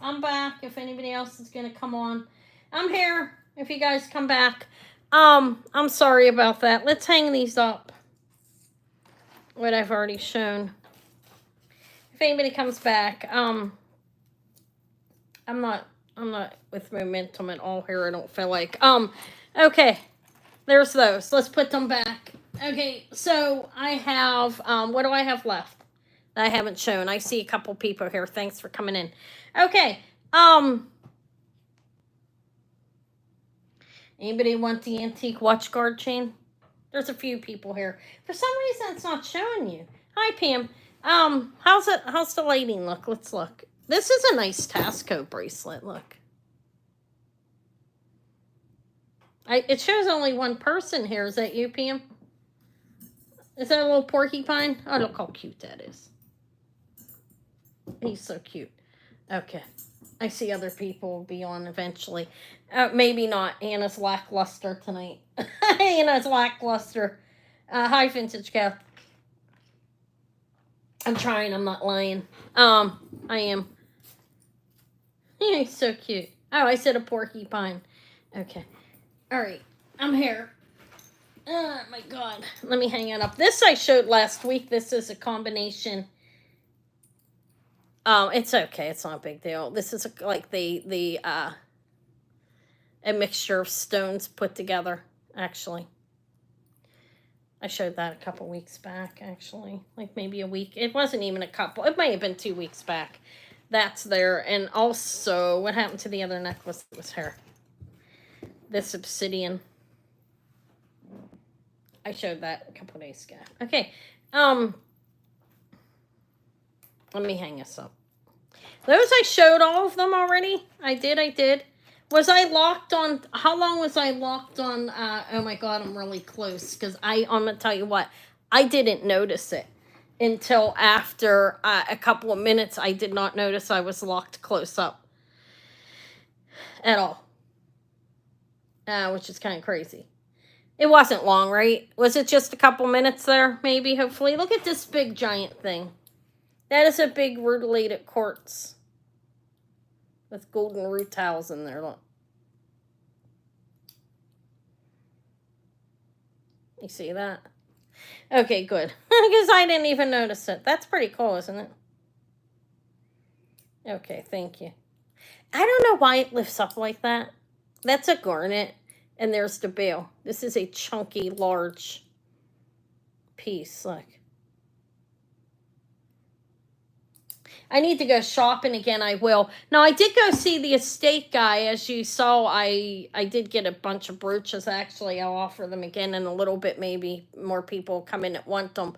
I'm back. If anybody else is gonna come on, I'm here. If you guys come back, I'm sorry about that. Let's hang these up. What I've already shown. If anybody comes back, I'm not with momentum at all here. I don't feel like. Okay. There's those. Let's put them back. Okay, so I have, what do I have left that I haven't shown? I see a couple people here. Thanks for coming in. Okay, anybody want the antique watch guard chain? There's a few people here. For some reason, it's not showing you. Hi, Pam. How's the lighting look? Let's look. This is a nice Tasco bracelet. Look. It shows only one person here. Is that you, Pam? Is that a little porcupine? Oh, look how cute that is. He's so cute. Okay. I see other people will be on eventually. Maybe not. Anna's lackluster tonight. Anna's lackluster. Hi, Vintage Cat. I'm trying. I'm not lying. I am. He's so cute. Oh, I said a porcupine. Okay. All right. I'm here. Oh, my God. Let me hang it up. This I showed last week. This is a combination. It's okay. It's not a big deal. This is like a mixture of stones put together, actually. I showed that a couple weeks back, actually. Like maybe a week. It wasn't even a couple. It may have been 2 weeks back. That's there. And also, what happened to the other necklace that was here? This obsidian. I showed that a couple days ago. Okay. Let me hang this up. Those I showed all of them already. I did. Was I locked on? How long was I locked on? Oh my God, I'm really close. Because I'm going to tell you what. I didn't notice it until after a couple of minutes. I did not notice I was locked close up at all. Which is kind of crazy. It wasn't long, right? Was it just a couple minutes there? Maybe, hopefully. Look at this big giant thing. That is a big rutilated quartz. With golden root tiles in there, look. You see that? Okay, good. Because I didn't even notice it. That's pretty cool, isn't it? Okay, thank you. I don't know why it lifts up like that. That's a garnet. And there's the bail. This is a chunky, large piece. Look. I need to go shopping again. I will. Now, I did go see the estate guy. As you saw, I did get a bunch of brooches. Actually, I'll offer them again in a little bit. Maybe more people come in that want them.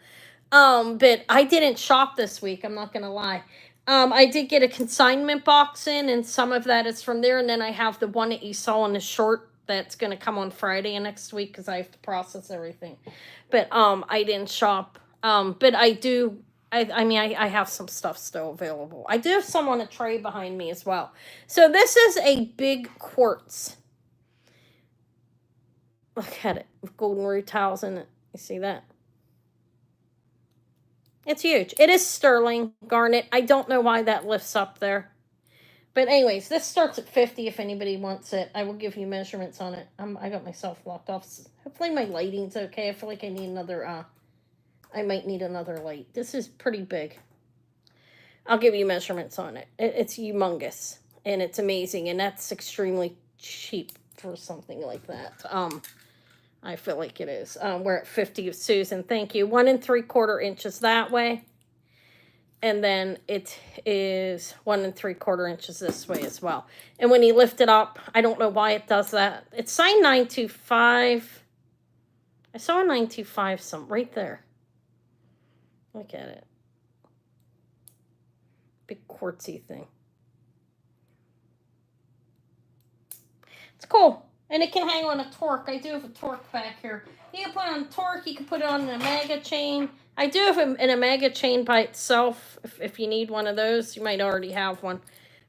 But I didn't shop this week. I'm not going to lie. I did get a consignment box in, and some of that is from there. And then I have the one that you saw in the short that's going to come on Friday and next week because I have to process everything. But I didn't shop. But I do. I have some stuff still available. I do have some on a tray behind me as well. So this is a big quartz. Look at it. With golden root tiles in it. You see that? It's huge. It is sterling garnet. I don't know why that lifts up there. But anyways, this starts at 50 if anybody wants it. I will give you measurements on it. I got myself locked off. Hopefully my lighting's okay. I feel like I need another, I might need another light. This is pretty big. I'll give you measurements on it. It's humongous. And it's amazing. And that's extremely cheap for something like that. I feel like it is. We're at 50 of Susan. Thank you. 1 3/4 inches that way. And then it is 1 3/4 inches this way as well. And when you lift it up, I don't know why it does that. It's signed 925. I saw a 925 some right there. Look at it. Big quartzy thing. It's cool. And it can hang on a torque. I do have a torque back here. You can put it on a torque. You can put it on an Omega chain. I do have an Omega chain by itself. If you need one of those, you might already have one.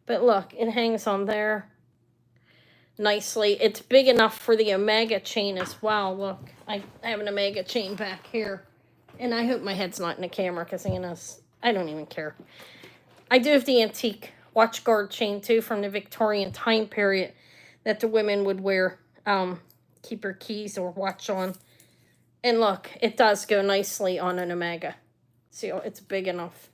But look, it hangs on there nicely. It's big enough for the Omega chain as well. Look, I have an Omega chain back here. And I hope my head's not in the camera because I don't even care. I do have the antique watch guard chain too from the Victorian time period that the women would wear. Keep her keys or watch on. And look, it does go nicely on an Omega. See, it's big enough.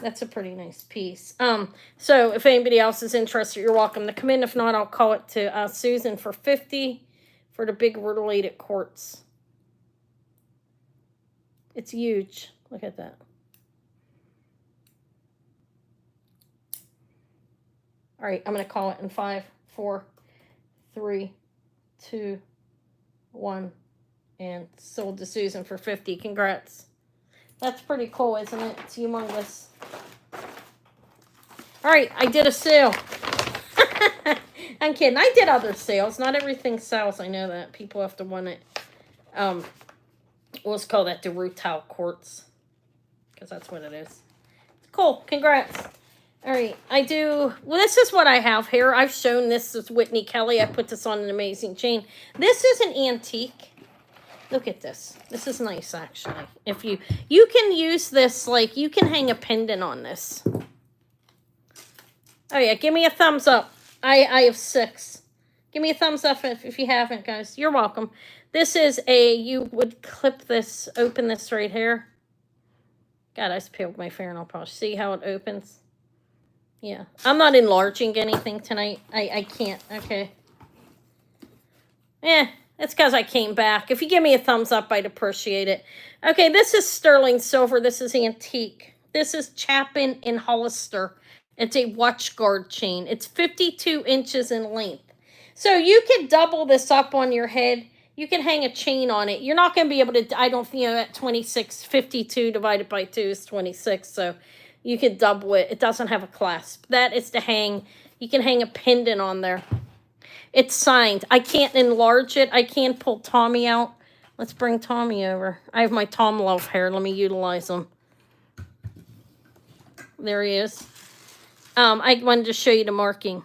That's a pretty nice piece. So if anybody else is interested, you're welcome to come in. If not, I'll call it to Susan for $50 for the big rutilated quartz. It's huge. Look at that. All right, I'm going to call it in 5, 4, 3, 2, 1, and sold to Susan for $50. Congrats. That's pretty cool, isn't it? It's humongous. All right, I did a sale. I'm kidding. I did other sales. Not everything sells. I know that. People have to want it. Let's call that the rutile quartz, because that's what it is. Cool. Congrats. All right. Well, this is what I have here. I've shown this as Whitney Kelly. I put this on an amazing chain. This is an antique. Look at this. This is nice, actually. If you can use this, like, you can hang a pendant on this. Oh, yeah. Give me a thumbs up. I have 6. Give me a thumbs up if you haven't, guys. You're welcome. This is you would clip this, open this right here. God, I just peeled my fingernail polish. See how it opens? Yeah. I'm not enlarging anything tonight. I can't. Okay. It's because I came back. If you give me a thumbs up, I'd appreciate it. Okay, this is sterling silver. This is antique. This is Chapin and Hollister. It's a watch guard chain. It's 52 inches in length. So you could double this up on your head. You can hang a chain on it. You're not going to be able to, I don't think, at 26, 52 divided by 2 is 26. So you could double it. It doesn't have a clasp. That is to hang. You can hang a pendant on there. It's signed. I can't enlarge it. I can pull Tommy out. Let's bring Tommy over. I have my Tom Love hair. Let me utilize him. There he is. I wanted to show you the marking.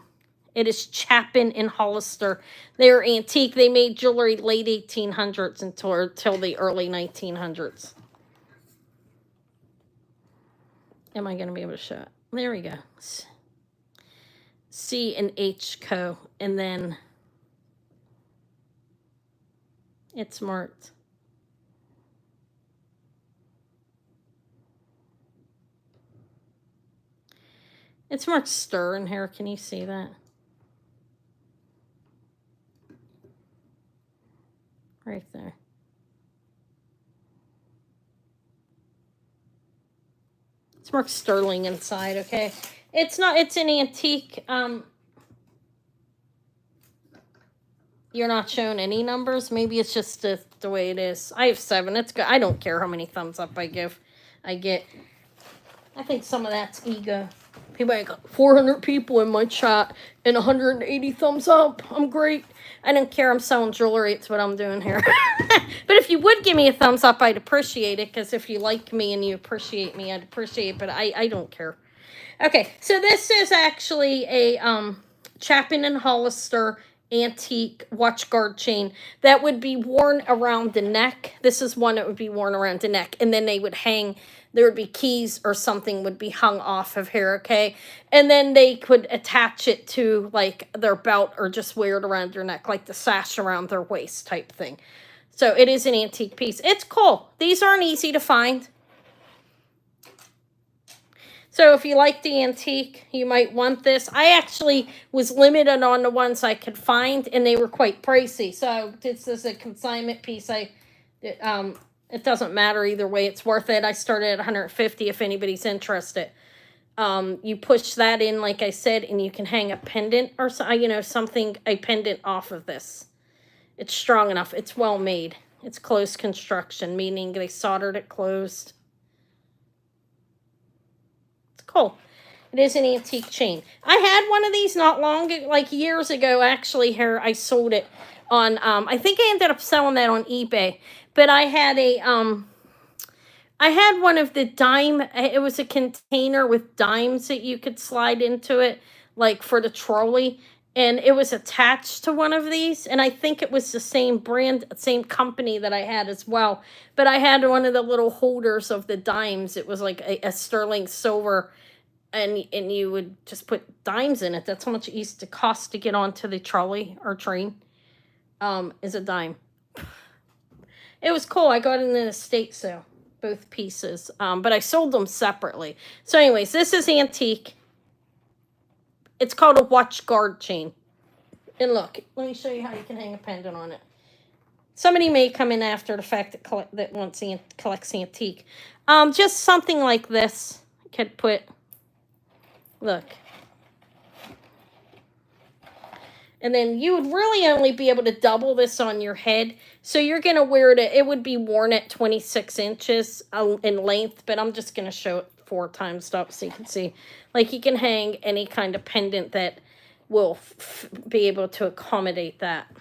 It is Chapin and Hollister. They're antique. They made jewelry late 1800s until the early 1900s. Am I going to be able to show it? There we go. C and H Co. And then it's marked. It's marked stir in here. Can you see that? Right there. It's marked sterling inside, okay? It's not, it's an antique. You're not showing any numbers. Maybe it's just the way it is. I have 7. It's good. I don't care how many thumbs up I get. I think some of that's ego. People, I got 400 people in my chat and 180 thumbs up. I'm great. I don't care. I'm selling jewelry. It's what I'm doing here. But if you would give me a thumbs up, I'd appreciate it. Because if you like me and you appreciate me, I'd appreciate it. But I don't care. Okay, so this is actually a Chapin and Hollister antique watch guard chain that would be worn around the neck. This is one that would be worn around the neck, and then they would hang. There would be keys or something would be hung off of here, okay? And then they could attach it to like their belt or just wear it around their neck, like the sash around their waist type thing. So it is an antique piece. It's cool. These aren't easy to find. So if you like the antique, you might want this. I actually was limited on the ones I could find, and they were quite pricey. So this is a consignment piece. It doesn't matter either way. It's worth it. I started at 150 if anybody's interested. You push that in, like I said, and you can hang a pendant or something, a pendant off of this. It's strong enough. It's well made. It's closed construction, meaning they soldered it closed. Cool. It is an antique chain. I had one of these not long, like years ago, actually, here. I sold it on, I think I ended up selling that on eBay. But I had I had one of the dime, it was a container with dimes that you could slide into it, like for the trolley. and it was attached to one of these, and I think it was the same brand, same company that I had as well. But I had one of the little holders of the dimes. It was like a sterling silver, and you would just put dimes in it. That's how much it used to cost to get onto the trolley or train. Is a dime. It was cool. I got it in an estate sale, both pieces. But I sold them separately. So, anyways, this is antique. It's called a watch guard chain. And look, let me show you how you can hang a pendant on it. Somebody may come in after the fact that collects antique. Just something like this. Could put, look. And then you would really only be able to double this on your head. So you're going to wear it. It would be worn at 26 inches in length. But I'm just going to show it 4 times up so you can see. Like you can hang any kind of pendant that will be able to accommodate that.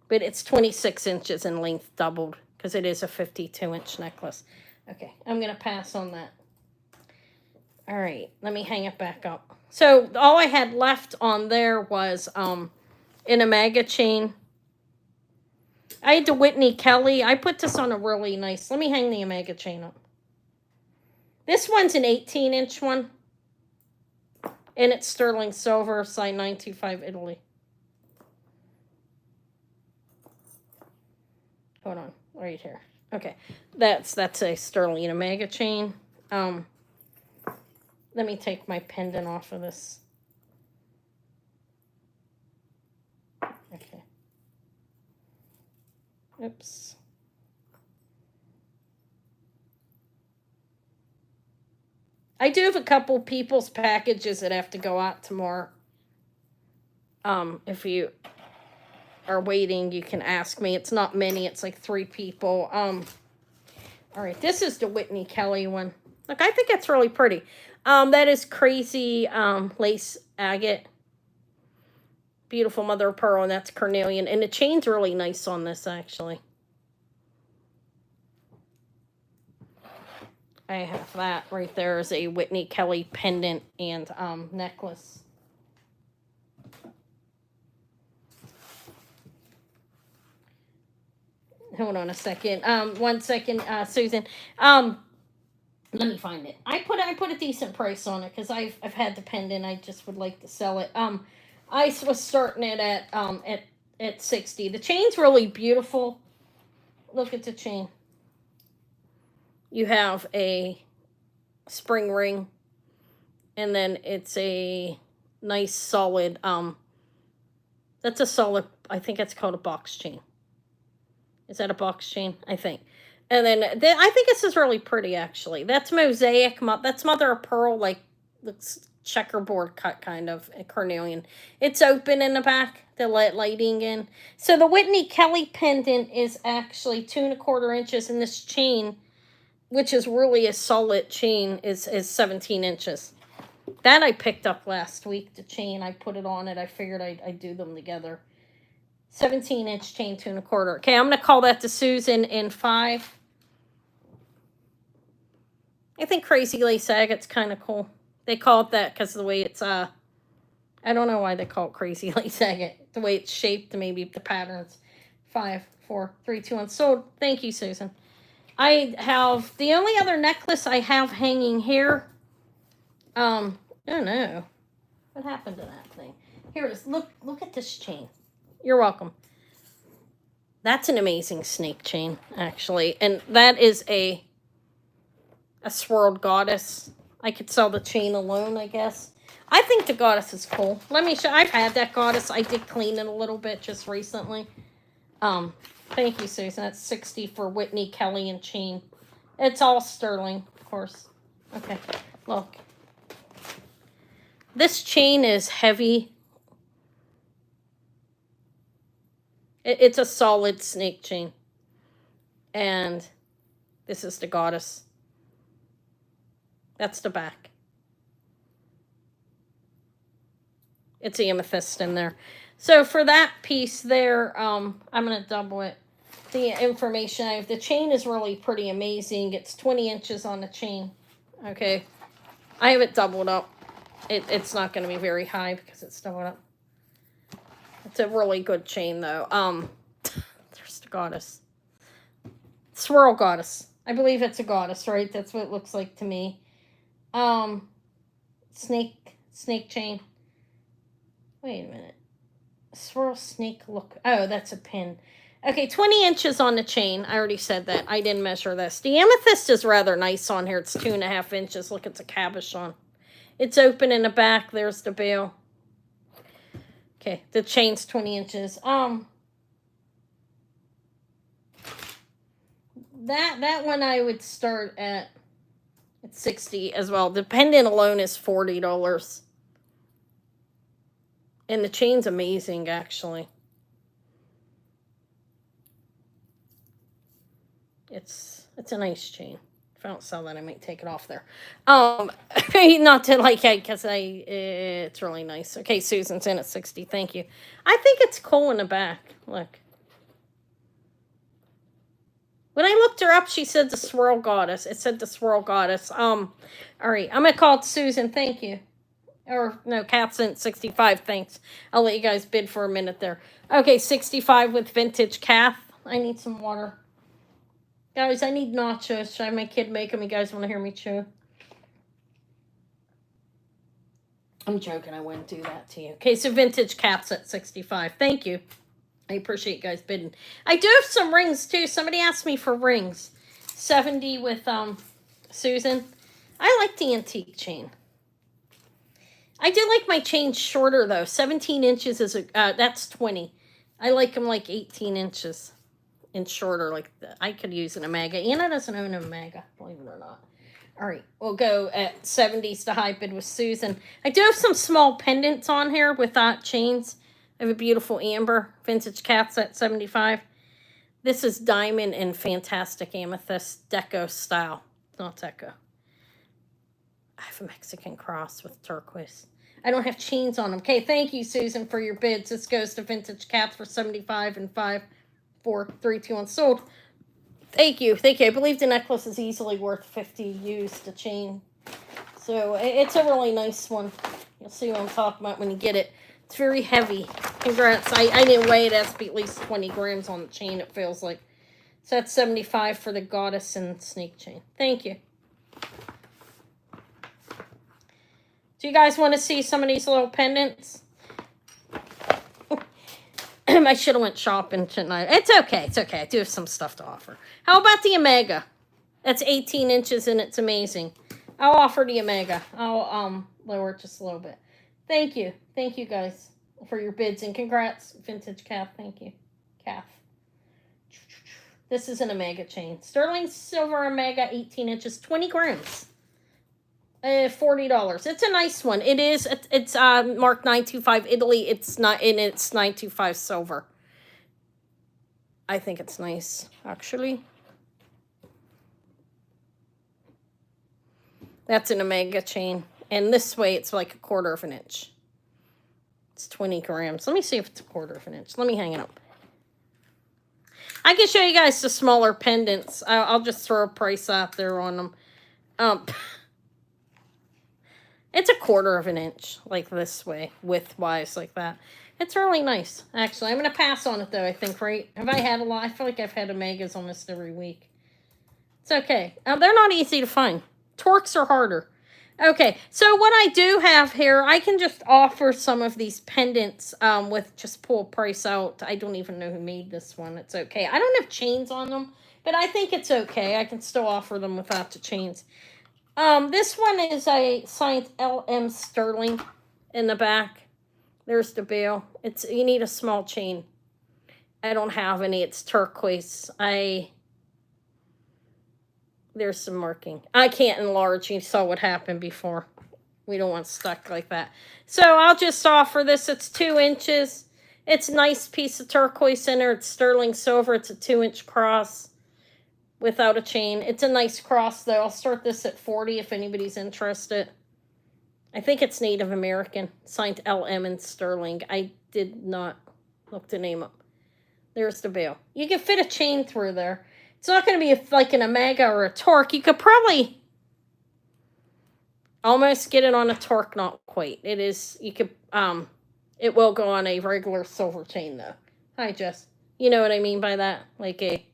But it's 26 inches in length doubled because it is a 52-inch necklace. Okay, I'm going to pass on that. All right, let me hang it back up. So all I had left on there was an Omega chain. I had the Whitney Kelly. I put this on a really nice, let me hang the Omega chain up. This one's an 18-inch one. And it's sterling silver, size 925 Italy. Hold on, right here. Okay, that's a sterling Omega chain. Let me take my pendant off of this. Okay. Oops. I do have a couple people's packages that have to go out tomorrow. If you are waiting, you can ask me. It's not many. It's like 3 people. All right. This is the Whitney Kelly one. Look, I think it's really pretty. That is crazy lace agate. Beautiful mother of pearl, and that's carnelian. And the chain's really nice on this, actually. I have that right there as a Whitney Kelly pendant and necklace. Hold on a second. 1 second, Susan. Let me find it. I put a decent price on it because I've had the pendant. I just would like to sell it. I was starting it at 60. The chain's really beautiful. Look at the chain. You have a spring ring, and then it's a nice solid. That's a solid. I think it's called a box chain. Is that a box chain? I think. And then I think this is really pretty, actually. That's mosaic. That's mother of pearl, like looks checkerboard cut kind of carnelian. It's open in the back to let lighting in. So the Whitney Kelly pendant is actually 2 1/4 inches, and this chain, which is really a solid chain, is 17 inches. That I picked up last week. The chain, I put it on it. I figured I'd do them together. 17-inch chain, 2 1/4. Okay, I'm gonna call that to Susan in 5. I think crazy lace agate's kind of cool. They call it that because of the way it's I don't know why they call it crazy lace agate. The way it's shaped, maybe the patterns. 5, 4, 3, 2, 1. Sold. Thank you, Susan. I have the only other necklace I have hanging here. Oh no, what happened to that thing? Here it is. Look at this chain. You're welcome. That's an amazing snake chain, actually, and that is a swirled goddess. I could sell the chain alone, I guess. I think the goddess is cool. Let me show. I've had that goddess. I did clean it a little bit just recently. Thank you, Susan. That's 60 for Whitney Kelly and chain. It's all sterling, of course. Okay, look. This chain is heavy. It's a solid snake chain. And this is the goddess. That's the back. It's amethyst in there. So for that piece there, I'm going to double it. The information I have. The chain is really pretty amazing. It's 20 inches on the chain. Okay. I have it doubled up. It's not going to be very high because it's doubled up. It's a really good chain, though. There's the goddess. Swirl goddess. I believe it's a goddess, right? That's what it looks like to me. Snake chain. Wait a minute. Swirl snake look. Oh, that's a pin. Okay, 20 inches on the chain. I already said that. I didn't measure this. The amethyst is rather nice on here. It's 2.5 inches. Look, it's a cabochon. It's open in the back. There's the bail. Okay, the chain's 20 inches. That one I would start at 60 as well. The pendant alone is $40. And the chain's amazing, actually. It's a nice chain. If I don't sell that, I might take it off there. Not to like it, because it's really nice. Okay, Susan's in at 60. Thank you. I think it's cool in the back. Look. When I looked her up, she said the swirl goddess. It said the swirl goddess. All right, I'm gonna call it Susan. Thank you. Or no, Cat's in 65. Thanks. I'll let you guys bid for a minute there. Okay, 65 with vintage Kath. I need some water. Guys, I need nachos. Should I have my kid make them? You guys want to hear me chew? I'm joking. I wouldn't do that to you. Okay, so vintage Cat's at 65. Thank you. I appreciate you guys bidding. I do have some rings, too. Somebody asked me for rings. 70 with Susan. I like the antique chain. I do like my chain shorter, though. 17 inches is that's 20. I like them like 18 inches. And shorter, like I could use an Omega. Anna doesn't own an Omega, believe it or not. All right, we'll go at 70s to high bid with Susan. I do have some small pendants on here with chains. I have a beautiful amber vintage Cat's at 75. This is diamond and fantastic amethyst deco style, not deco. I have a Mexican cross with turquoise. I don't have chains on them. Okay, thank you, Susan, for your bids. This goes to vintage Cat's for 75 and 5. 4, 3, 2, 1 sold. Thank you. I believe the necklace is easily worth 50 used. The chain, so it's a really nice one. You'll see what I'm talking about when you get it. It's very heavy. Congrats. I didn't weigh it. It has to be at least 20 grams on the chain. It feels like. So that's 75 for the goddess and snake chain. Thank you. Do you guys want to see some of these little pendants? I should have went shopping tonight. It's okay. I do have some stuff to offer. How about the Omega? That's 18 inches and it's amazing. I'll offer the Omega. I'll lower it just a little bit. Thank you. Thank you guys for your bids and congrats, vintage Kath. Thank you, Kath. This is an Omega chain. Sterling silver Omega, 18 inches, 20 grams. $40. It's a nice one. It is. It's marked 925 Italy. It's not in. It's 925 silver. I think it's nice, actually. That's an Omega chain, and this way it's like 1/4 inch. It's 20 grams. Let me see if it's 1/4 inch. Let me hang it up. I can show you guys the smaller pendants. I'll just throw a price out there on them. It's 1/4 inch, like this way, width-wise, like that. It's really nice, actually. I'm going to pass on it, though, I think, right? Have I had a lot? I feel like I've had Omegas almost every week. It's okay. They're not easy to find. Torques are harder. Okay, so what I do have here, I can just offer some of these pendants with just pull price out. I don't even know who made this one. It's okay. I don't have chains on them, but I think it's okay. I can still offer them without the chains. This one is a signed LM Sterling in the back. There's the bail. You need a small chain. I don't have any. It's turquoise. There's some marking. I can't enlarge. You saw what happened before. We don't want stuck like that. So I'll just offer this. It's 2 inches. It's a nice piece of turquoise in there. It's sterling silver. It's a 2-inch cross without a chain. It's a nice cross, though. I'll start this at 40 if anybody's interested. I think it's Native American. Signed LM and Sterling. I did not look the name up. There's the bail. You can fit a chain through there. It's not going to be like an Omega or a Torque. You could probably almost get it on a Torque, not quite. It is, you could, It will go on a regular silver chain, though. Hi, Jess. You know what I mean by that? Like a,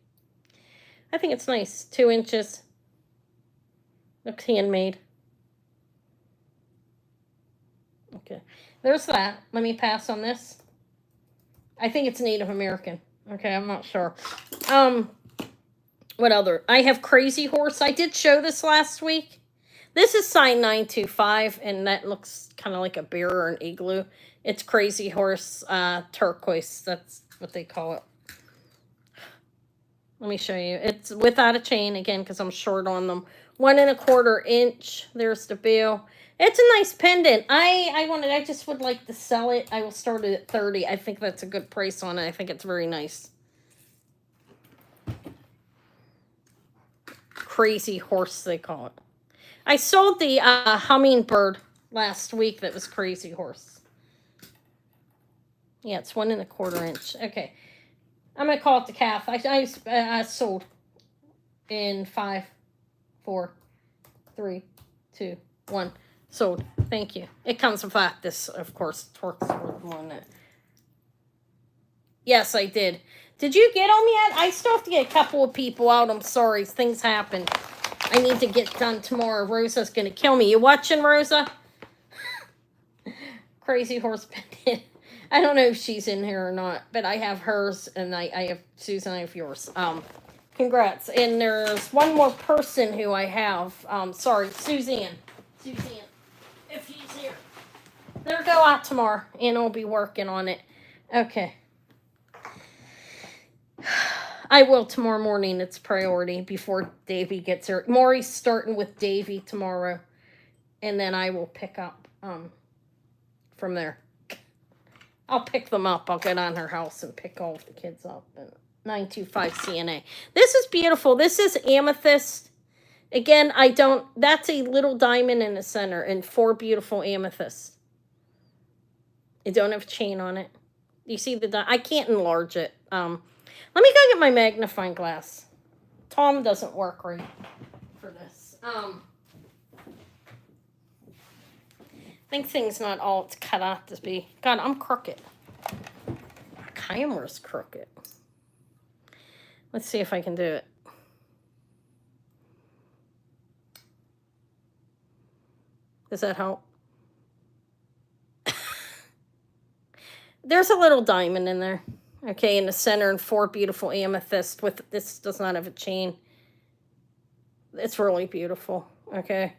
I think it's nice. 2 inches. Looks handmade. Okay. There's that. Let me pass on this. I think it's Native American. Okay, I'm not sure. What other? I have Crazy Horse. I did show this last week. This is sign 925, and that looks kind of like a bear or an igloo. It's Crazy Horse turquoise. That's what they call it. Let me show you. It's without a chain, again, because I'm short on them. 1 1/4 inch. There's the bill. It's a nice pendant. I just would like to sell it. I will start it at 30. I think that's a good price on it. I think it's very nice. Crazy Horse, they call it. I sold the hummingbird last week that was Crazy Horse. Yeah, it's 1 1/4 inch. Okay. I'm going to call it the calf. I sold in 5, 4, 3, 2, 1. Sold. Thank you. It comes with that. This, of course, works worth more than that. Yes, I did. Did you get them yet? I still have to get a couple of people out. I'm sorry. Things happen. I need to get done tomorrow. Rosa's going to kill me. You watching, Rosa? Crazy Horse pendant. I don't know if she's in here or not, but I have hers, and I have Susan. I have yours. Congrats. And there's one more person who I have. Sorry, Suzanne. Suzanne, if she's here. They'll go out tomorrow, and I'll be working on it. Okay. I will tomorrow morning. It's priority before Davy gets here. Maury's starting with Davy tomorrow, and then I will pick up from there. I'll pick them up. I'll get on her house and pick all of the kids up. 925 CNA. This is beautiful. This is amethyst. Again, that's a little diamond in the center and 4 beautiful amethysts. I don't have a chain on it. You see I can't enlarge it. Let me go get my magnifying glass. Tom doesn't work right for this. I think things not all it's cut out to be. God, I'm crooked. My camera's crooked. Let's see if I can do it. Does that help? There's a little diamond in there. Okay, in the center, and 4 beautiful amethysts. This does not have a chain. It's really beautiful. Okay.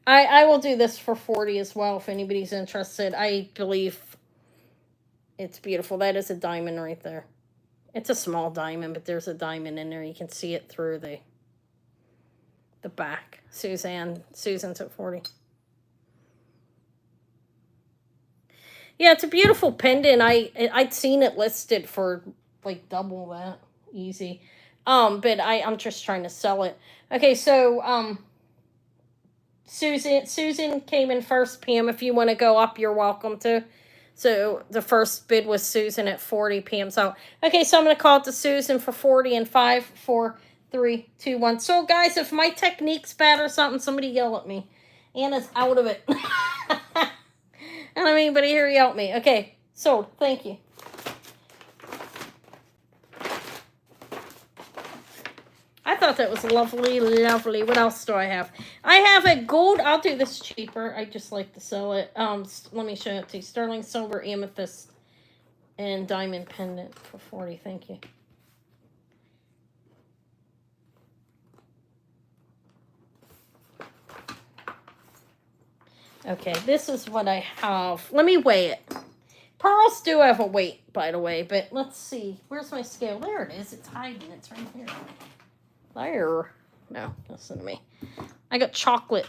I will do this for 40 as well if anybody's interested. I believe it's beautiful. That is a diamond right there. It's a small diamond, but there's a diamond in there. You can see it through the back. Susan's at 40. Yeah, it's a beautiful pendant. I'd seen it listed for like double that. Easy. But I'm just trying to sell it. Okay, so Susan came in first. Pam, if you want to go up, you're welcome to. So the first bid was Susan at 40. Pam's out. Okay, so I'm going to call it to Susan for 40 and 5, 4, 3, 2, 1. So guys, if my technique's bad or something, somebody yell at me. Anna's out of it. I don't have anybody here yell at me. Okay, sold. Thank you. I thought that was lovely, lovely. What else do I have? I have a gold. I'll do this cheaper. I just like to sell it. Let me show it to you. Sterling silver, amethyst, and diamond pendant for 40. Thank you. Okay, this is what I have. Let me weigh it. Pearls do have a weight, by the way, but let's see. Where's my scale? There it is. It's hiding. It's right here. There. No, listen to me. I got chocolate.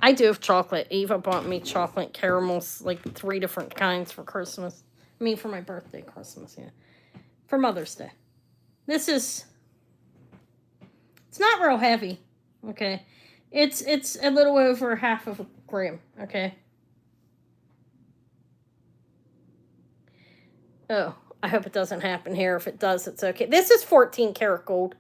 I do have chocolate. Eva bought me chocolate caramels, like 3 different kinds for Christmas. I mean, for my birthday, Christmas, yeah. For Mother's Day. This is... It's not real heavy, okay? It's a little over half of a gram, okay? Oh, I hope it doesn't happen here. If it does, it's okay. This is 14 karat gold.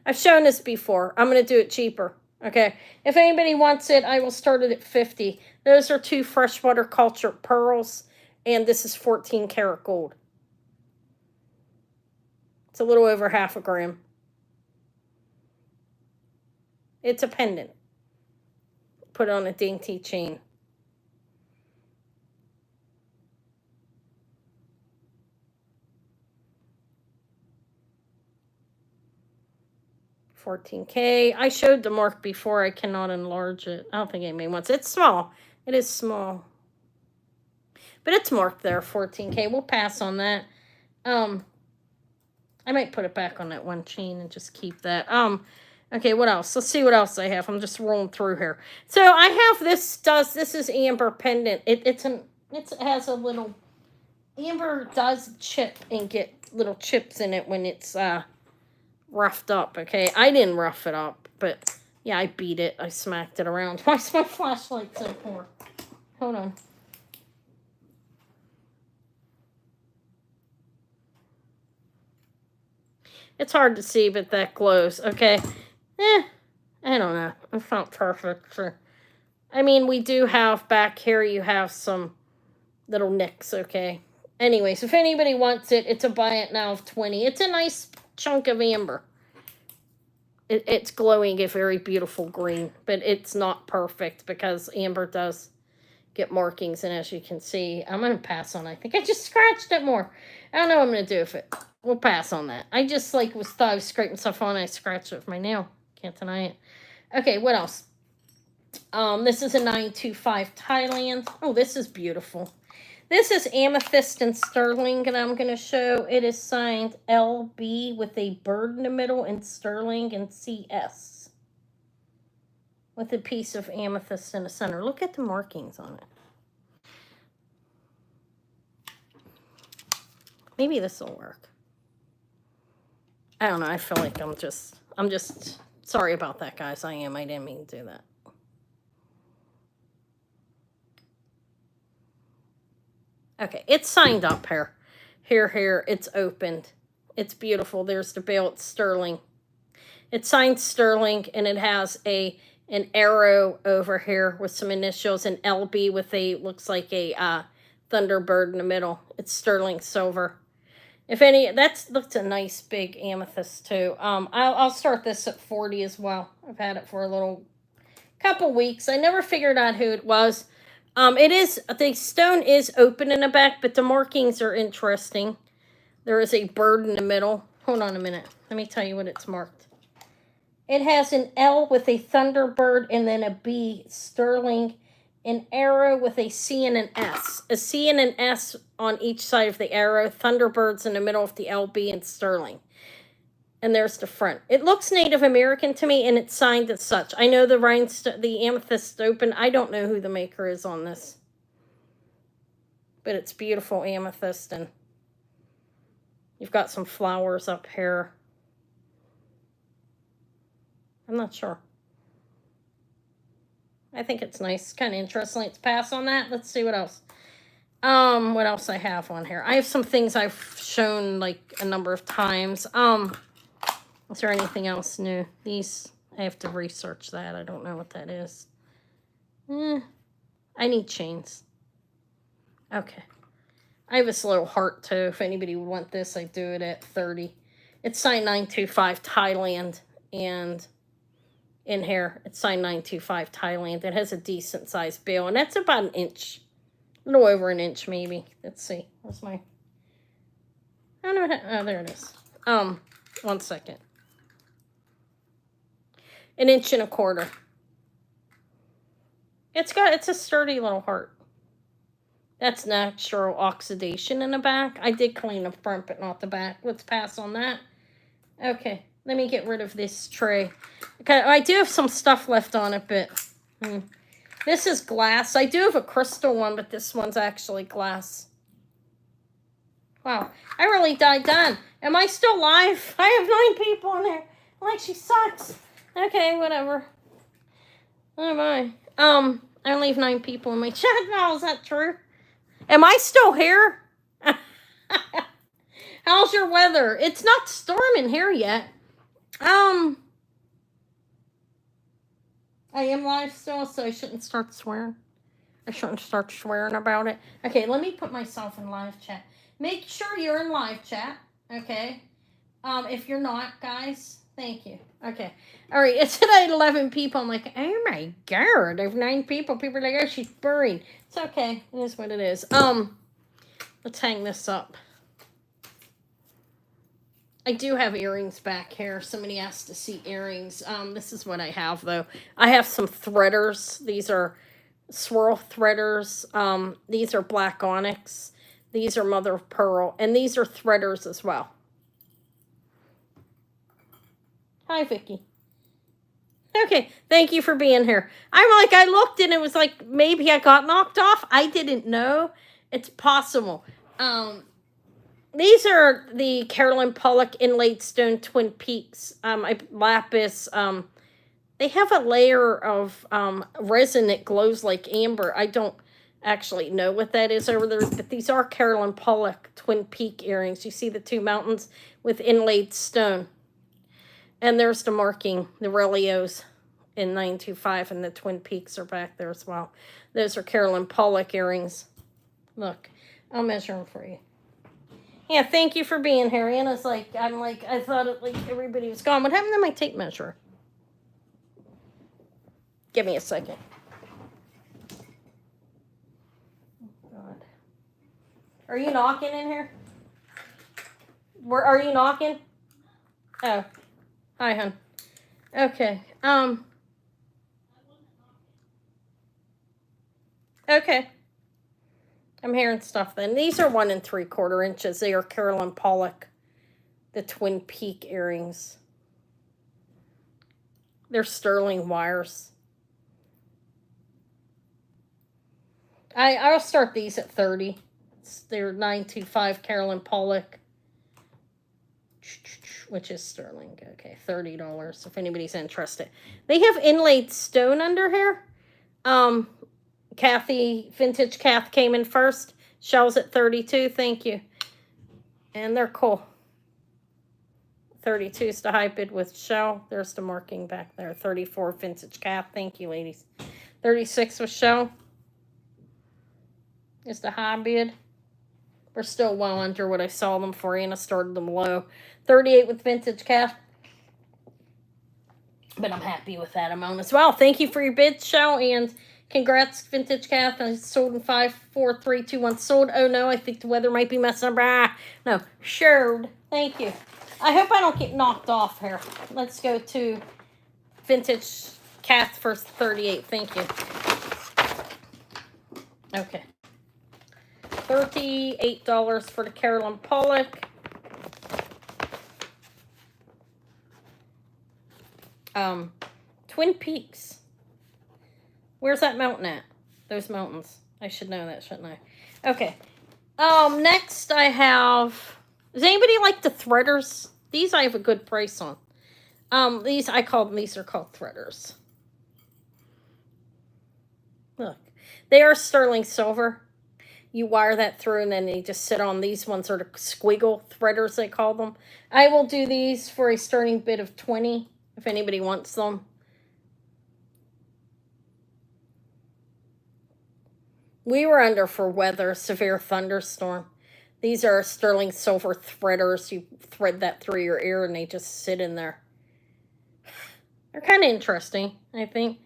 I've shown this before. I'm going to do it cheaper. Okay. If anybody wants it, I will start it at 50. Those are 2 freshwater cultured pearls. And this is 14 karat gold. It's a little over half a gram. It's a pendant. Put on a dainty chain. $14K. I showed the mark before. I cannot enlarge it. I don't think anybody wants it. It's small. It is small. But it's marked there, 14K. We'll pass on that. I might put it back on that one chain and just keep that. Okay, what else? Let's see what else I have. I'm just rolling through here. So I have this is amber pendant. It has a little, amber does chip and get little chips in it when it's roughed up, okay? I didn't rough it up, but yeah, I beat it. I smacked it around. Why's my flashlight so poor? Hold on. It's hard to see, but that glows, okay? I don't know. It's not perfect. Sure. I mean, we do have back here, you have some little nicks, okay? Anyways, if anybody wants it, it's a buy it now of 20. It's a nice chunk of amber. It's glowing a very beautiful green, but it's not perfect because amber does get markings, and as you can see, I'm going to pass on it. I think I just scratched it more. I don't know what I'm going to do with it. We'll pass on that. I just thought I was scraping stuff on and I scratched it with my nail. Can't deny it. Okay, what else? This is a 925 Thailand. Oh, this is beautiful. This is amethyst and sterling that I'm going to show. It is signed LB with a bird in the middle and sterling and CS. With a piece of amethyst in the center. Look at the markings on it. Maybe this will work. I don't know. I feel like I'm just sorry about that, guys. I didn't mean to do that. Okay, it's signed up here. Here, it's opened. It's beautiful. There's the bail. It's sterling. It's signed sterling, and it has an arrow over here with some initials, and LB with looks like a Thunderbird in the middle. It's sterling silver. If any, looks a nice big amethyst too. I'll start this at 40 as well. I've had it for a couple weeks. I never figured out who it was. The stone is open in the back, but the markings are interesting. There is a bird in the middle. Hold on a minute. Let me tell you what it's marked. It has an L with a Thunderbird and then a B, sterling, an arrow with a C and an S. A C and an S on each side of the arrow, Thunderbirds in the middle of the LB and sterling. And there's the front. It looks Native American to me, and it's signed as such. I know the amethyst open. I don't know who the maker is on this. But it's beautiful amethyst, and you've got some flowers up here. I'm not sure. I think it's nice. Kind of interesting. Let's pass on that. Let's see what else. What else I have on here? I have some things I've shown like a number of times. Is there anything else new? These, I have to research that. I don't know what that is. I need chains. Okay. I have this little heart too. If anybody would want this, I do it at 30. It's signed 925 Thailand, and in here it's signed 925 Thailand. It has a decent sized bail, and that's about an inch, a little over an inch maybe. Let's see. Where's my? I don't know. Oh, there it is. 1 second. 1.25 inches. It's a sturdy little heart. That's natural oxidation in the back. I did clean the front, but not the back. Let's pass on that. Okay, let me get rid of this tray. Okay, I do have some stuff left on it, but this is glass. I do have a crystal one, but this one's actually glass. Wow, I really died down. Am I still live? I have 9 people in there. Like, she sucks. Okay, whatever. Oh my. I only have 9 people in my chat now. Is that true? Am I still here? How's your weather? It's not storming here yet. I am live still, so I shouldn't start swearing. I shouldn't start swearing about it. Okay, let me put myself in live chat. Make sure you're in live chat, okay? If you're not, guys, thank you. Okay. All right, it's at 11 people. I'm like, oh my God, I have 9 people. People are like, oh, she's buried. It's okay. It is what it is. Let's hang this up. I do have earrings back here. Somebody asked to see earrings. This is what I have, though. I have some threaders. These are swirl threaders. These are black onyx. These are mother of pearl. And these are threaders as well. Hi, Vicky. Okay, thank you for being here. I'm like, I looked and it was like, maybe I got knocked off. I didn't know. It's possible. These are the Carolyn Pollock Inlaid Stone Twin Peaks. Lapis. They have a layer of resin that glows like amber. I don't actually know what that is over there, but these are Carolyn Pollock Twin Peak earrings. You see the 2 mountains with inlaid stone. And there's the marking, the Relios in 925, and the Twin Peaks are back there as well. Those are Carolyn Pollock earrings. Look, I'll measure them for you. Yeah, thank you for being here. Anna's like, I thought everybody was gone. What happened to my tape measure? Give me a second. God. Are you knocking in here? Are you knocking? Oh. Hi, hon. Okay. Okay. I'm hearing stuff then. These are 1 3/4 inches. They are Carolyn Pollock, the Twin Peak earrings. They're sterling wires. I'll start these at 30. They're 925 Carolyn Pollock, which is sterling. Okay, $30 if anybody's interested. They have inlaid stone under here. Kathy, Vintage Kath came in first. Shell's at 32. Thank you. And they're cool. 32 is the high bid with Shell. There's the marking back there. 34 Vintage Kath. Thank you, ladies. 36 with Shell is the high bid. We're still well under what I saw them for. Anna started them low. 38 with Vintage Kath. But I'm happy with that amount as well. Thank you for your bid, Shell, and congrats, Vintage Kath. I sold in 5, 4, 3, 2, 1. Sold. Oh no, I think the weather might be messing up. No, shared. Thank you. I hope I don't get knocked off here. Let's go to Vintage Kath for 38. Thank you. Okay. $38 for the Carolyn Pollock. Twin Peaks. Where's that mountain at? Those mountains. I should know that, shouldn't I? Okay. Next I have... Does anybody like the threaders? These I have a good price on. These are called threaders. Look. They are sterling silver. You wire that through and then they just sit on. These ones are the squiggle threaders, they call them. I will do these for a starting bid of 20 if anybody wants them. We were under for weather, severe thunderstorm. These are sterling silver threaders. You thread that through your ear and they just sit in there. They're kind of interesting, I think.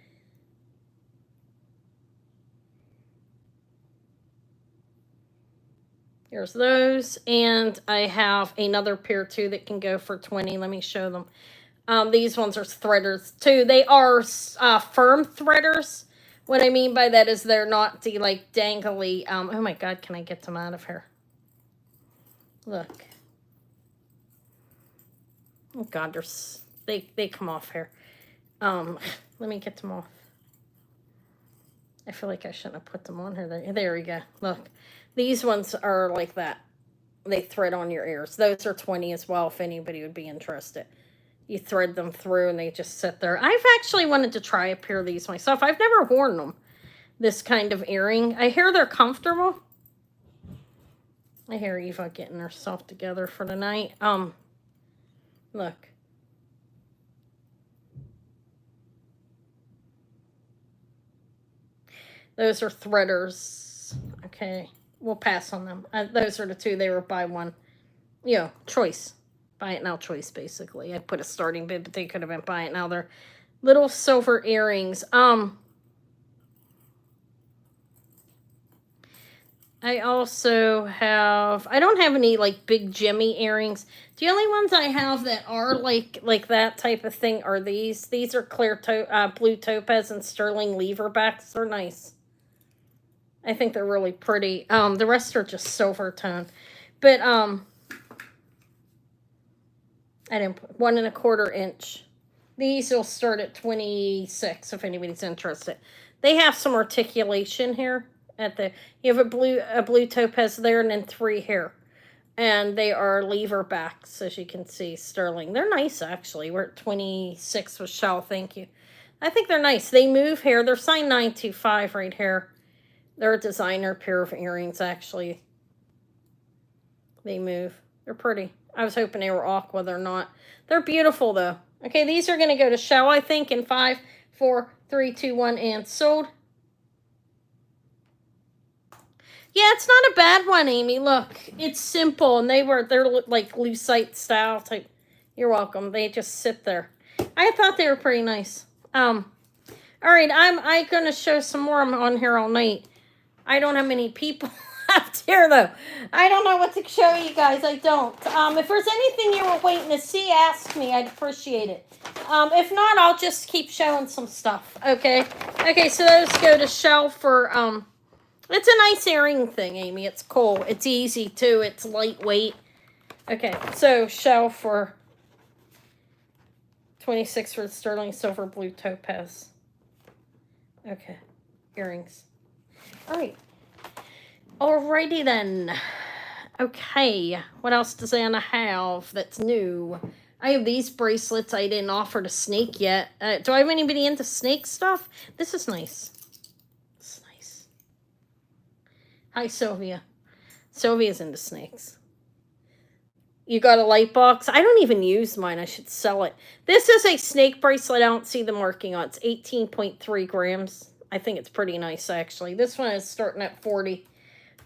Here's those. And I have another pair too that can go for 20. Let me show them. These ones are threaders too. They are firm threaders. What I mean by that is they're not the like dangly. Oh my God, can I get them out of here? Look. Oh God, they come off here. Let me get them off. I feel like I shouldn't have put them on here. There we go. Look, these ones are like that. They thread on your ears. Those are 20 as well if anybody would be interested. You thread them through and they just sit there. I've actually wanted to try a pair of these myself. I've never worn them. This kind of earring. I hear they're comfortable. I hear Eva getting herself together for the night. Look. Those are threaders. Okay, we'll pass on them. Those are the two. They were buy one. You know, choice. Buy it now choice, basically. I put a starting bid, but they could have been buy it now. They're little silver earrings. I also have, I don't have any like big Jimmy earrings. The only ones I have that are like that type of thing are these. These are clear blue topaz and sterling lever backs. They're nice. I think they're really pretty. The rest are just silver tone. But I didn't put 1 1/4 inch. These will start at 26 if anybody's interested. They have some articulation here. You have a blue topaz there and then 3 here, and they are lever backs, as you can see, sterling. They're nice, actually. We're at 26 with Shell. Thank you. I think they're nice. They move here. They're signed 925 right here. They're a designer pair of earrings, actually. They move. They're pretty. I was hoping they were aqua. They're not. They're beautiful though. Okay, these are going to go to Shell, I think, in 5, 4, 3, 2, 1, and sold. Yeah, it's not a bad one, Amy. Look, it's simple, and they're like lucite style type. You're welcome. They just sit there. I thought they were pretty nice. All right, I'm gonna show some more. I'm on here all night. I don't have many people left here though. I don't know what to show you guys. I don't. If there's anything you were waiting to see, ask me. I'd appreciate it. If not, I'll just keep showing some stuff. Okay. Okay. So those go to Shell for It's a nice earring thing, Amy. It's cool. It's easy, too. It's lightweight. Okay, so Shell for 26 for the sterling silver blue topaz. Okay, earrings. All right. Alrighty then. Okay, what else does Anna have that's new? I have these bracelets I didn't offer to Snake yet. Do I have anybody into snake stuff? This is nice. Hi, Sylvia. Sylvia's into snakes. You got a light box? I don't even use mine. I should sell it. This is a snake bracelet. I don't see the marking on it. It's 18.3 grams. I think it's pretty nice, actually. This one is starting at 40.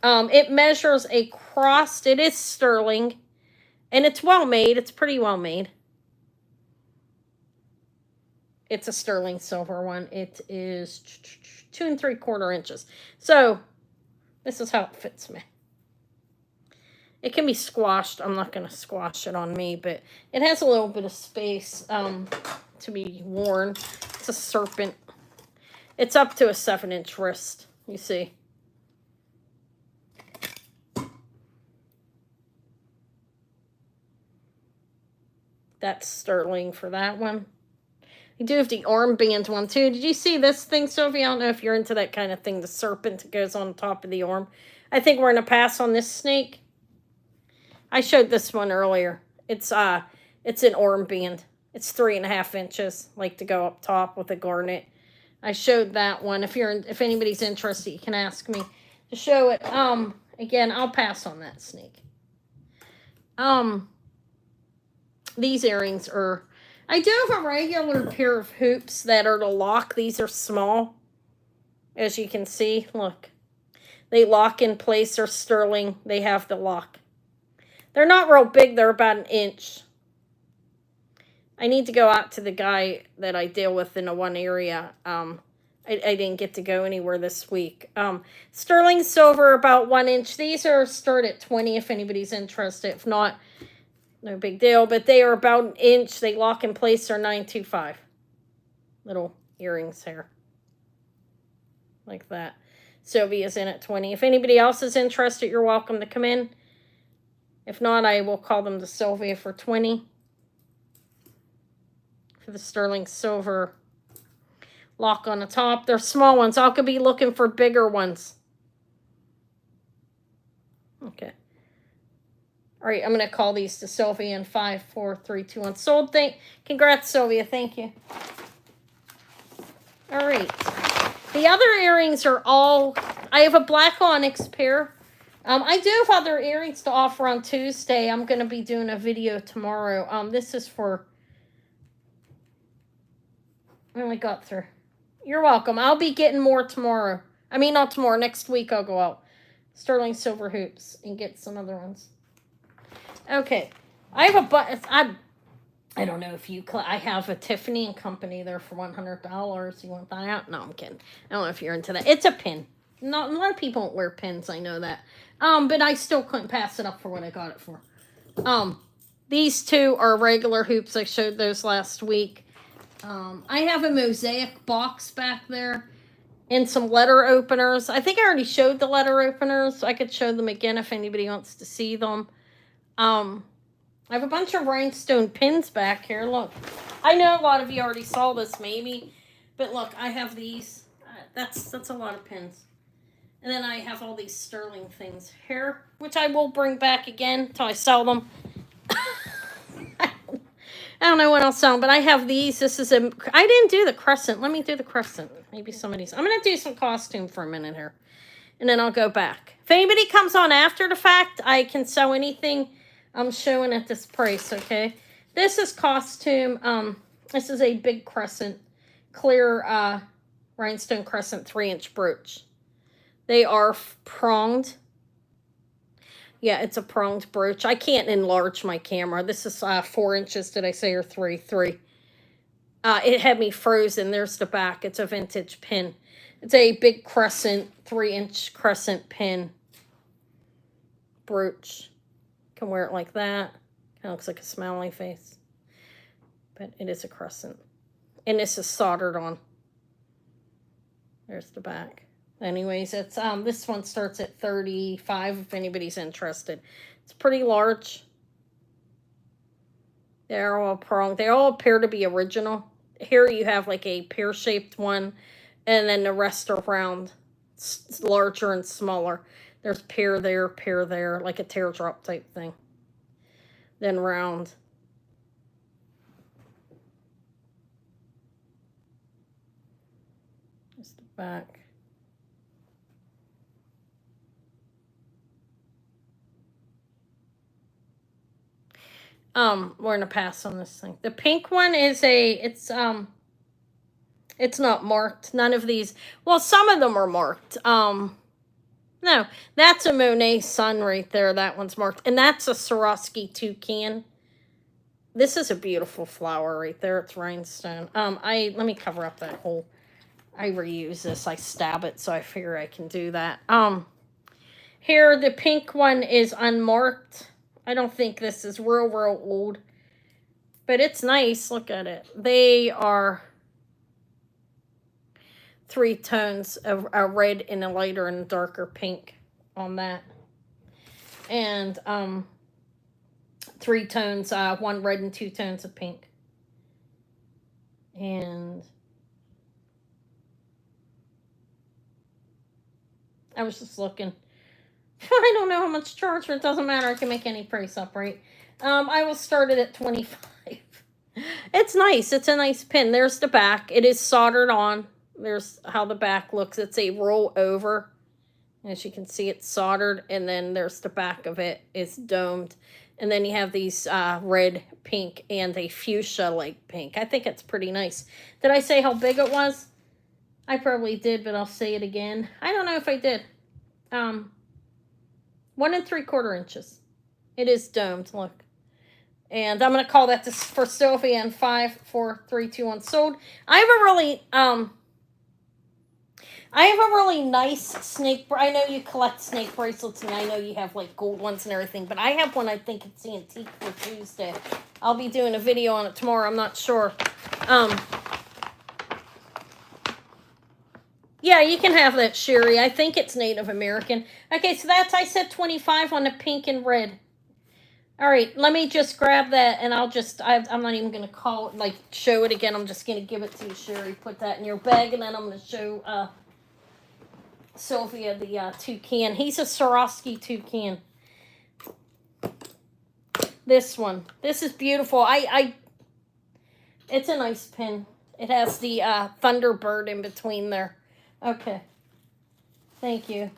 It measures a crossed. It is sterling. And it's well made. It's pretty well made. It's a sterling silver one. It is 2 3/4 inches. So this is how it fits me. It can be squashed. I'm not going to squash it on me, but it has a little bit of space to be worn. It's a serpent. It's up to a 7-inch wrist, you see. That's sterling for that one. You do have the armband one, too. Did you see this thing, Sophie? I don't know if you're into that kind of thing. The serpent that goes on top of the arm. I think we're going to pass on this snake. I showed this one earlier. It's an armband. It's 3.5 inches, like to go up top with a garnet. I showed that one. If anybody's interested, you can ask me to show it. Again, I'll pass on that snake. These earrings are. I do have a regular pair of hoops that are to lock. These are small, as you can see. Look, they lock in place. They're sterling. They have the lock. They're not real big. They're about 1 inch. I need to go out to the guy that I deal with in one area. I didn't get to go anywhere this week. Sterling silver, about 1 inch. These are start at 20 if anybody's interested. If not, no big deal. But they are about 1 inch. They lock in place. They're 925. Little earrings here. Like that. Sylvia's in at 20. If anybody else is interested, you're welcome to come in. If not, I will call them to Sylvia for 20. For the sterling silver lock on the top. They're small ones. I could be looking for bigger ones. Okay. All right, I'm going to call these to Sylvia in 5, 4, 3, 2, 1. Sold. Congrats, Sylvia. Thank you. All right. The other earrings are all... I have a black onyx pair. I do have other earrings to offer on Tuesday. I'm going to be doing a video tomorrow. This is for... I only got through. You're welcome. I'll be getting more tomorrow. I mean, not tomorrow. Next week I'll go out. Sterling silver hoops and get some other ones. Okay. I have a bunch. I don't know if you. I have a Tiffany and Company there for $100. You want that out? No, I'm kidding. I don't know if you're into that. It's a pin. Not a lot of people don't wear pins. I know that. But I still couldn't pass it up for what I got it for. These two are regular hoops. I showed those last week. I have a mosaic box back there and some letter openers. I think I already showed the letter openers. I could show them again if anybody wants to see them. I have a bunch of rhinestone pins back here. Look, I know a lot of you already saw this maybe, but look, I have these. That's a lot of pins. And then I have all these sterling things here, which I will bring back again until I sell them. I don't know what I'll sell, but I have these. This is a. I didn't do the crescent. Let me do the crescent. Maybe somebody's. I'm gonna do some costume for a minute here, and then I'll go back. If anybody comes on after the fact, I can sell anything I'm showing at this price. Okay, this is costume. This is a big crescent, clear rhinestone crescent 3-inch brooch. They are pronged. Yeah, it's a pronged brooch. I can't enlarge my camera. This is 4 inches, did I say, or 3? 3. It had me frozen. There's the back. It's a vintage pin. It's a big crescent, 3-inch crescent pin brooch. Can wear it like that. Kind of looks like a smiley face. But it is a crescent. And this is soldered on. There's the back. Anyways, it's this one starts at $35 if anybody's interested. It's pretty large. They're all pronged. They all appear to be original. Here you have like a pear-shaped one, and then the rest are round. It's larger and smaller. There's pear there, like a teardrop type thing. Then round. Just the back. We're gonna pass on this thing. The pink one is it's not marked. None of these. Well, some of them are marked. No, that's a Monet Sun right there. That one's marked, and that's a Swarovski toucan. This is a beautiful flower right there. It's rhinestone. Let me cover up that hole. I reuse this. I stab it, so I figure I can do that. Here the pink one is unmarked. I don't think this is real old, but it's nice. Look at it. They are 3 tones of a red and a lighter and a darker pink on that. And 3 tones, 1 red and 2 tones of pink. And I was just looking. I don't know how much to charge for it. Doesn't matter. I can make any price up, right? I will start it at $25. It's nice. It's a nice pin. There's the back. It is soldered on. There's how the back looks. It's a roll over. As you can see, it's soldered. And then there's the back of it. It's domed. And then you have these red, pink, and a fuchsia-like pink. I think it's pretty nice. Did I say how big it was? I probably did, but I'll say it again. I don't know if I did. 1 3/4 inches. It is domed, look. And I'm going to call that for Sylvia in 5, 4, 3, 2, 1, sold. I have a really nice snake. I know you collect snake bracelets, and I know you have like gold ones and everything, but I have one. I think it's antique for Tuesday. I'll be doing a video on it tomorrow. I'm not sure. Yeah, you can have that, Sherry. I think it's Native American. Okay, so I said 25 on the pink and red. All right, let me just grab that, and I'm not even going to show it again. I'm just going to give it to you, Sherry. Put that in your bag, and then I'm going to show Sylvia the toucan. He's a Swarovski toucan. This one. This is beautiful. It's a nice pin. It has the Thunderbird in between there. Okay. Thank you.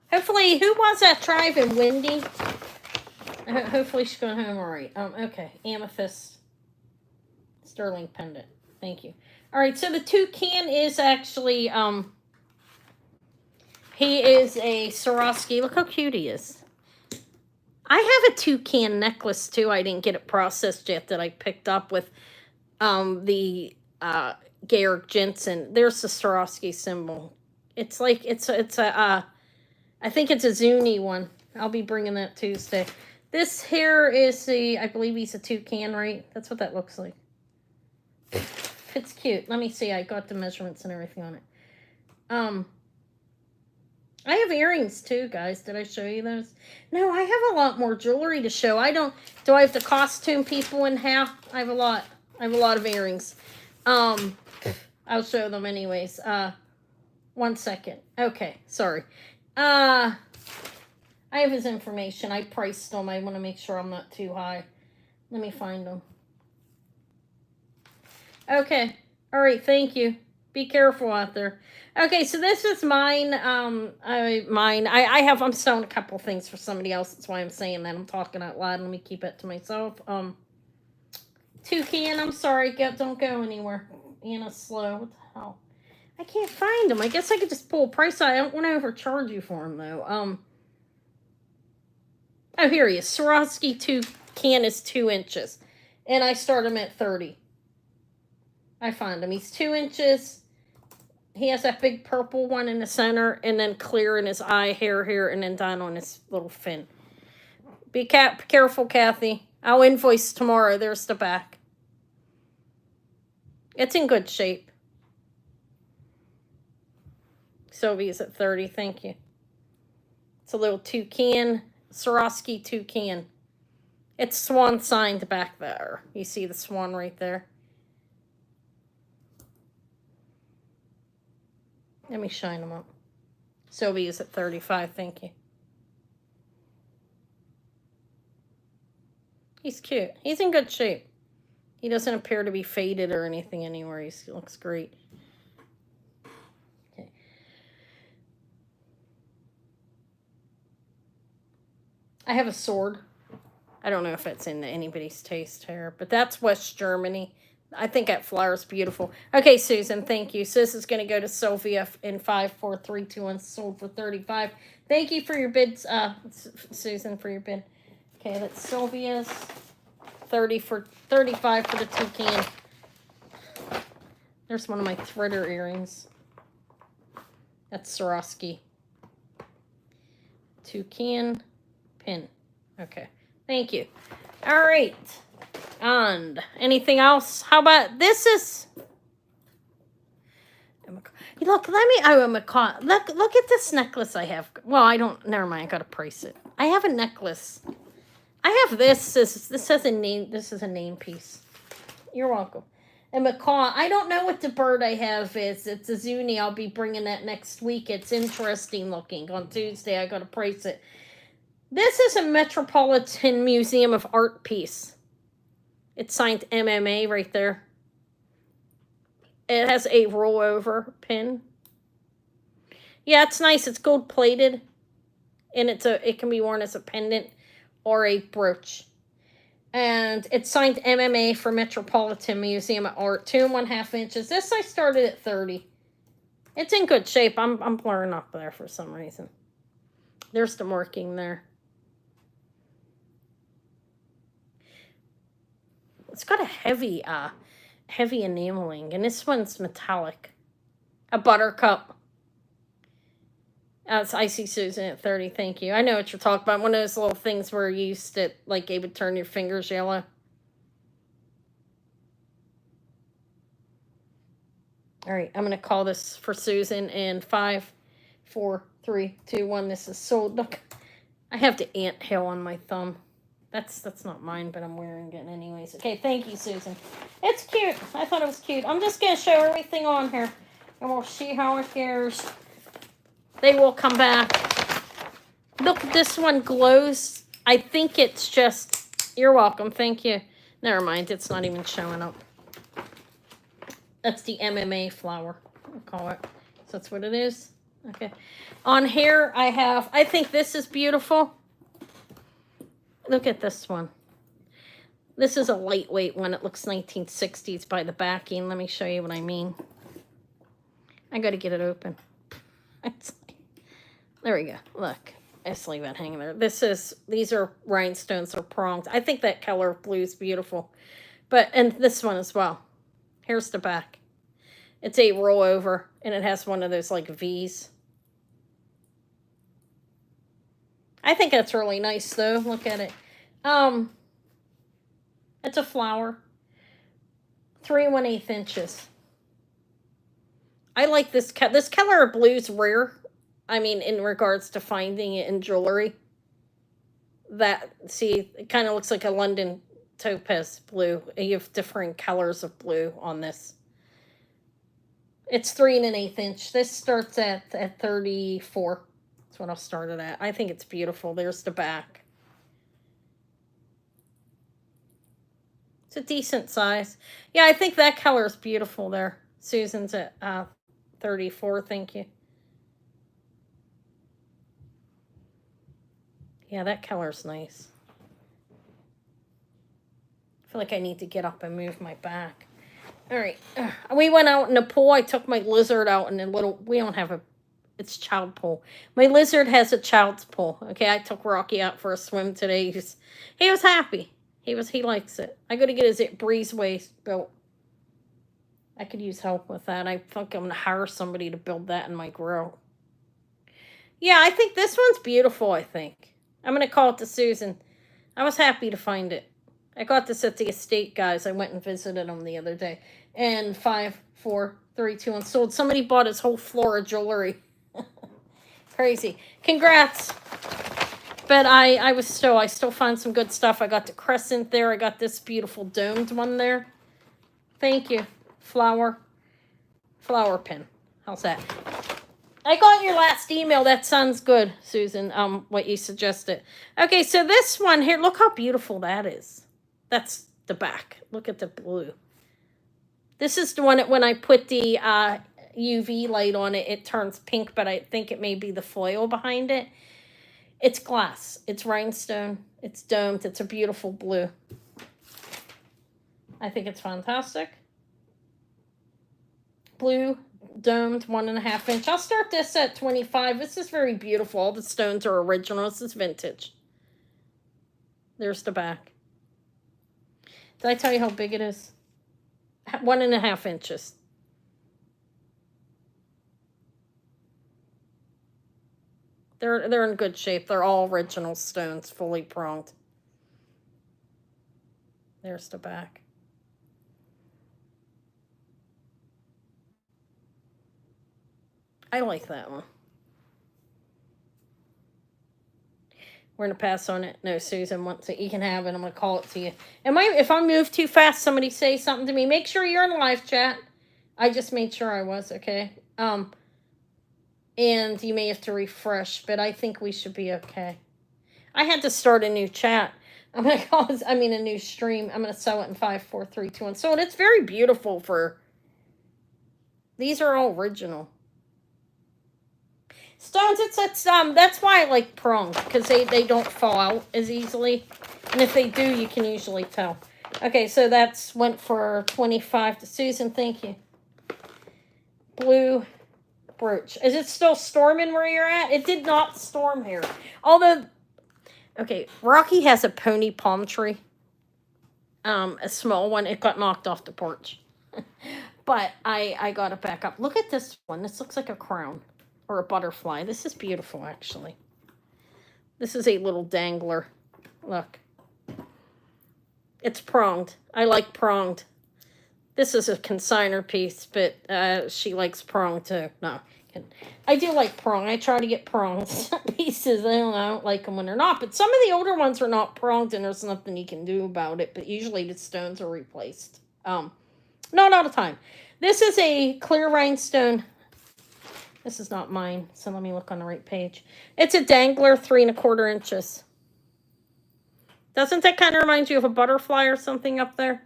Hopefully, who was that driving? Wendy? Hopefully she's going home all right. Okay. Amethyst sterling pendant. Thank you. All right, so the toucan is actually, he is a Swarovski. Look how cute he is. I have a toucan necklace too. I didn't get it processed yet that I picked up with the Georg Jensen. There's the Swarovski symbol. It's like it's a I think it's a Zuni one. I'll be bringing that Tuesday. This here is the, I believe he's a toucan, right? That's what that looks like. It's cute. Let me see. I got the measurements and everything on it. I have earrings too, guys. Did I show you those? No, I have a lot more jewelry to show. Do I have to costume people in half? I have a lot of earrings. I'll show them anyways. 1 second. Okay, sorry. I have his information. I priced them. I want to make sure I'm not too high. Let me find them. Okay. All right. Thank you. Be careful out there. Okay, so this is mine. I'm selling a couple things for somebody else. That's why I'm saying that. I'm talking out loud. Let me keep it to myself. Toucan, I'm sorry. Don't go anywhere. Anna's slow. What the hell? I can't find them. I guess I could just pull a price out. I don't want to overcharge you for them, though. Oh, here he is. Swarovski toucan is 2 inches. And I start him at 30. I found him. He's 2 inches. He has that big purple one in the center, and then clear in his eye, hair here, and then down on his little fin. Be careful, Kathy. I'll invoice tomorrow. There's the back. It's in good shape. Sylvia's at 30. Thank you. It's a little toucan. Swarovski toucan. It's swan signed back there. You see the swan right there? Let me shine them up. Sylvia's at 35. Thank you. He's cute. He's in good shape. He doesn't appear to be faded or anything anywhere. He looks great. Okay. I have a sword. I don't know if it's in anybody's taste here, but that's West Germany. I think that flower's beautiful. Okay, Susan, thank you. So this is going to go to Sylvia in 5, 4, 3, 2, 1, sold for 35. Thank you for your bids, Susan, for your bid. Okay, that's Sylvia's 35 for the toucan. There's one of my threader earrings. That's Swarovski. Toucan pin. Okay, thank you. All right. And anything else? How about this is look, look at this necklace I have. Well, I don't, never mind, I gotta price it. I have a necklace. I have this. This has a name. This is a name piece. You're welcome. And macaw. I don't know what the bird I have is. It's a Zuni. I'll be bringing that next week. It's interesting looking. On Tuesday, I gotta price it. This is a Metropolitan Museum of Art piece. It's signed MMA right there. It has a rollover pin. Yeah, it's nice. It's gold plated, and it can be worn as a pendant or a brooch. And it's signed MMA for Metropolitan Museum of Art, 2.5 inches. This I started at 30. It's in good shape. I'm blurring up there for some reason. There's the marking there. It's got a heavy enameling, and this one's metallic. A buttercup. I see Susan at 30. Thank you. I know what you're talking about. One of those little things where you used to, like, it would turn your fingers yellow. All right, I'm going to call this for Susan in 5, 4, 3, 2, 1. This is sold. Look, I have the ant hill on my thumb. That's not mine, but I'm wearing it anyways. Okay, thank you, Susan. It's cute. I thought it was cute. I'm just going to show everything on here, and we'll see how it goes. They will come back. Look, this one glows. I think it's just... You're welcome. Thank you. Never mind. It's not even showing up. That's the MMA flower, I'll call it. So that's what it is. Okay. On here, I have... I think this is beautiful. Look at this one. This is a lightweight one. It looks 1960s by the backing. Let me show you what I mean. I got to get it open. There we go. Look. Let's leave that hanging there. These are rhinestones or prongs. I think that color of blue is beautiful. And this one as well. Here's the back. It's a rollover, and it has one of those like V's. I think that's really nice though. Look at it. It's a flower. 3 1/8 inches. I like this color of blue is rare. I mean, in regards to finding it in jewelry. See, it kind of looks like a London topaz blue. You have different colors of blue on this. It's 3 1/8 inch. This starts at 34. That's what I'll start it at. I think it's beautiful. There's the back. It's a decent size. Yeah, I think that color is beautiful there. Susan's at 34. Thank you. Yeah, that color's nice. I feel like I need to get up and move my back. All right. We went out in the pool. I took my lizard out in a little, we don't have it's child pool. My lizard has a child's pool. Okay, I took Rocky out for a swim today. He was happy. He likes it. I got to get his breezeway built. I could use help with that. I think I'm going to hire somebody to build that in my grill. Yeah, I think this one's beautiful, I think. I'm going to call it to Susan. I was happy to find it. I got this at the estate, guys. I went and visited them the other day. And 5, 4, 3, 2, and sold. Somebody bought his whole floor of jewelry. Crazy. Congrats. But I still find some good stuff. I got the crescent there. I got this beautiful domed one there. Thank you. Flower pin. How's that? I got your last email. That sounds good, Susan, what you suggested. Okay, so this one here, look how beautiful that is. That's the back. Look at the blue. This is the one that when I put the UV light on it, it turns pink, but I think it may be the foil behind it. It's glass. It's rhinestone. It's domed. It's a beautiful blue. I think it's fantastic. Blue, domed, 1.5 inch. I'll start this at 25. This is very beautiful. All the stones are original. This is vintage. There's the back. Did I tell you how big it is? 1.5 inches. They're in good shape. They're all original stones, fully pronged. There's the back. I like that one. We're going to pass on it. No, Susan wants it. You can have it. I'm going to call it to you. If I move too fast, somebody say something to me. Make sure you're in live chat. I just made sure I was, okay? And you may have to refresh, but I think we should be okay. I had to start a new chat. I'm going to call this, a new stream. I'm going to sew it in 5, 4, 3, 2, 1. So it's very beautiful these are all original. Stones, that's why I like prongs, because they don't fall out as easily. And if they do, you can usually tell. Okay, so that's went for 25 to Susan. Thank you. Blue brooch. Is it still storming where you're at? It did not storm here. Although, okay, Rocky has a pony palm tree. A small one. It got knocked off the porch. But I got it back up. Look at this one. This looks like a crown. Or a butterfly. This is beautiful, actually. This is a little dangler. Look. It's pronged. I like pronged. This is a consigner piece, but she likes prong too. No. I do like prong. I try to get prongs pieces. I don't like them when they're not. But some of the older ones are not pronged, and there's nothing you can do about it. But usually the stones are replaced. No, not all the time. This is a clear rhinestone. This is not mine, so let me look on the right page. It's a dangler, 3 1/4 inches. Doesn't that kind of remind you of a butterfly or something up there?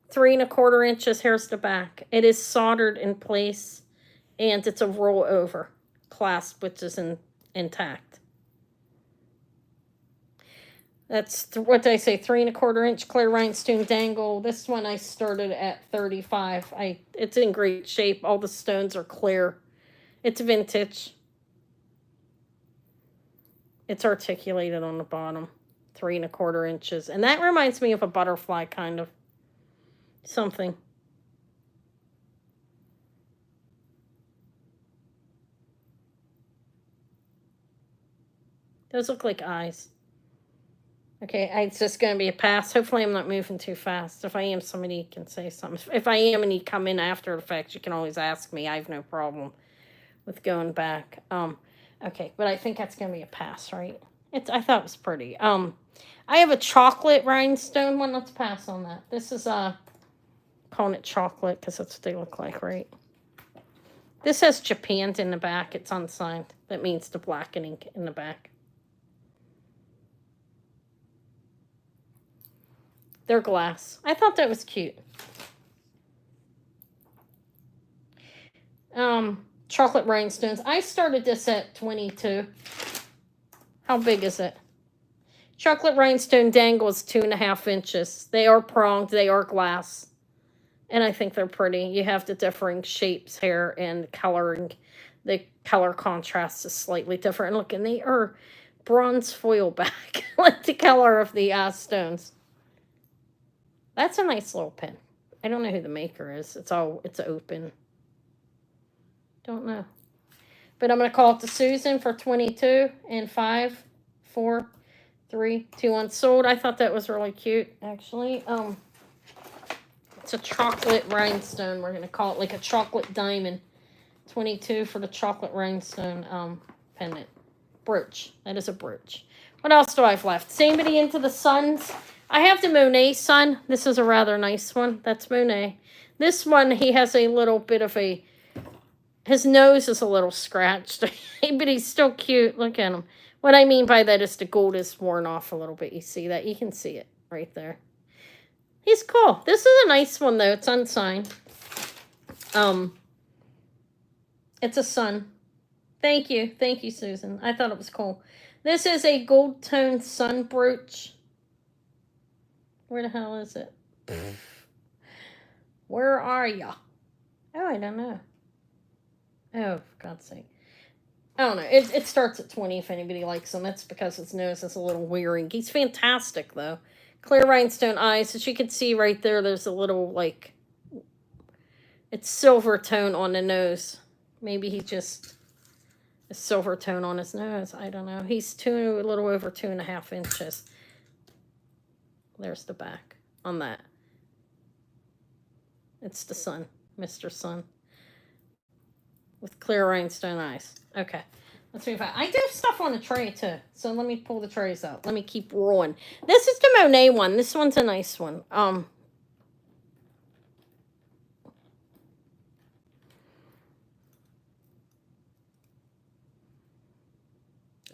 3 1/4 inches. Here's the back. It is soldered in place, and it's a roll over clasp, which is intact. That's, what did I say, 3 1/4 inch clear rhinestone dangle. This one I started at 35. It's in great shape. All the stones are clear. It's vintage. It's articulated on the bottom. 3 1/4 inches. And that reminds me of a butterfly, kind of. Something. Those look like eyes. Okay, it's just going to be a pass. Hopefully I'm not moving too fast. If I am, somebody can say something. If I am and you come in after the fact, you can always ask me. I have no problem with going back. Okay, but I think that's going to be a pass, right? I thought it was pretty. I have a chocolate rhinestone one. Let's pass on that. This is calling it chocolate because that's what they look like, right? This has Japan in the back. It's unsigned. That means the blackening in the back. They're glass. I thought that was cute. Chocolate rhinestones. I started this at 22. How big is it? Chocolate rhinestone dangle is 2 1/2 inches. They are pronged. They are glass. And I think they're pretty. You have the differing shapes here and coloring. The color contrast is slightly different. Look, and they are bronze foil back, like the color of the stones. That's a nice little pin. I don't know who the maker is. It's open. Don't know. But I'm going to call it to Susan for 22 and 5, 4, 3, 2, 1. Sold. I thought that was really cute, actually. It's a chocolate rhinestone. We're going to call it like a chocolate diamond. 22 for the chocolate rhinestone pendant. Brooch. That is a brooch. What else do I have left? Somebody into the suns. I have the Monet sun. This is a rather nice one. That's Monet. This one, he has a little bit of a... His nose is a little scratched. But he's still cute. Look at him. What I mean by that is the gold is worn off a little bit. You see that? You can see it right there. He's cool. This is a nice one, though. It's unsigned. It's a sun. Thank you. Thank you, Susan. I thought it was cool. This is a gold tone sun brooch. Where the hell is it? Where are ya? Oh, I don't know. Oh, for God's sake. I don't know. It starts at 20 if anybody likes him. That's because his nose is a little wearing. He's fantastic, though. Clear rhinestone eyes. As you can see right there, there's a little, like... It's silver tone on the nose. Maybe he just... A silver tone on his nose. I don't know. He's a little over 2 1/2 inches. There's the back on that. It's the sun, Mr. Sun. With clear rhinestone eyes. Okay. Let's move on. I do have stuff on the tray, too. So let me pull the trays out. Let me keep rolling. This is the Monet one. This one's a nice one.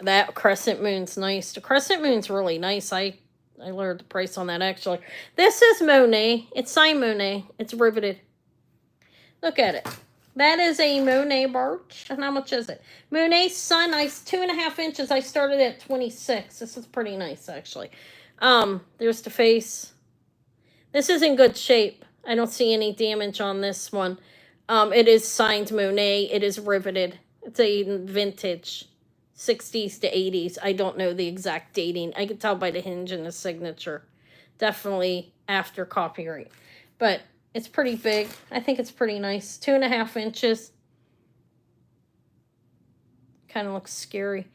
That crescent moon's nice. The crescent moon's really nice. I lowered the price on that, actually. This is Monet. It's signed Monet. It's riveted. Look at it. That is a Monet brooch. And how much is it? Monet Sun Ice, 2 1/2 inches. I started at 26. This is pretty nice, actually. There's the face. This is in good shape. I don't see any damage on this one. It is signed Monet. It is riveted. It's a vintage. 60s to 80s. I don't know the exact dating. I can tell by the hinge and the signature. Definitely after copyright. But it's pretty big. I think it's pretty nice. 2 1/2 inches. Kind of looks scary.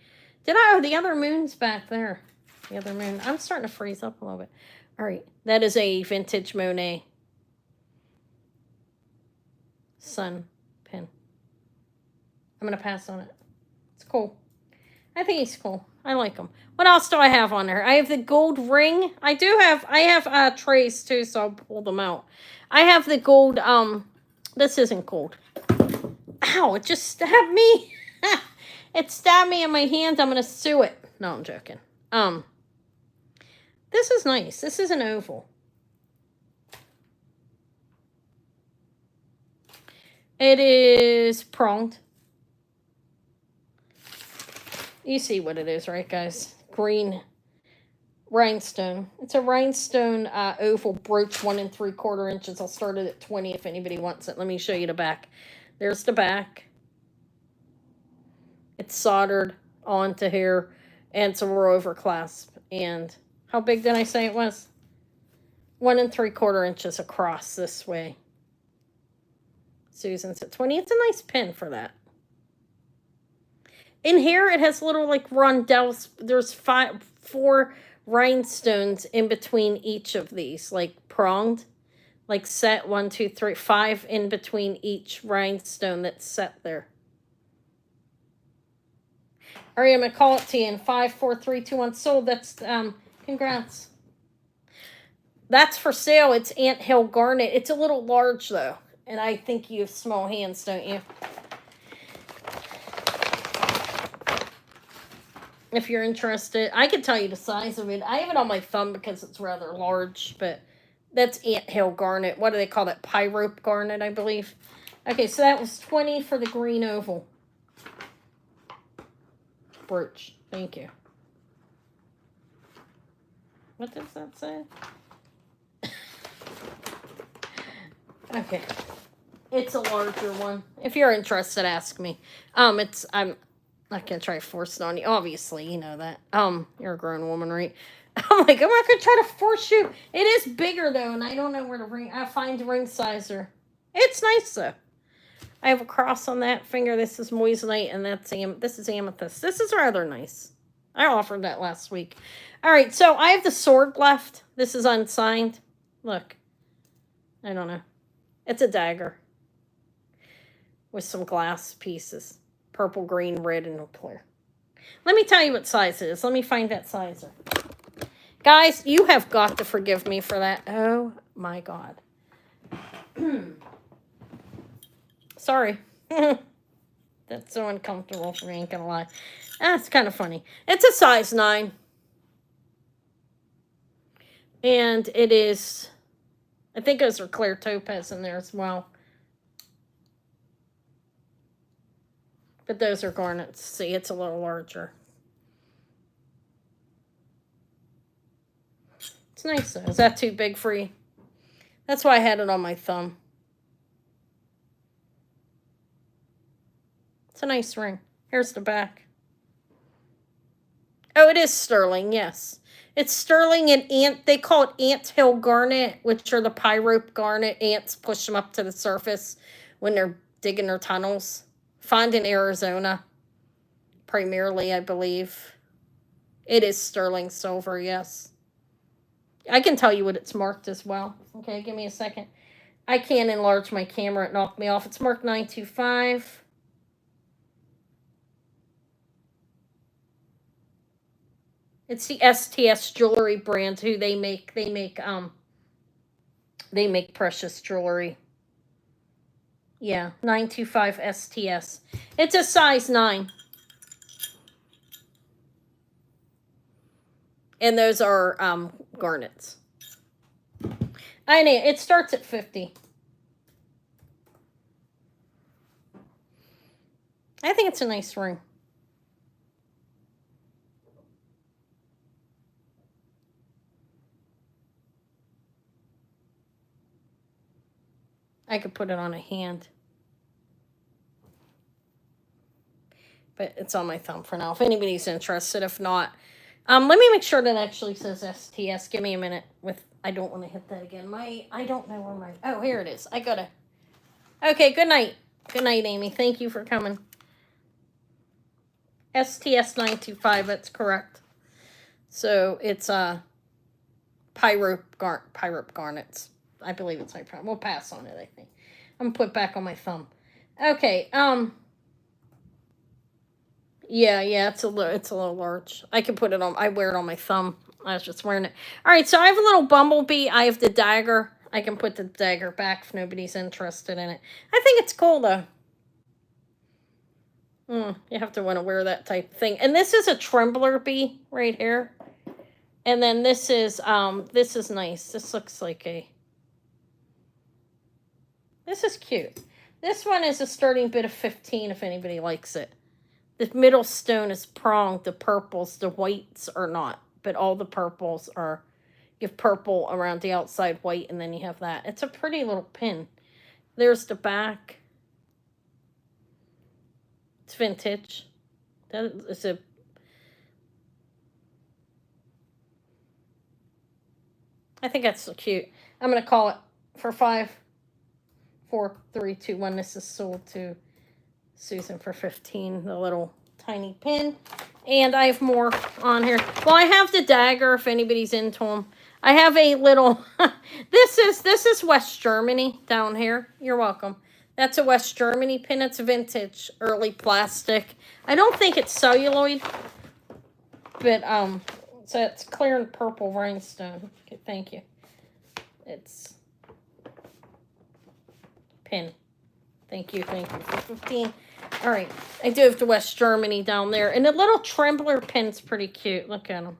Oh, the other moon's back there. The other moon. I'm starting to freeze up a little bit. All right. That is a vintage Monet sun pin. I'm going to pass on it. It's cool. I think he's cool. I like him. What else do I have on there? I have the gold ring. I have trays too, so I'll pull them out. I have the gold, this isn't gold. Ow, it just stabbed me. It stabbed me in my hand. I'm going to sue it. No, I'm joking. This is nice. This is an oval. It is pronged. You see what it is, right, guys? Green Rhinestone. It's a rhinestone oval brooch, 1 3/4 inches. I'll start it at 20 if anybody wants it. Let me show you the back. There's the back. It's soldered onto here, and it's a roll over clasp. And how big did I say it was? 1 3/4 inches across this way. Susan's at 20. It's a nice pin for that. In here, it has little like rondelles. There's 4 rhinestones in between each of these, like pronged, like set 1, 2, 3, 5 in between each rhinestone that's set there. All right, I'm gonna call it to you in 5, 4, 3, 2, 1. Sold. That's congrats. That's for sale. It's Anthill Garnet. It's a little large though, and I think you have small hands, don't you? If you're interested, I can tell you the size of it. I have it on my thumb because it's rather large, but that's Anthill Garnet. What do they call that? Pyrope Garnet, I believe. Okay, so that was 20 for the green oval brooch. Thank you. What does that say? Okay. It's a larger one. If you're interested, ask me. I'm not gonna try to force it on you. Obviously, you know that. You're a grown woman, right? I'm like, I'm not gonna try to force you. It is bigger though, and I don't know where to ring. I find the ring sizer. It's nice though. I have a cross on that finger. This is moissanite, and this is amethyst. This is rather nice. I offered that last week. All right, so I have the sword left. This is unsigned. Look, I don't know. It's a dagger with some glass pieces. Purple, green, red, and clear. Let me tell you what size it is. Let me find that sizer. Guys, you have got to forgive me for that. Oh, my God. Sorry. That's so uncomfortable for me, ain't gonna lie. That's kind of funny. It's a size 9. And it is, I think those are clear topaz in there as well. But those are garnets. See, it's a little larger. It's nice though. Is that too big for you? That's why I had it on my thumb. It's a nice ring. Here's the back. Oh, it is sterling, yes. It's sterling and they call it anthill garnet, which are the pyrope garnet. Ants push them up to the surface when they're digging their tunnels. Found in Arizona, primarily, I believe. It is sterling silver, yes. I can tell you what it's marked as well. Okay, give me a second. I can't enlarge my camera. It knocked me off. It's marked 925. It's the STS jewelry brand who they make precious jewelry. Yeah, 925 STS. It's a size 9. And those are garnets. I know, it starts at 50. I think it's a nice ring. I could put it on a hand. But it's on my thumb for now. If anybody's interested, if not, let me make sure that actually says STS. Give me a minute. I don't want to hit that again. I don't know where my. Oh, here it is. I gotta. Okay. Good night. Good night, Amy. Thank you for coming. STS 925. That's correct. So it's pyrope garnets. I believe it's pyrope. We'll pass on it. I think I'm gonna put it back on my thumb. Okay. Yeah, it's a little large. I can put it on. I wear it on my thumb. I was just wearing it. All right, so I have a little bumblebee. I have the dagger. I can put the dagger back if nobody's interested in it. I think it's cool though. You have to want to wear that type of thing. And this is a trembler bee right here. And then this is nice. This looks like this is cute. This one is a starting bid of 15 if anybody likes it. The middle stone is pronged. The purples, the whites are not. but all the purples are, you have purple around the outside, white, and then you have that. It's a pretty little pin. There's the back. It's vintage. That is a, I think that's so cute. I'm gonna call it for 5, 4, 3, 2, 1. This is sold to Susan for 15. The little tiny pin, and I have more on here. Well, I have the dagger if anybody's into them. I have a little. This is West Germany down here. You're welcome. That's a West Germany pin. It's vintage, early plastic. I don't think it's celluloid, but so it's clear and purple rhinestone. Okay, thank you. It's pin. Thank you for 15. All right, I do have the West Germany down there, and the little trembler pin's pretty cute. Look at him.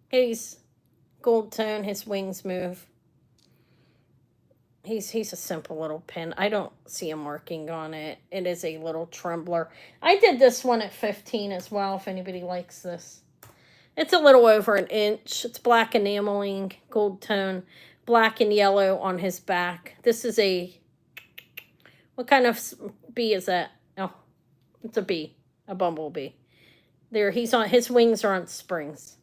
He's gold tone. His wings move. He's a simple little pin. I don't see a marking on it. It is a little trembler. I did this one at 15 as well, if anybody likes this. It's a little over an inch. It's black enameling, gold tone, black and yellow on his back. This is a, what kind of bee is that? Oh, it's a bee, a bumblebee. There, he's on, his wings are on springs,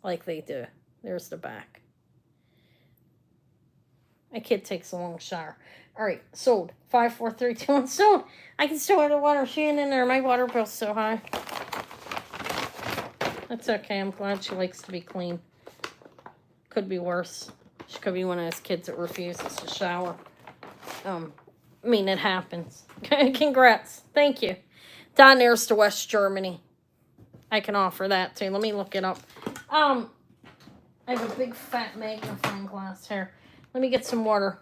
like they do. There's the back. My kid takes a long shower. All right, sold. 5, 4, 3, 2, 1, sold. I can still have the water machine in there. My water bill's so high. That's okay. I'm glad she likes to be clean. Could be worse. She could be one of those kids that refuses to shower. I mean, it happens. Congrats. Thank you. Down there's to West Germany. I can offer that too. Let me look it up. I have a big fat magnifying glass here. Let me get some water.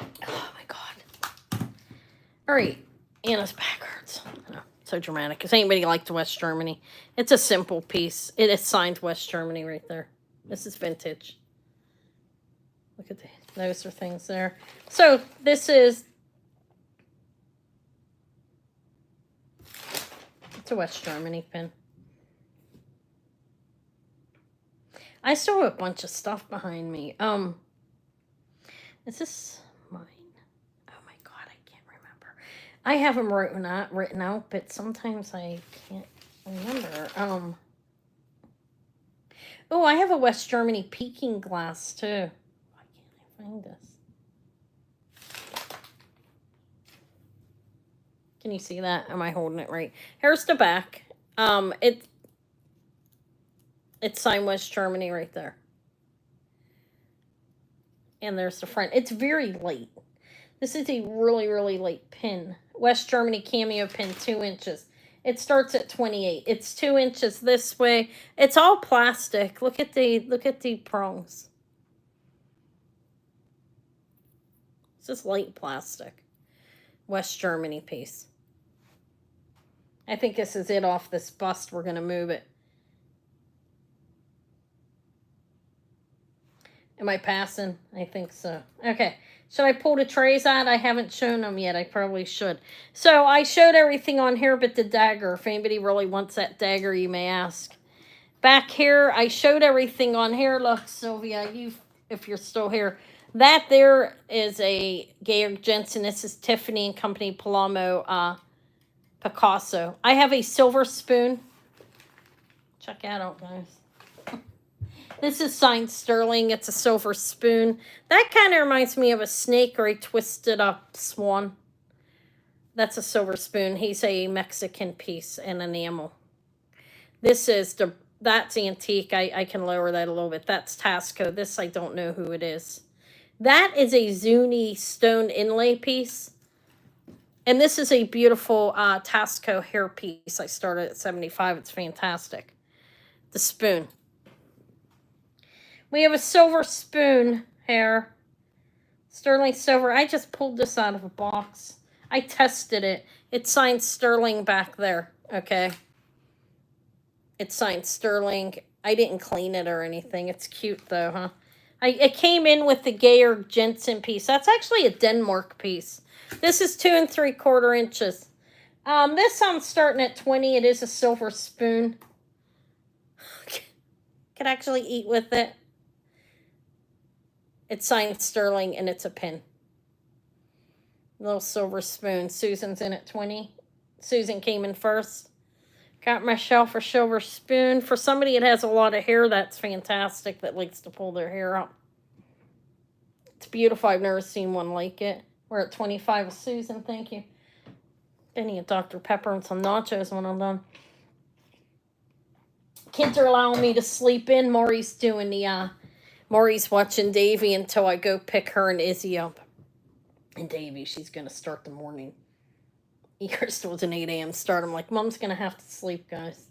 Oh my God. All right. Anna's back hurts. Oh, so dramatic. Does anybody like the West Germany? It's a simple piece. It is signed West Germany right there. This is vintage. Look at those are things there. So this is, it's a West Germany pin. I still have a bunch of stuff behind me. Is this mine? Oh my God, I can't remember. I have them written out, but sometimes I can't remember. Oh, I have a West Germany peeking glass too. Why can't I find this? Can you see that? Am I holding it right? Here's the back. It's signed West Germany right there. And there's the front. It's very light. This is a really, really light pin. West Germany cameo pin, 2 inches. It starts at 28. It's 2 inches this way. It's all plastic. Look at the prongs. It's just light plastic. West Germany piece. I think this is it off this bust. We're going to move it. Am I passing? I think so. Okay. Should I pull the trays out? I haven't shown them yet. I probably should. So I showed everything on here but the dagger. If anybody really wants that dagger, you may ask. Back here, I showed everything on here. Look, Sylvia, if you're still here. That there is a Georg Jensen. This is Tiffany and Company Palamo Picasso. I have a silver spoon. Check that out, guys. This is signed sterling. It's a silver spoon. That kind of reminds me of a snake or a twisted up swan. That's a silver spoon. He's a Mexican piece and enamel. This is that's antique. I can lower that a little bit. That's Tasco. This I don't know who it is. That is a Zuni stone inlay piece. And this is a beautiful Tasco hair piece. I started at 75. It's fantastic. The spoon. We have a silver spoon here. Sterling silver. I just pulled this out of a box. I tested it. It's signed sterling back there. Okay. It's signed sterling. I didn't clean it or anything. It's cute though, huh? It came in with the Georg Jensen piece. That's actually a Denmark piece. This is 2 3/4 inches. This I'm starting at 20. It is a silver spoon. Could actually eat with it. It's signed sterling and it's a pin. Little silver spoon. Susan's in at 20. Susan came in first. Got myself for silver spoon. For somebody that has a lot of hair, that's fantastic, that likes to pull their hair up. It's beautiful. I've never seen one like it. We're at 25 with Susan. Thank you. Any a Dr. Pepper and some nachos when I'm done. Kids are allowing me to sleep in. Maury's doing the Maury's watching Davy until I go pick her and Izzy up. And Davy, she's gonna start the morning. Crystal's an 8 a.m. start. I'm like, Mom's gonna have to sleep, guys.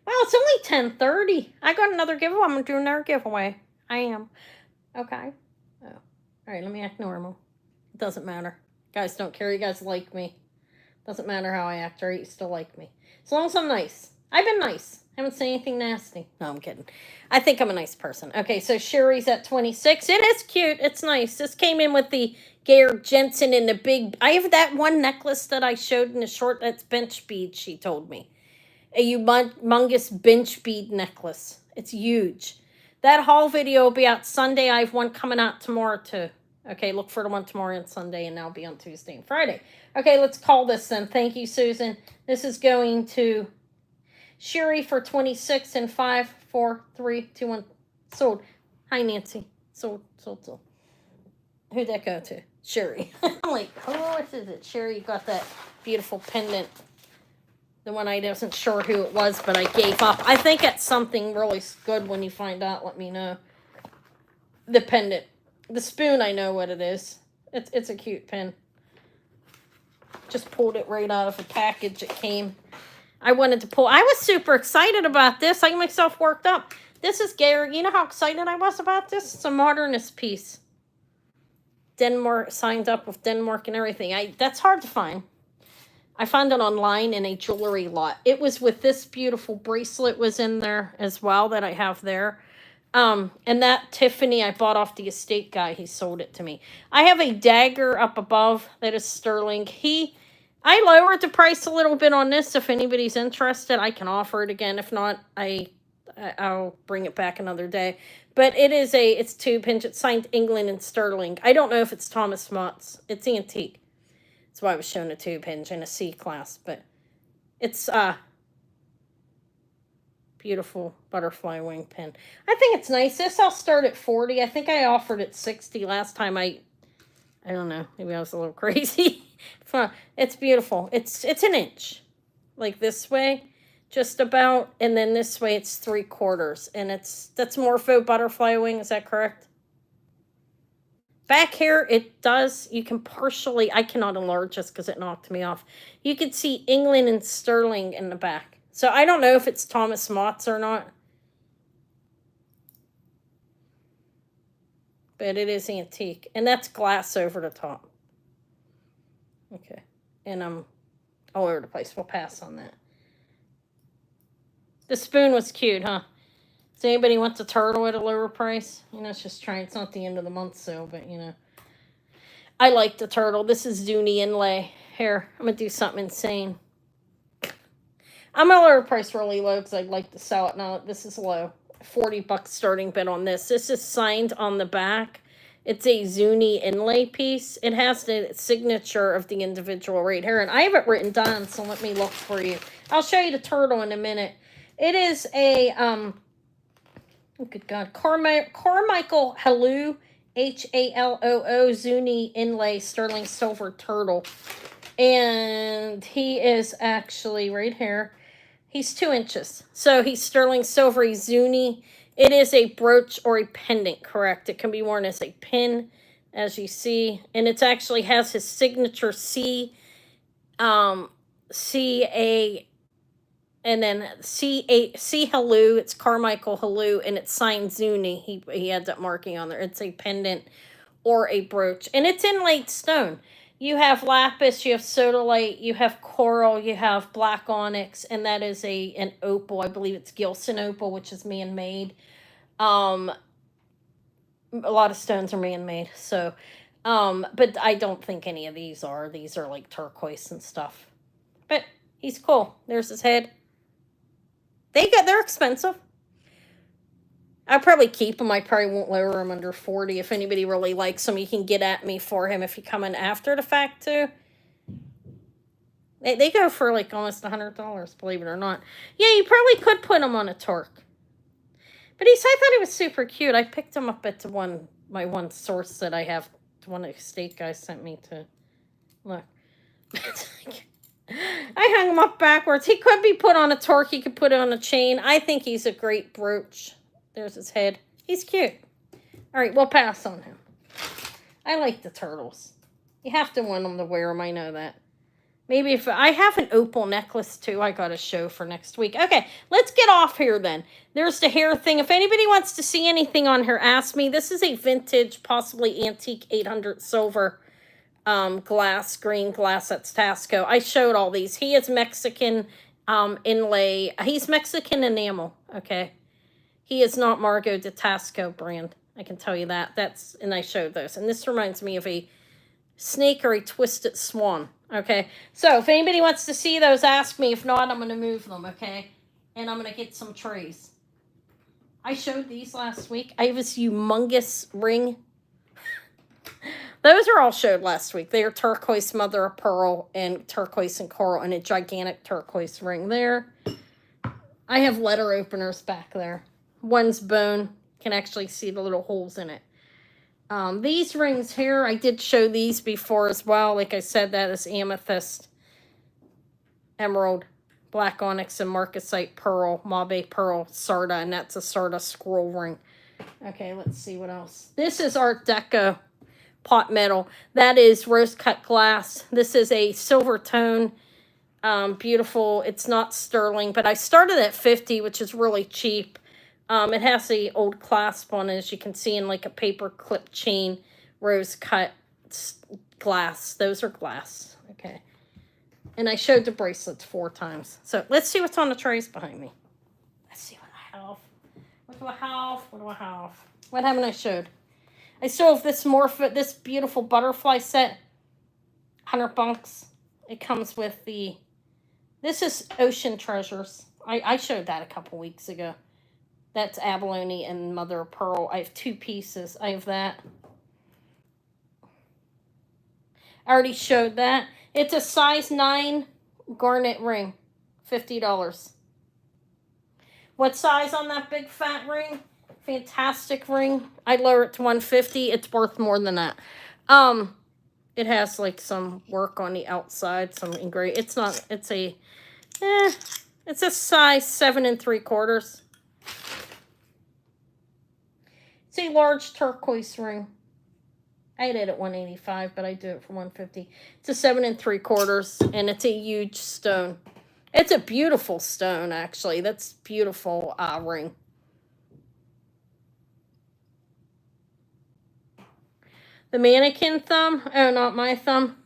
Well, it's only 10:30. I got another giveaway. I'm gonna do another giveaway. I am. Okay. Oh. Alright, let me act normal. It doesn't matter. Guys don't care. You guys like me. Doesn't matter how I act, right? You still like me. As long as I'm nice. I've been nice. I haven't said anything nasty. No, I'm kidding. I think I'm a nice person. Okay, so Sherry's at 26. It is cute. It's nice. This came in with the Georg Jensen in the big... I have that one necklace that I showed in the short. That's bench bead, she told me. A humongous bench bead necklace. It's huge. That haul video will be out Sunday. I have one coming out tomorrow, too. Okay, look for the one tomorrow and Sunday, and that'll be on Tuesday and Friday. Okay, let's call this then. Thank you, Susan. This is going to Sherry for 26 and 5, 4, 3, 2, 1. Sold. Hi, Nancy. Sold. Who'd that go to? Sherry. I'm like, oh, what is it? Sherry, you got that beautiful pendant. The one I wasn't sure who it was, but I gave up. I think it's something really good. When you find out, let me know. The pendant. The spoon, I know what it is. It's a cute pin. Just pulled it right out of the package it came. I wanted to pull. I was super excited about this. I got myself worked up. This is Georg. You know how excited I was about this? It's a modernist piece. Denmark, signed up with Denmark and everything. That's hard to find. I found it online in a jewelry lot. It was with this beautiful bracelet was in there as well that I have there. And that Tiffany I bought off the estate guy. He sold it to me. I have a dagger up above that is sterling. I lowered the price a little bit on this. If anybody's interested, I can offer it again. If not, I'll bring it back another day. But it's tube hinge. It's signed England and sterling. I don't know if it's Thomas Mott's. It's antique. That's why I was shown a tube hinge in a C class. But it's beautiful butterfly wing pin. I think it's nice. This I'll start at 40. I think I offered it 60 last time. I don't know. Maybe I was a little crazy. It's beautiful. It's an inch. Like this way, just about. And then this way it's 3/4. And that's Morpho butterfly wing. Is that correct? Back here, it does. You can partially. I cannot enlarge this because it knocked me off. You can see England and sterling in the back. So I don't know if it's Thomas Mott's or not. But it is antique. And that's glass over the top. Okay. And I'm all over the place. We'll pass on that. The spoon was cute, huh? Does anybody want the turtle at a lower price? You know, it's just trying. It's not the end of the month sale, but you know. I like the turtle. This is Zuni inlay. Here, I'm going to do something insane. I'm going to lower the price really low because I'd like to sell it now. This is low. $40 starting bid on this. This is signed on the back. It's a Zuni inlay piece. It has the signature of the individual right here. And I have it written down, so let me look for you. I'll show you the turtle in a minute. It is a, oh good God, Carmichael Halloo, Halloo, Zuni inlay sterling silver turtle. And he is actually right here. He's 2 inches. So he's sterling silver, Zuni. It is a brooch or a pendant, correct? It can be worn as a pin, as you see. And it actually has his signature C, C-A, and then C Halloo. It's Carmichael Halloo, and it's signed Zuni. He had that marking on there. It's a pendant or a brooch. And it's inlaid stone. You have lapis, you have sodalite, you have coral, you have black onyx, and that is an opal. I believe it's Gilson opal, which is man-made. A lot of stones are man-made, so, but I don't think any of these are. These are like turquoise and stuff. But he's cool. There's his head. They're expensive. I'll probably keep him. I probably won't lower him under 40. If anybody really likes him, you can get at me for him if you come in after the fact too. They go for like almost $100, believe it or not. Yeah, you probably could put him on a torque. But I thought he was super cute. I picked him up at my one source that I have. One of the state guys sent me to look. I hung him up backwards. He could be put on a torque. He could put it on a chain. I think he's a great brooch. There's his head. He's cute. All right, we'll pass on him. I like the turtles. You have to want them to wear them. I know that. Maybe if I have an opal necklace too, I got a show for next week. Okay, let's get off here then. There's the hair thing. If anybody wants to see anything on her, ask me. This is a vintage, possibly antique 800 silver glass, green glass. That's Tasco. I showed all these. He is Mexican inlay. He's Mexican enamel. Okay, he is not Margot de Tasco brand. I can tell you that. And I showed those. And this reminds me of a snake or a twisted swan. Okay, so if anybody wants to see those, ask me. If not, I'm going to move them, okay? And I'm going to get some trays. I showed these last week. I have this humongous ring. Those are all showed last week. They are turquoise, mother of pearl, and turquoise and coral, and a gigantic turquoise ring there. I have letter openers back there. One's bone. You can actually see the little holes in it. These rings here, I did show these before as well. Like I said, that is amethyst, emerald, black onyx, and marcasite pearl, mabe pearl, sarda, and that's a sarda scroll ring. Okay, let's see what else. This is Art Deco pot metal. That is rose cut glass. This is a silver tone. Beautiful. It's not sterling, but I started at 50, which is really cheap. It has the old clasp on it, as you can see, in like a paper clip chain, rose cut glass. Those are glass. Okay. And I showed the bracelets 4 times. So let's see what's on the trays behind me. Let's see what I have. What do I have? What do I have? What haven't I showed? I still have this beautiful butterfly set. $100. It comes with this is Ocean Treasures. I showed that a couple weeks ago. That's abalone and mother of pearl. I have 2 pieces. I have that. I already showed that. It's a size 9 garnet ring. $50. What size on that big fat ring? Fantastic ring. I'd lower it to $150. It's worth more than that. It has like some work on the outside, some engraved. It's a size 7 3/4. It's a large turquoise ring. I had it at $185, but I do it for $150. It's a 7 3/4, and it's a huge stone. It's a beautiful stone, actually. That's beautiful ring. The mannequin thumb. Oh, not my thumb.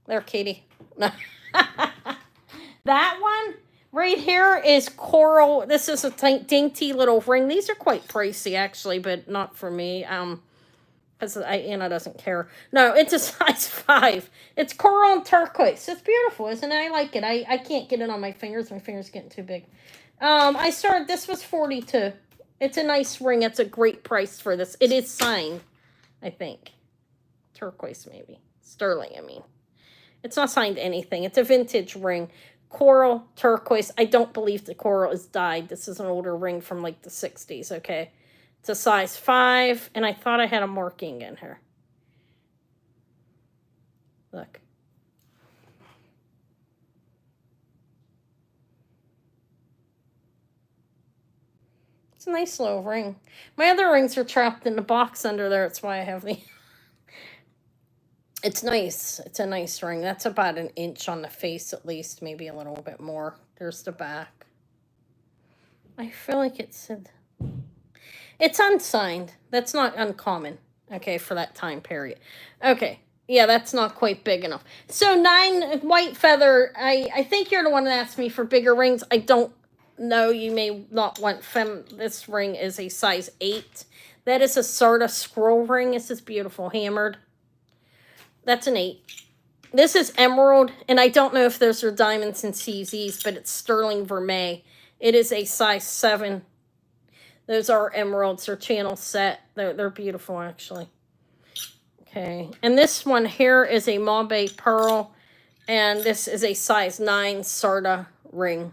There, Katie. No. That one right here is coral. This is a dainty little ring. These are quite pricey, actually, but not for me. Because Anna doesn't care. No, it's a size 5. It's coral and turquoise. It's beautiful, isn't it? I like it. I can't get it on my fingers. My fingers are getting too big. This was $42. It's a nice ring. It's a great price for this. It is signed, I think. Turquoise, maybe. Sterling, I mean. It's not signed anything. It's a vintage ring. Coral, turquoise. I don't believe the coral is dyed. This is an older ring from like the 60s, okay? It's a size 5, and I thought I had a marking in here. Look. It's a nice little ring. My other rings are trapped in the box under there. That's why I have the... It's nice. It's a nice ring. That's about 1 inch on the face at least, maybe a little bit more. There's the back. I feel like it's unsigned. That's not uncommon, okay, for that time period. Okay, yeah, that's not quite big enough. So 9 white feather. I think you're the one that asked me for bigger rings. I don't know. You may not want this ring is a size 8. That is a Sarda scroll ring. This is beautiful, hammered. That's an 8. This is emerald, and I don't know if those are diamonds and CZs, but it's sterling vermeil. It is a size 7. Those are emeralds. They're channel set. They're beautiful, actually. Okay, and this one here is a Mabe pearl, and this is a size 9 Sarda ring.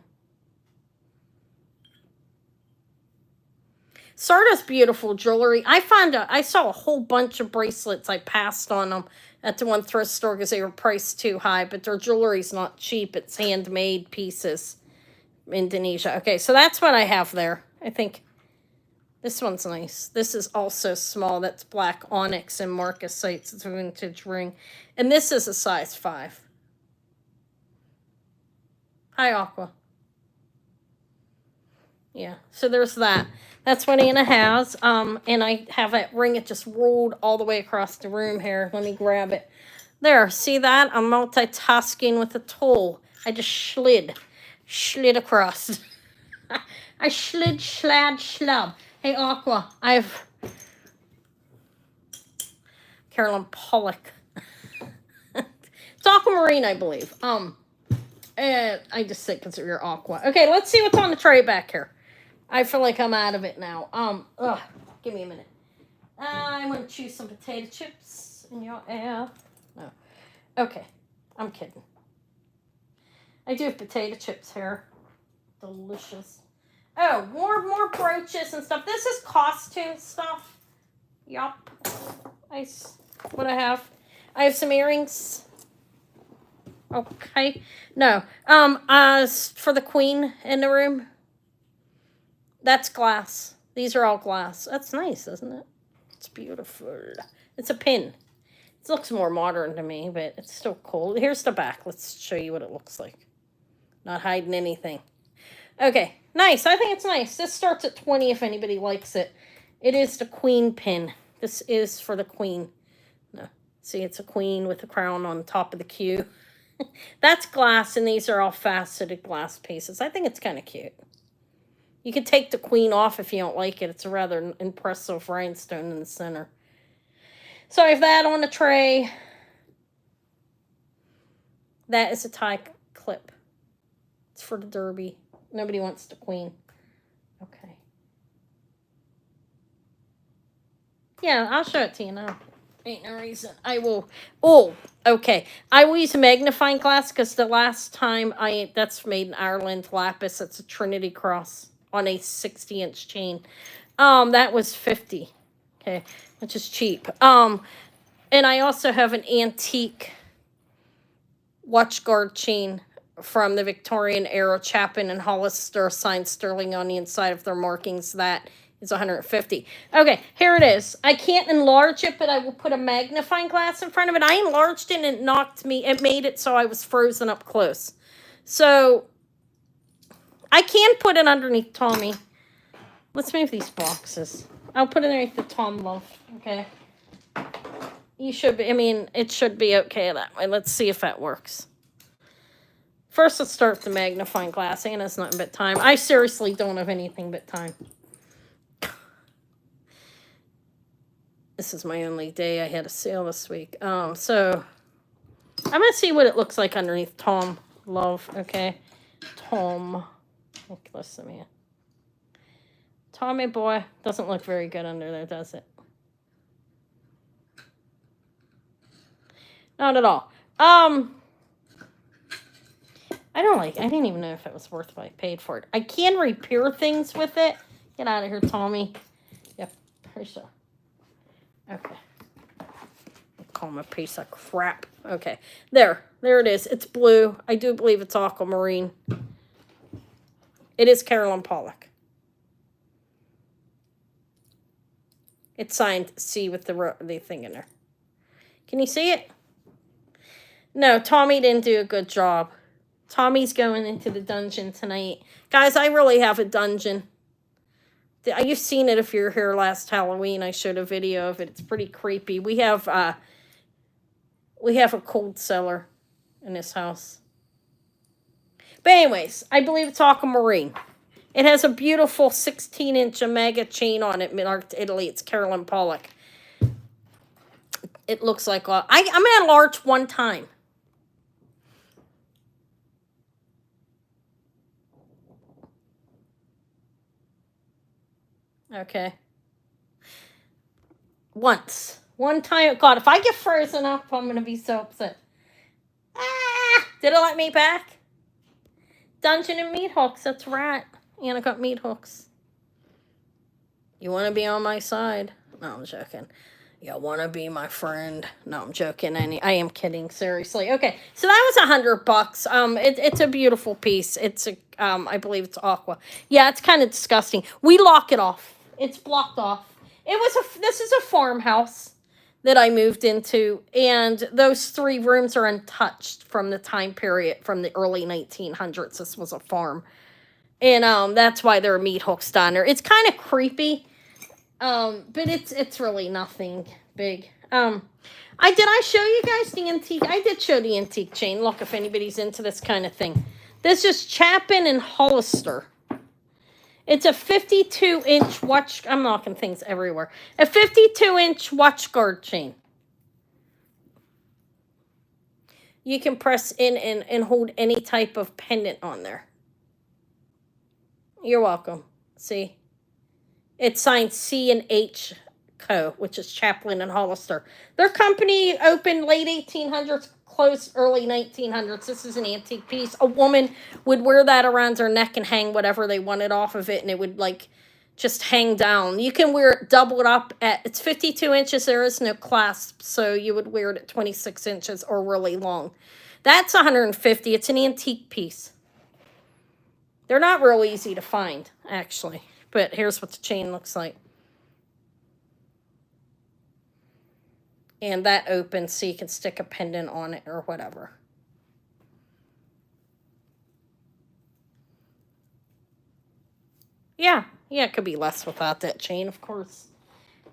Sarda's beautiful jewelry. I saw a whole bunch of bracelets. I passed on them at the one thrift store because they were priced too high, but their jewelry's not cheap. It's handmade pieces. Indonesia. Okay, so that's what I have there. I think this one's nice. This is also small. That's black onyx and marcasite. It's a vintage ring. And this is a size 5. Hi, Aqua. Yeah, so there's that. That's what Anna has. And I have that ring. It just rolled all the way across the room here. Let me grab it. There, see that? I'm multitasking with a tool. I just slid across. I slid, slub. Hey, Aqua, I've Carolyn Pollock. It's aquamarine, I believe. I just said because you're Aqua. Okay, let's see what's on the tray back here. I feel like I'm out of it now. Give me a minute. I'm gonna choose some potato chips in your air. No. Okay, I'm kidding. I do have potato chips here. Delicious. Oh, more brooches and stuff. This is costume stuff. Yup. What I have. I have some earrings. Okay. No. For the queen in the room. That's glass. These are all glass. That's nice, isn't it? It's beautiful. It's a pin. It looks more modern to me, but it's still cool. Here's the back. Let's show you what it looks like. Not hiding anything. Okay, nice. I think it's nice. This starts at 20 if anybody likes it. It is the queen pin. This is for the queen. No, see, it's a queen with a crown on top of the Q. That's glass, and these are all faceted glass pieces. I think it's kind of cute. You can take the queen off if you don't like it. It's a rather impressive rhinestone in the center. So I have that on the tray. That is a tie clip. It's for the derby. Nobody wants the queen. Okay. Yeah, I'll show it to you now. Ain't no reason. I will. Oh, okay. I will use a magnifying glass because the last time that's made in Ireland, lapis. It's a Trinity cross on a 60-inch chain. That was 50. Okay, which is cheap. And I also have an antique watchguard chain from the Victorian era. Chapin and Hollister signed sterling on the inside of their markings. That is 150. Okay, here it is. I can't enlarge it, but I will put a magnifying glass in front of it. I enlarged it and it made it so I was frozen up close. So I can put it underneath Tommy. Let's move these boxes. I'll put it underneath the Tom Love. Okay. You should be, it should be okay that way. Let's see if that works. First, let's start with the magnifying glass. Anna's nothing but time. I seriously don't have anything but time. This is my only day. I had a sale this week. So I'm going to see what it looks like underneath Tom Love. Okay. Tom. Listen to me. Tommy boy. Doesn't look very good under there, does it? Not at all. I didn't even know if it was worth what I paid for it. I can repair things with it. Get out of here, Tommy. Yep, piece of. Okay. I'll call him a piece of crap. Okay. There it is. It's blue. I do believe it's aquamarine. It is Carolyn Pollock. It's signed C with the thing in there. Can you see it? No, Tommy didn't do a good job. Tommy's going into the dungeon tonight. Guys, I really have a dungeon. You've seen it if you were here last Halloween. I showed a video of it. It's pretty creepy. We have a cold cellar in this house. But anyways, I believe it's aquamarine. It has a beautiful 16-inch Omega chain on it, marked Italy. It's Carolyn Pollock. It looks like I'm going to enlarge one time. Okay. Once. One time. God, if I get frozen up, I'm going to be so upset. Ah! Did it let me back? Dungeon and meat hooks. That's right. Anna got meat hooks. You want to be on my side? No, I'm joking. You want to be my friend? No, I'm joking. I am kidding. Seriously. Okay, so that was $100. It's a beautiful piece. It's a I believe it's aqua. Yeah, it's kind of disgusting. We lock it off. It's blocked off. This is a farmhouse that I moved into, and those 3 rooms are untouched from the time period from the early 1900s. This was a farm, and that's why there are meat hooks down there. It's kind of creepy. But it's really nothing big. I show you guys the antique? I did show the antique chain. Look, if anybody's into this kind of thing. This is Chapin and Hollister. It's a 52-inch watch. I'm knocking things everywhere. A 52-inch watch guard chain. You can press in and hold any type of pendant on there. You're welcome. See? It's signed C&H Co., which is Chaplin and Hollister. Their company opened late 1800s, closed early 1900s. This is an antique piece. A woman would wear that around her neck and hang whatever they wanted off of it, and it would like just hang down. You can wear it, double it up it's 52 inches. There is no clasp, so you would wear it at 26 inches or really long. That's $150. It's an antique piece. They're not real easy to find, actually. But here's what the chain looks like. And that opens so you can stick a pendant on it or whatever. Yeah, it could be less without that chain, of course.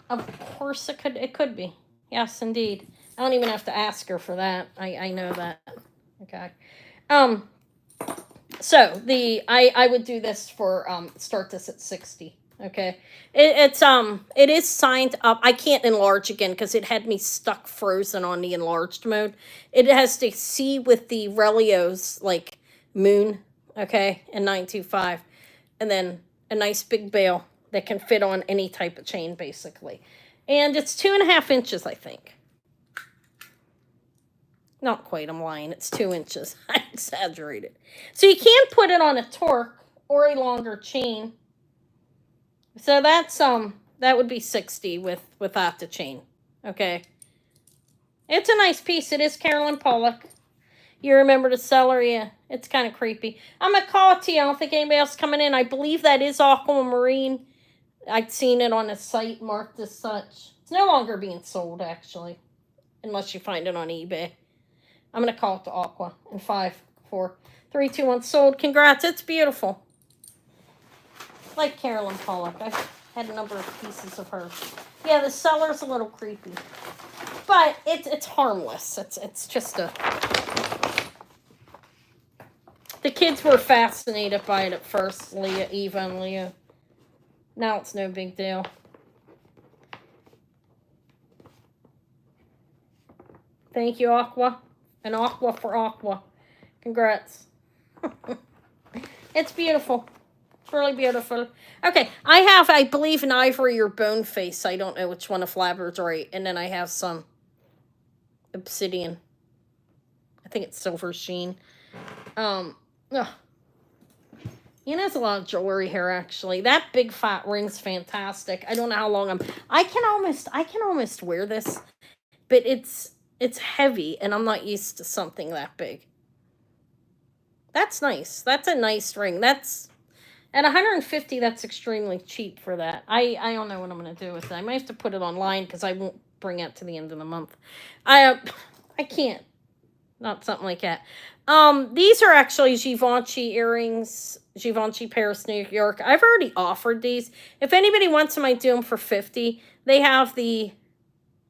Of course it could be. Yes, indeed. I don't even have to ask her for that. I know that. Okay. So I would do this for start this at 60. Okay. It is signed up. I can't enlarge again because it had me stuck frozen on the enlarged mode. It has to see with the Relio's like moon, okay, in 925, and then a nice big bail that can fit on any type of chain basically, and it's 2.5 inches, I think. Not quite, I'm lying. It's 2 inches. I exaggerated. So you can't put it on a torque or a longer chain. So that's that would be 60 without the chain. Okay. It's a nice piece. It is Carolyn Pollock. You remember the seller? Yeah. It's kind of creepy. I'm gonna call it to you. I don't think anybody else coming in. I believe that is Aquamarine. I'd seen it on a site marked as such. It's no longer being sold, actually. Unless you find it on eBay. I'm going to call it the Aqua in 5, 4, 3, 2, 1. Sold. Congrats. It's beautiful. Like Carolyn Pollock. I've had a number of pieces of hers. Yeah, the seller's a little creepy. But it's harmless. It's just a... The kids were fascinated by it at first. Eva and Leah. Now it's no big deal. Thank you, Aqua. An aqua for aqua. Congrats. It's beautiful. It's really beautiful. Okay, I have, I believe, an ivory or bone face. I don't know which one of labradorite. And then I have some obsidian. I think it's silver sheen. Ugh. Ian has a lot of jewelry here, actually. That big fat ring's fantastic. I don't know how long I can almost wear this, but it's heavy, and I'm not used to something that big. That's nice. That's a nice ring. That's at $150. That's extremely cheap for that. I don't know what I'm gonna do with it. I might have to put it online because I won't bring it to the end of the month. I can't. Not something like that. These are actually Givenchy earrings. Givenchy Paris, New York. I've already offered these. If anybody wants them, I do them for $50. They have the,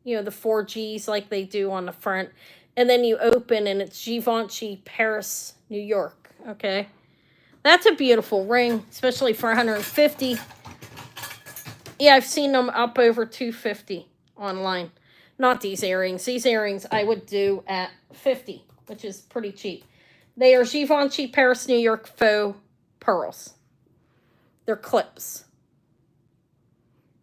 the 4 G's like they do on the front. And then you open and it's Givenchy Paris, New York. Okay. That's a beautiful ring, especially for $150. Yeah, I've seen them up over $250 online. Not these earrings. These earrings I would do at $50, which is pretty cheap. They are Givenchy Paris, New York faux pearls. They're clips.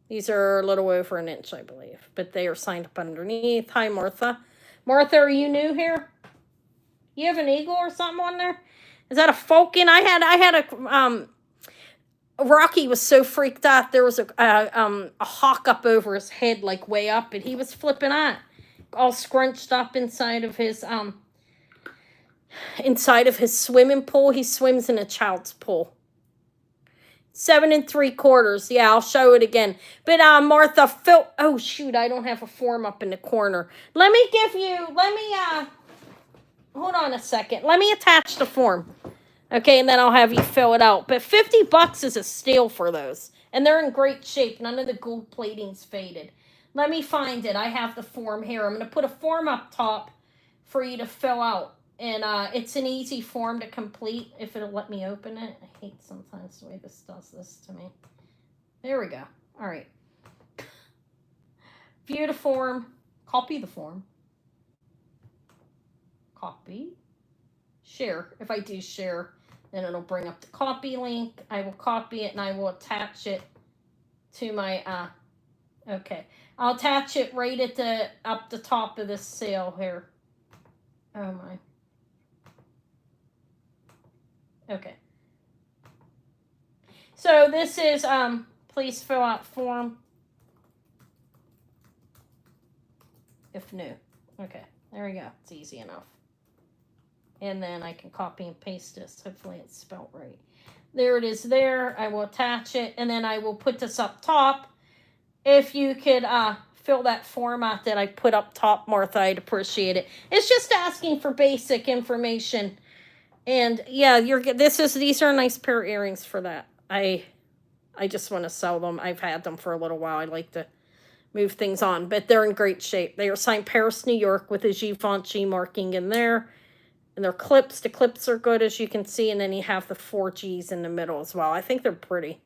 These are a little over an inch, I believe, but they are signed up underneath. Hi, Martha. Martha, are you new here? You have an eagle or something on there? Is that a falcon? I had a Rocky was so freaked out. There was a hawk up over his head, like way up, and he was flipping out, all scrunched up inside of his swimming pool. He swims in a child's pool. 7 3/4. Yeah, I'll show it again. But Martha, Phil. Oh shoot, I don't have a form up in the corner. Let me hold on a second. Let me attach the form. Okay, and then I'll have you fill it out. But $50 is a steal for those. And they're in great shape. None of the gold plating's faded. Let me find it. I have the form here. I'm going to put a form up top for you to fill out. And it's an easy form to complete if it'll let me open it. I hate sometimes the way this does this to me. There we go. All right. View the form. Copy the form. Copy. Share. If I do share, then it'll bring up the copy link. I will copy it and I will attach it to my, okay. I'll attach it right at up the top of this sale here. Oh my. Okay. So this is, please fill out form. If new. Okay. There we go. It's easy enough. And then I can copy and paste this. Hopefully it's spelled right. There it is there. I will attach it. And then I will put this up top. If you could fill that form out that I put up top, Martha, I'd appreciate it. It's just asking for basic information. And yeah, these are a nice pair of earrings for that. I just want to sell them. I've had them for a little while. I like to move things on. But they're in great shape. They are signed Paris, New York with a Givenchy marking in there. And they're clips. The clips are good, as you can see. And then you have the 4 Gs in the middle as well. I think they're pretty.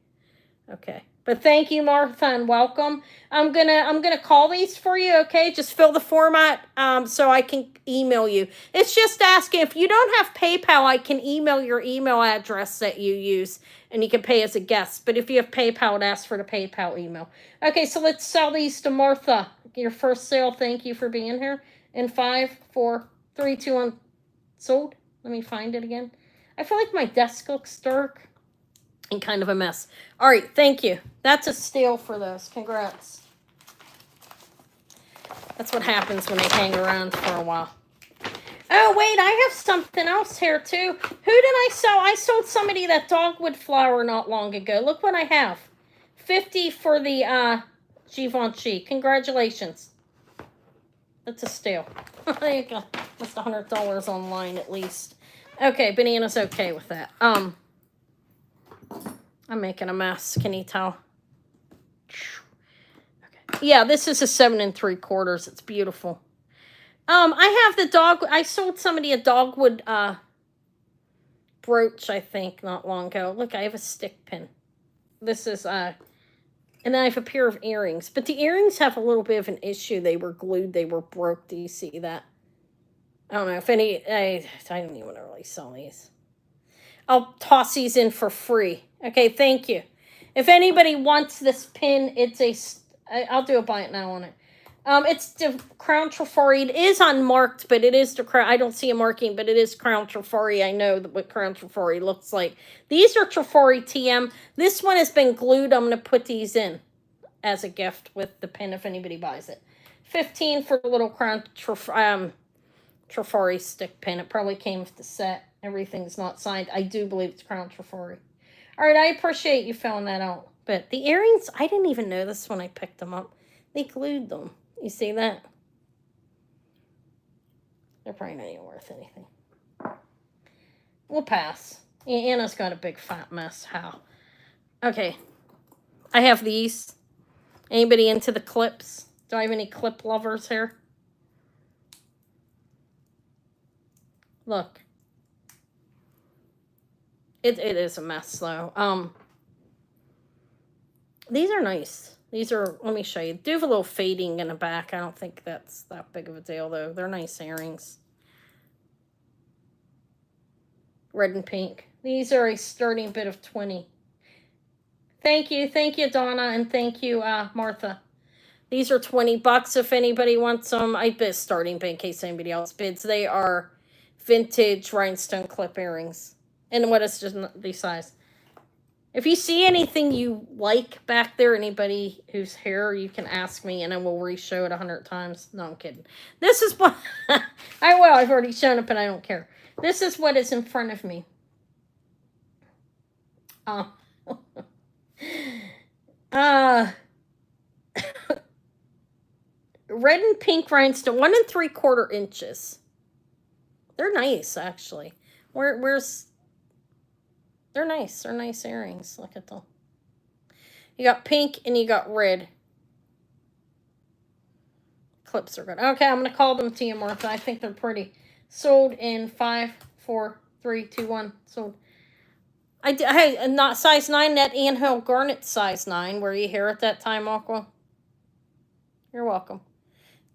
Okay. But thank you, Martha, and welcome. I'm gonna call these for you, okay? Just fill the format so I can email you. It's just asking, if you don't have PayPal, I can email your email address that you use, and you can pay as a guest. But if you have PayPal, it asks for the PayPal email. Okay, so let's sell these to Martha. Your first sale, thank you for being here. In 5, 4, 3, 2, 1, sold. Let me find it again. I feel like my desk looks dark and kind of a mess. All right, thank you. That's a steal for those. Congrats. That's what happens when they hang around for a while. Oh, wait, I have something else here, too. Who did I sell? I sold somebody that dogwood flower not long ago. Look what I have. 50 for the Givenchy. Congratulations. That's a steal. There you go. That's $100 online at least. Okay, Banana's okay with that. I'm making a mess. Can you tell? Okay. Yeah, this is a 7 3/4. It's beautiful. I have the dog. I sold somebody a dogwood brooch, I think, not long ago. Look, I have a stick pin. This is and then I have a pair of earrings. But the earrings have a little bit of an issue. They were glued. They were broke. Do you see that? I don't know if any. I don't even want to really sell these. I'll toss these in for free. Okay, thank you. If anybody wants this pin, I'll do a buy it now on it. It's the Crown Trifari. It is unmarked, but it is the Crown. I don't see a marking, but it is Crown Trifari. I know what Crown Trifari looks like. These are Trifari TM. This one has been glued. I'm going to put these in as a gift with the pin if anybody buys it. 15 for the little Crown Trifari stick pin. It probably came with the set. Everything's not signed. I do believe it's Crown Trifari. All right, I appreciate you filling that out. But the earrings, I didn't even know this when I picked them up. They glued them. You see that? They're probably not even worth anything. We'll pass. Anna's got a big fat mess. How? Okay. I have these. Anybody into the clips? Do I have any clip lovers here? Look. It is a mess, though. These are nice. These are, let me show you. Do have a little fading in the back. I don't think that's that big of a deal, though. They're nice earrings. Red and pink. These are a starting bid of 20. Thank you, Donna, and thank you, Martha. These are $20 if anybody wants them. I bid starting bid in case anybody else bids. They are vintage rhinestone clip earrings. And what is just the size? If you see anything you like back there, anybody whose hair, you can ask me and I will re-show it 100 times. No, I'm kidding. This is what I will. I've already shown it, but I don't care. This is what is in front of me. Uh, red and pink rhinestone, 1 3/4 inches. They're nice, actually. Where's? They're nice. They're nice earrings. Look at them. You got pink and you got red. Clips are good. Okay, I'm gonna call them to you, Martha. I think they're pretty. Sold in 5, 4, 3, 2, 1. Sold. Hey, not size 9. That Anhill Garnet size 9. Were you here at that time, Aqua? You're welcome.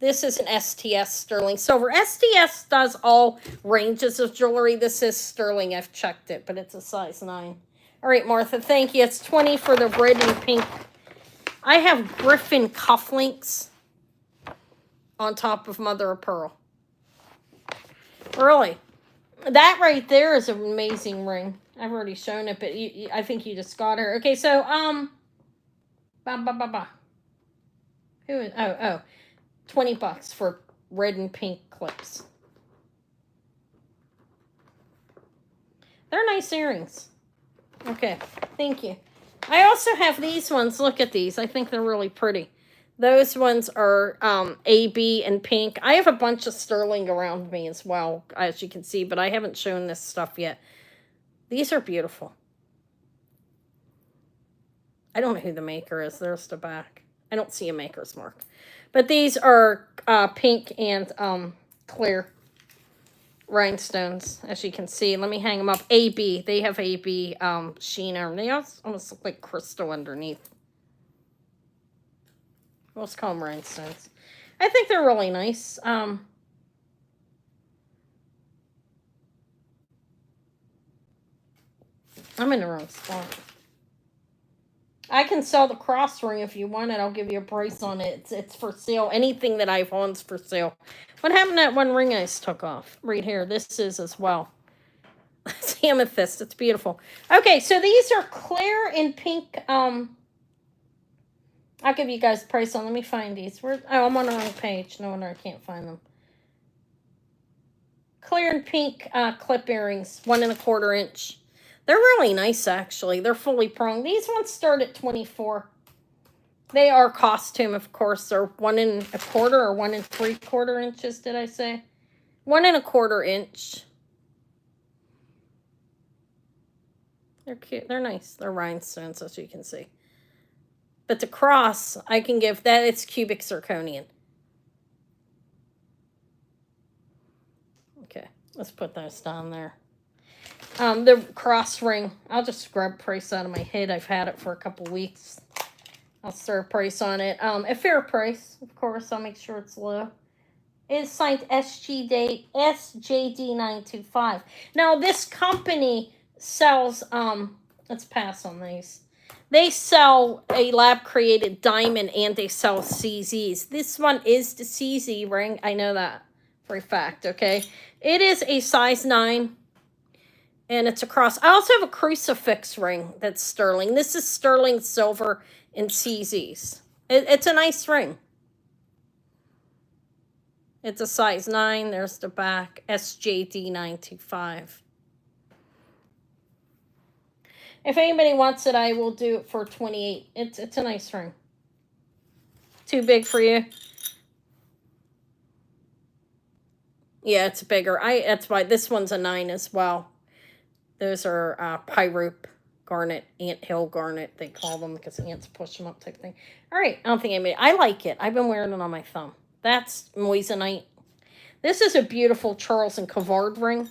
This is an STS sterling silver. STS does all ranges of jewelry. This is sterling. I've checked it, but it's a size 9. All right, Martha, thank you. It's 20 for the red and pink. I have Griffin cufflinks on top of mother of pearl. Really. That right there is an amazing ring. I've already shown it, but I think you just got her. Okay, so, Who is, oh. $20 for red and pink clips. They're nice earrings. Okay, thank you. I also have these ones. Look at these. I think they're really pretty. Those ones are AB and pink. I have a bunch of sterling around me as well, as you can see, but I haven't shown this stuff yet. These are beautiful. I don't know who the maker is. There's the back. I don't see a maker's mark. But these are pink and clear rhinestones, as you can see. Let me hang them up. AB. They have AB sheen on them. They almost look like crystal underneath. Let's call them rhinestones. I think they're really nice. I'm in the wrong spot. I can sell the cross ring if you want it. I'll give you a price on it. It's for sale. Anything that I've on's for sale. What happened to that one ring I just took off? Right here. This is as well. It's amethyst. It's beautiful. Okay, so these are clear and pink. I'll give you guys a price on. Let me find these. Oh, I'm on the wrong page. No wonder I can't find them. Clear and pink clip earrings. 1 1/4 inch. They're really nice, actually. They're fully pronged. These ones start at $24. They are costume, of course. They're 1 1/4 or 1 3/4 inches, did I say? 1 1/4 inch. They're cute. They're nice. They're rhinestones, as you can see. But the cross, I can give that. It's cubic zirconian. Okay, let's put those down there. The cross ring, I'll just grab price out of my head. I've had it for a couple weeks. I'll throw a price on it. A fair price, of course. I'll make sure it's low. It's signed SJD925. Now, this company sells, let's pass on these. They sell a lab-created diamond and they sell CZs. This one is the CZ ring. I know that for a fact, okay? It is a size 9. And it's a cross. I also have a crucifix ring that's sterling. This is sterling silver in CZs. It's a nice ring. It's a size 9. There's the back. SJD925. If anybody wants it, I will do it for $28. It's a nice ring. Too big for you? Yeah, it's bigger. That's why this one's a 9 as well. Those are pyrope garnet, anthill garnet, they call them, because ants push them up type thing. All right, I don't think anybody... I like it. I've been wearing it on my thumb. That's moissanite. This is a beautiful Charles and Cavard ring.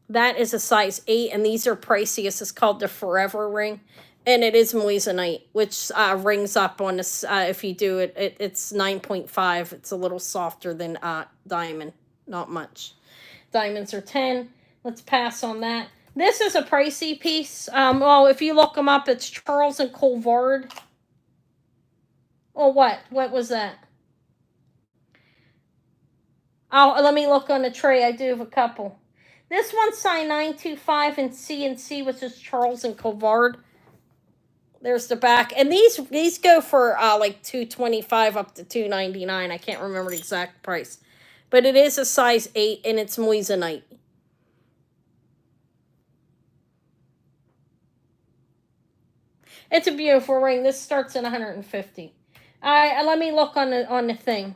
That is a size 8, and these are pricey. This is called the Forever ring, and it is moissanite, which rings up on this. If you do it, it's 9.5. It's a little softer than diamond. Not much. Diamonds are 10. Let's pass on that. This is a pricey piece. Well, if you look them up, it's Charles and Colvard. Oh, what? What was that? Oh, let me look on the tray. I do have a couple. This one's signed 925 and C&C, which is Charles and Colvard. There's the back, and these go for like $225 up to $299. I can't remember the exact price, but it is a size 8, and it's moissanite. It's a beautiful ring. This starts at 150. Let me look on the thing.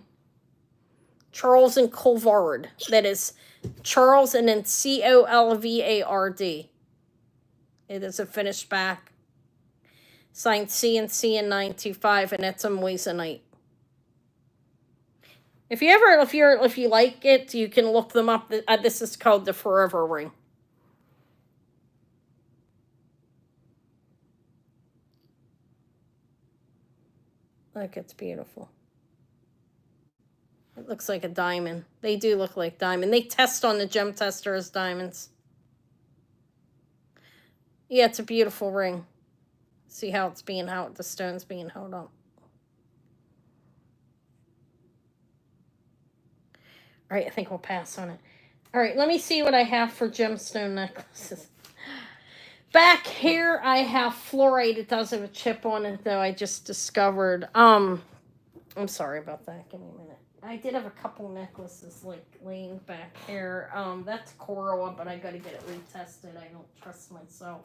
Charles and Colvard. That is Charles and then Colvard. It is a finished back. Signed C&C in 925, and it's a moissanite. If you like it, you can look them up. This is called the Forever Ring. Look, it's beautiful. It looks like a diamond. They do look like diamond. They test on the gem tester as diamonds. Yeah, it's a beautiful ring. See how the stone's being held up. All right, I think we'll pass on it. All right, let me see what I have for gemstone necklaces. Back here, I have fluorite. It does have a chip on it, though. I just discovered. I'm sorry about that. Give me a minute. I did have a couple necklaces like laying back here. That's coral, but I got to get it retested. I don't trust myself.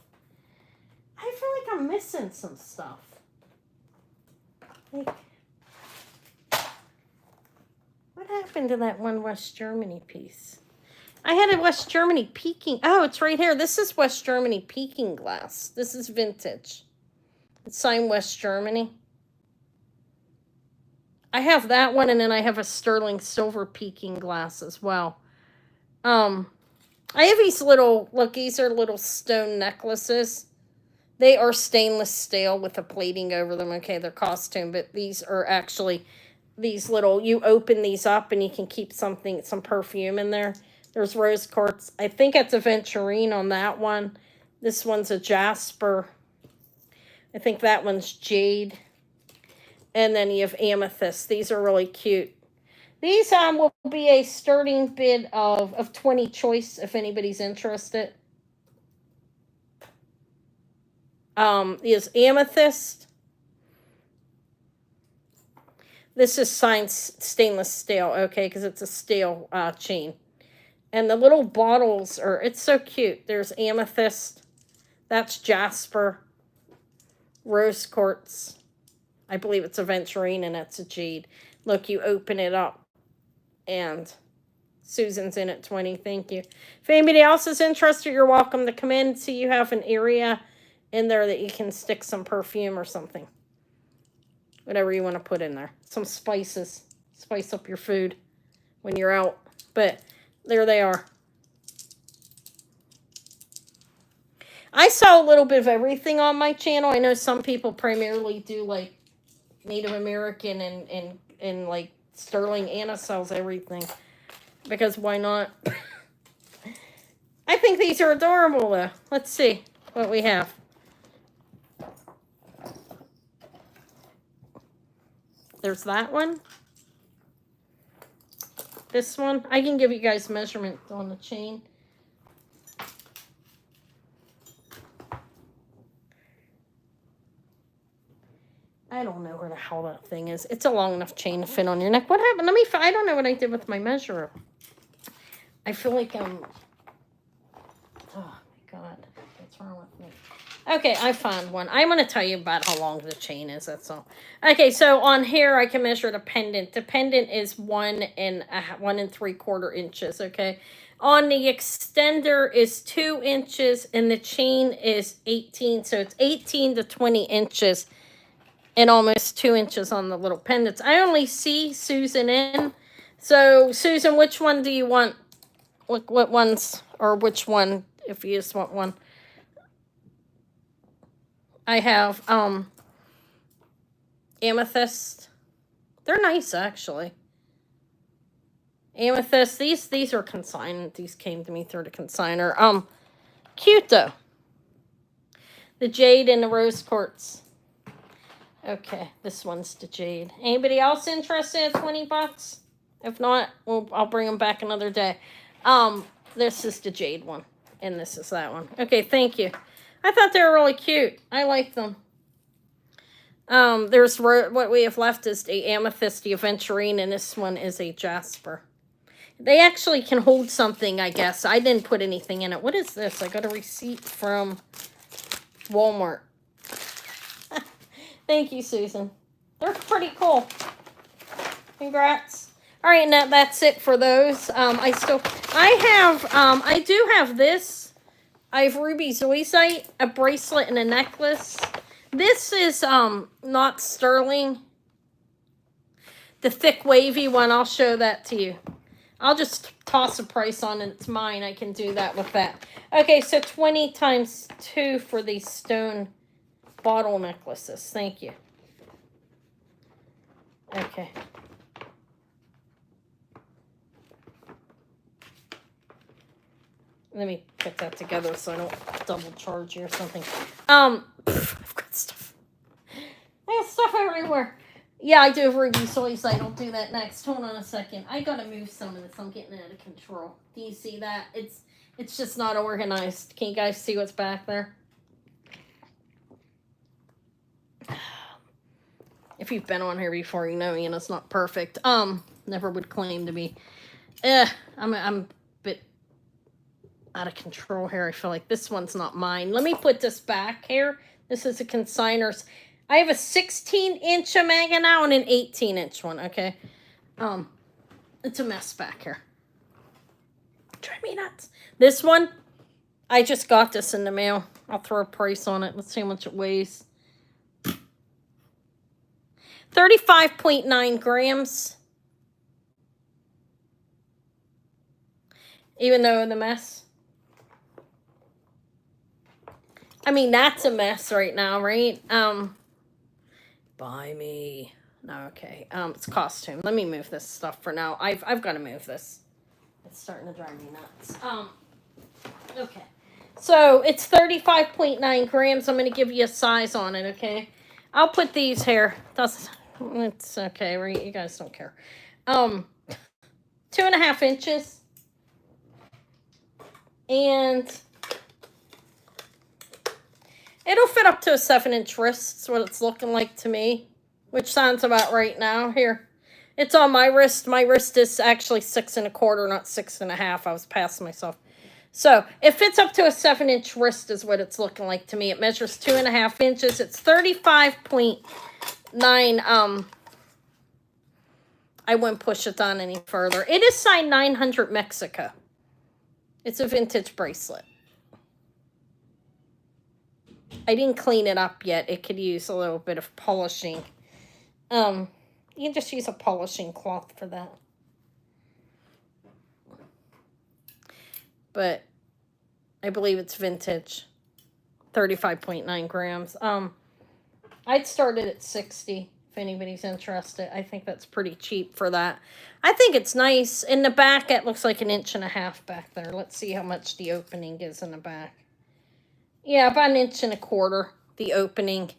I feel like I'm missing some stuff. Like, what happened to that one West Germany piece? I had a West Germany peaking. Oh, it's right here. This is West Germany peaking glass. This is vintage. It's signed West Germany. I have that one, and then I have a sterling silver peaking glass as well. I have these little, look, these are little stone necklaces. They are stainless steel with a plating over them. Okay, they're costume, but these are actually these little, you open these up and you can keep some perfume in there. There's rose quartz. I think it's a aventurine on that one. This one's a jasper. I think that one's jade. And then you have amethyst. These are really cute. These will be a starting bid of 20 choice if anybody's interested. Is amethyst. This is signed stainless steel, okay, because it's a steel chain. And the little bottles are, it's so cute. There's amethyst. That's jasper. Rose quartz. I believe it's aventurine, and that's a jade. Look, you open it up. And Susan's in at 20. Thank you. If anybody else is interested, you're welcome to come in. See, you have an area in there that you can stick some perfume or something. Whatever you want to put in there. Some spices. Spice up your food when you're out. But there they are. I sell a little bit of everything on my channel. I know some people primarily do like Native American and like sterling. Anna sells everything. Because why not? I think these are adorable though. Let's see what we have. There's that one. This one. I can give you guys measurement on the chain. I don't know where the hell that thing is. It's a long enough chain to fit on your neck. What happened? I don't know what I did with my measurer. I feel like I'm... Oh, my God. What's wrong with me? Okay, I found one. I'm going to tell you about how long the chain is, that's all. Okay, so on here, I can measure the pendant. The pendant is 1 3/4 inches, okay? On the extender is 2 inches, and the chain is 18, so it's 18 to 20 inches, and almost 2 inches on the little pendants. I only see Susan in. So, Susan, which one do you want? What ones, or which one, if you just want one? I have amethyst. They're nice, actually. Amethyst. These are consigned. These came to me through the consigner. Cute though. The jade and the rose quartz. Okay, this one's the jade. Anybody else interested at 20 bucks? If not, I'll bring them back another day. This is the jade one, and this is that one. Okay, thank you. I thought they were really cute. I like them. There's what we have left is the amethyst, the aventurine, and this one is a jasper. They actually can hold something, I guess. I didn't put anything in it. What is this? I got a receipt from Walmart. Thank you, Susan. They're pretty cool. Congrats. All right, and that's it for those. I do have this. I have ruby zoisite, a bracelet, and a necklace. This is not sterling. The thick wavy one, I'll show that to you. I'll just toss a price on it. It's mine. I can do that with that. Okay, so 20 times 2 for these stone bottle necklaces. Thank you. Okay. Let me put that together so I don't double charge you or something. I've got stuff. I have stuff everywhere. Yeah, I do have ruby zoisite. I'll do that next. Hold on a second. I gotta move some of this. I'm getting out of control. Do you see that? It's just not organized. Can you guys see what's back there? If you've been on here before, you know, it's not perfect. Never would claim to be. I'm a bit out of control here. I feel like this one's not mine. Let me put this back here. This is a consigner's. I have a 16-inch Omega now and an 18-inch one, okay? It's a mess back here. Drive me nuts. This one, I just got this in the mail. I'll throw a price on it. Let's see how much it weighs. 35.9 grams. Even though in the mess. I mean, that's a mess right now, right? Buy me. No, okay. It's costume. Let me move this stuff for now. I've got to move this. It's starting to drive me nuts. Okay. So it's 35.9 grams. I'm going to give you a size on it, okay? I'll put these here. It's okay, right? You guys don't care. 2.5 inches. And it'll fit up to a 7-inch wrist. That's what it's looking like to me, which sounds about right now. Here, it's on my wrist. My wrist is actually 6 1/4, not 6 1/2. I was past myself. So it fits up to a 7-inch wrist is what it's looking like to me. It measures 2.5 inches. It's 35.9. I wouldn't push it down any further. It is signed 900 Mexico. It's a vintage bracelet. I didn't clean it up yet. It could use a little bit of polishing. You can just use a polishing cloth for that. But I believe it's vintage. 35.9 grams. I'd start it at 60 if anybody's interested. I think that's pretty cheap for that. I think it's nice. In the back, it looks like 1.5 inches back there. Let's see how much the opening is in the back. Yeah, about 1.25 inches, the opening.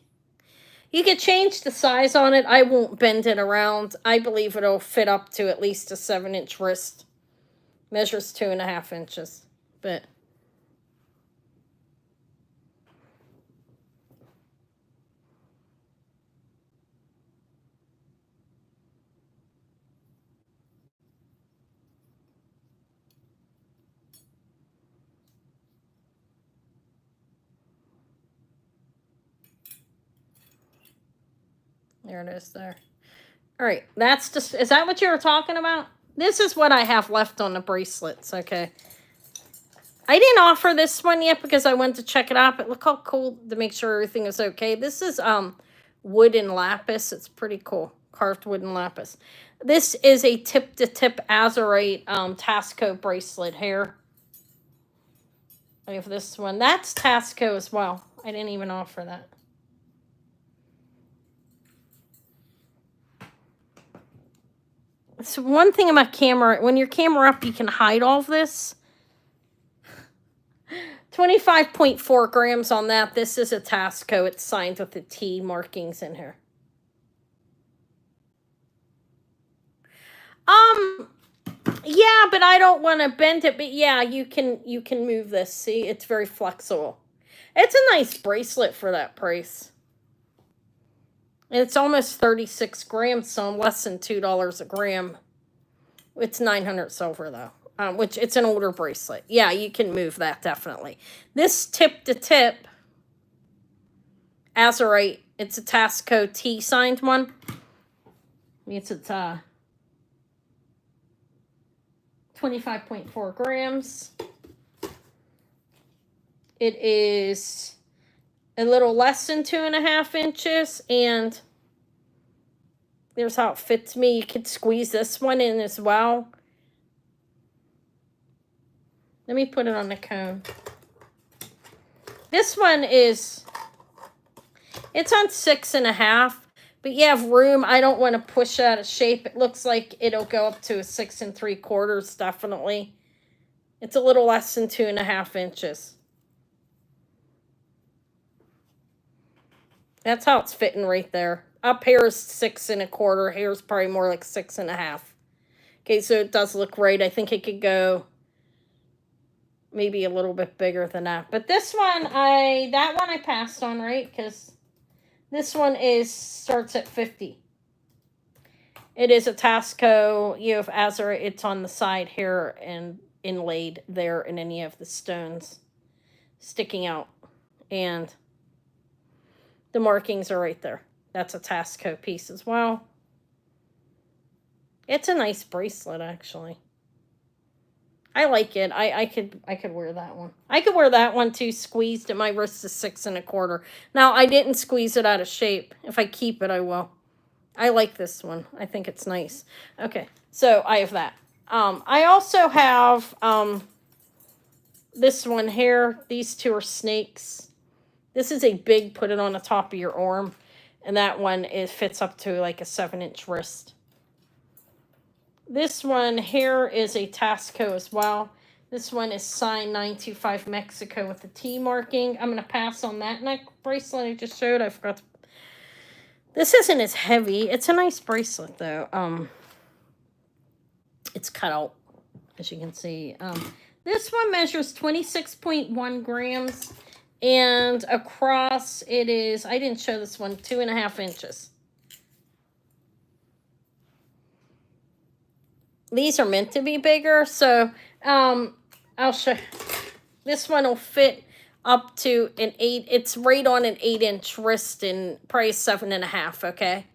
You could change the size on it. I won't bend it around. I believe it'll fit up to at least a 7-inch wrist. Measures 2.5 inches. But there it is there. All right, that's just, is that what you were talking about? This is what I have left on the bracelets, okay? I didn't offer this one yet because I went to check it out, but look how cool to make sure everything is okay. This is wooden lapis. It's pretty cool. Carved wooden lapis. This is a tip-to-tip azurite Tasco bracelet here. I have this one. That's Tasco as well. I didn't even offer that. So one thing about camera, when your camera up, you can hide all of this. 25.4 grams on that. This is a Tasco. It's signed with the T markings in here. Yeah, but I don't want to bend it. But yeah, you can move this. See, it's very flexible. It's a nice bracelet for that price. It's almost 36 grams, so less than $2 a gram. It's 900 silver though, which it's an older bracelet. Yeah, you can move that definitely. This tip to tip azurite. It's a Tasco T signed one. It's 25.4 grams. It is a little less than 2.5 inches, and there's how it fits me. You could squeeze this one in as well. Let me put it on the cone. This one it's on 6.5, but you have room. I don't want to push out of shape. It looks like it'll go up to a 6 3/4, definitely. It's a little less than 2.5 inches. That's how it's fitting right there. Up here is 6 1/4. Here's probably more like 6.5. Okay, so it does look right. I think it could go maybe a little bit bigger than that. But this one, that one I passed on, right? Because this one starts at 50. It is a Tasco. You have azurite. It's on the side here and inlaid there, and then you have the stones sticking out. And the markings are right there. That's a Tasco piece as well. It's a nice bracelet, actually. I like it. I could wear that one. I could wear that one too, squeezed at my wrist is 6 1/4. Now, I didn't squeeze it out of shape. If I keep it, I will. I like this one. I think it's nice. Okay, so I have that. I also have this one here. These two are snakes. This is a big, put it on the top of your arm. And that one fits up to like a 7-inch wrist. This one here is a Tasco as well. This one is signed 925 Mexico with the T marking. I'm going to pass on that neck bracelet I just showed. I forgot to... This isn't as heavy. It's a nice bracelet though. It's cut out, as you can see. This one measures 26.1 grams. And across it is, I didn't show this one, 2.5 inches. These are meant to be bigger, so I'll show. This one will fit up to an 8. It's right on an 8-inch wrist and probably 7.5. Okay.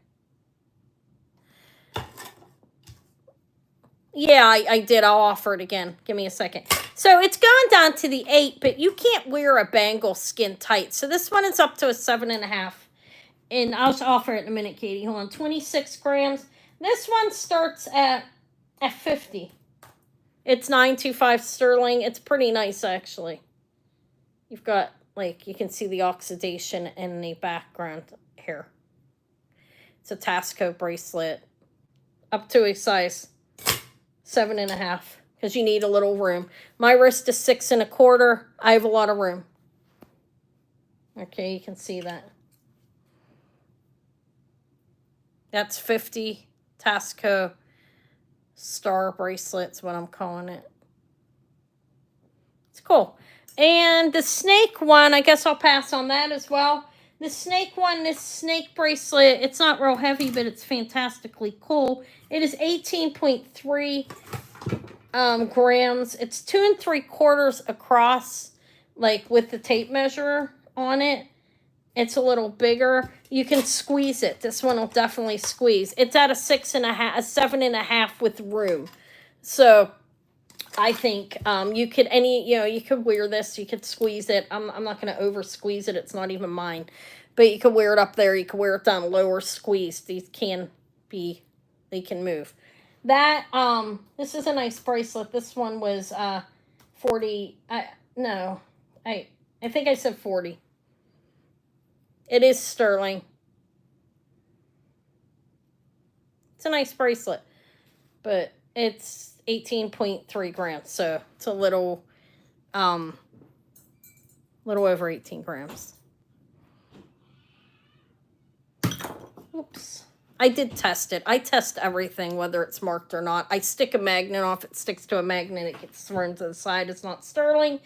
Yeah, I did. I'll offer it again. Give me a second. So it's gone down to the 8, but you can't wear a bangle skin tight. So this one is up to a 7.5. And I'll offer it in a minute, Katie. Hold on. 26 grams. This one starts at 50. It's 925 sterling. It's pretty nice, actually. You've got, like, you can see the oxidation in the background here. It's a Tasco bracelet. Up to a size 7.5. Because you need a little room. My wrist is 6 1/4. I have a lot of room. Okay, you can see that. That's 50 Tasco star bracelets, what I'm calling it. It's cool. And the snake one, I guess I'll pass on that as well. The snake one, this snake bracelet, it's not real heavy, but it's fantastically cool. It is 18.3 grams. It's 2 3/4 across, like with the tape measure on it. It's a little bigger. You can squeeze it. This one will definitely squeeze. It's at a 6.5, a 7.5 with room. So I think you could you could wear this. You could squeeze it. I'm not going to over squeeze it. It's not even mine. But you could wear it up there. You could wear it down lower, squeezed. These can be, they can move. That this is a nice bracelet. This one was 40. I think I said 40. It is sterling. It's a nice bracelet, but it's 18.3 grams, so it's a little A little over 18 grams. Oops. I did test it. I test everything, whether it's marked or not. I stick a magnet off. It sticks to a magnet. It gets thrown to the side. It's not sterling.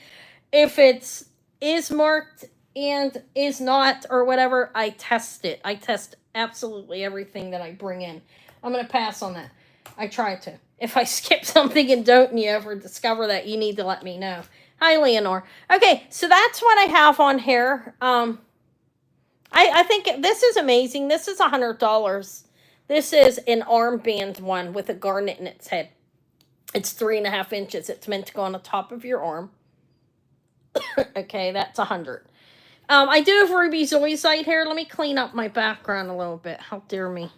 If it is marked and is not or whatever, I test it. I test absolutely everything that I bring in. I'm going to pass on that. I try to. If I skip something and don't, and you ever discover that, you need to let me know. Hi, Leonore. Okay, so that's what I have on here. I think this is amazing. This is $100. This is an armband one with a garnet in its head. It's 3.5 inches. It's meant to go on the top of your arm. Okay, that's $100. I do have ruby zoisite here. Let me clean up my background a little bit. How dare me.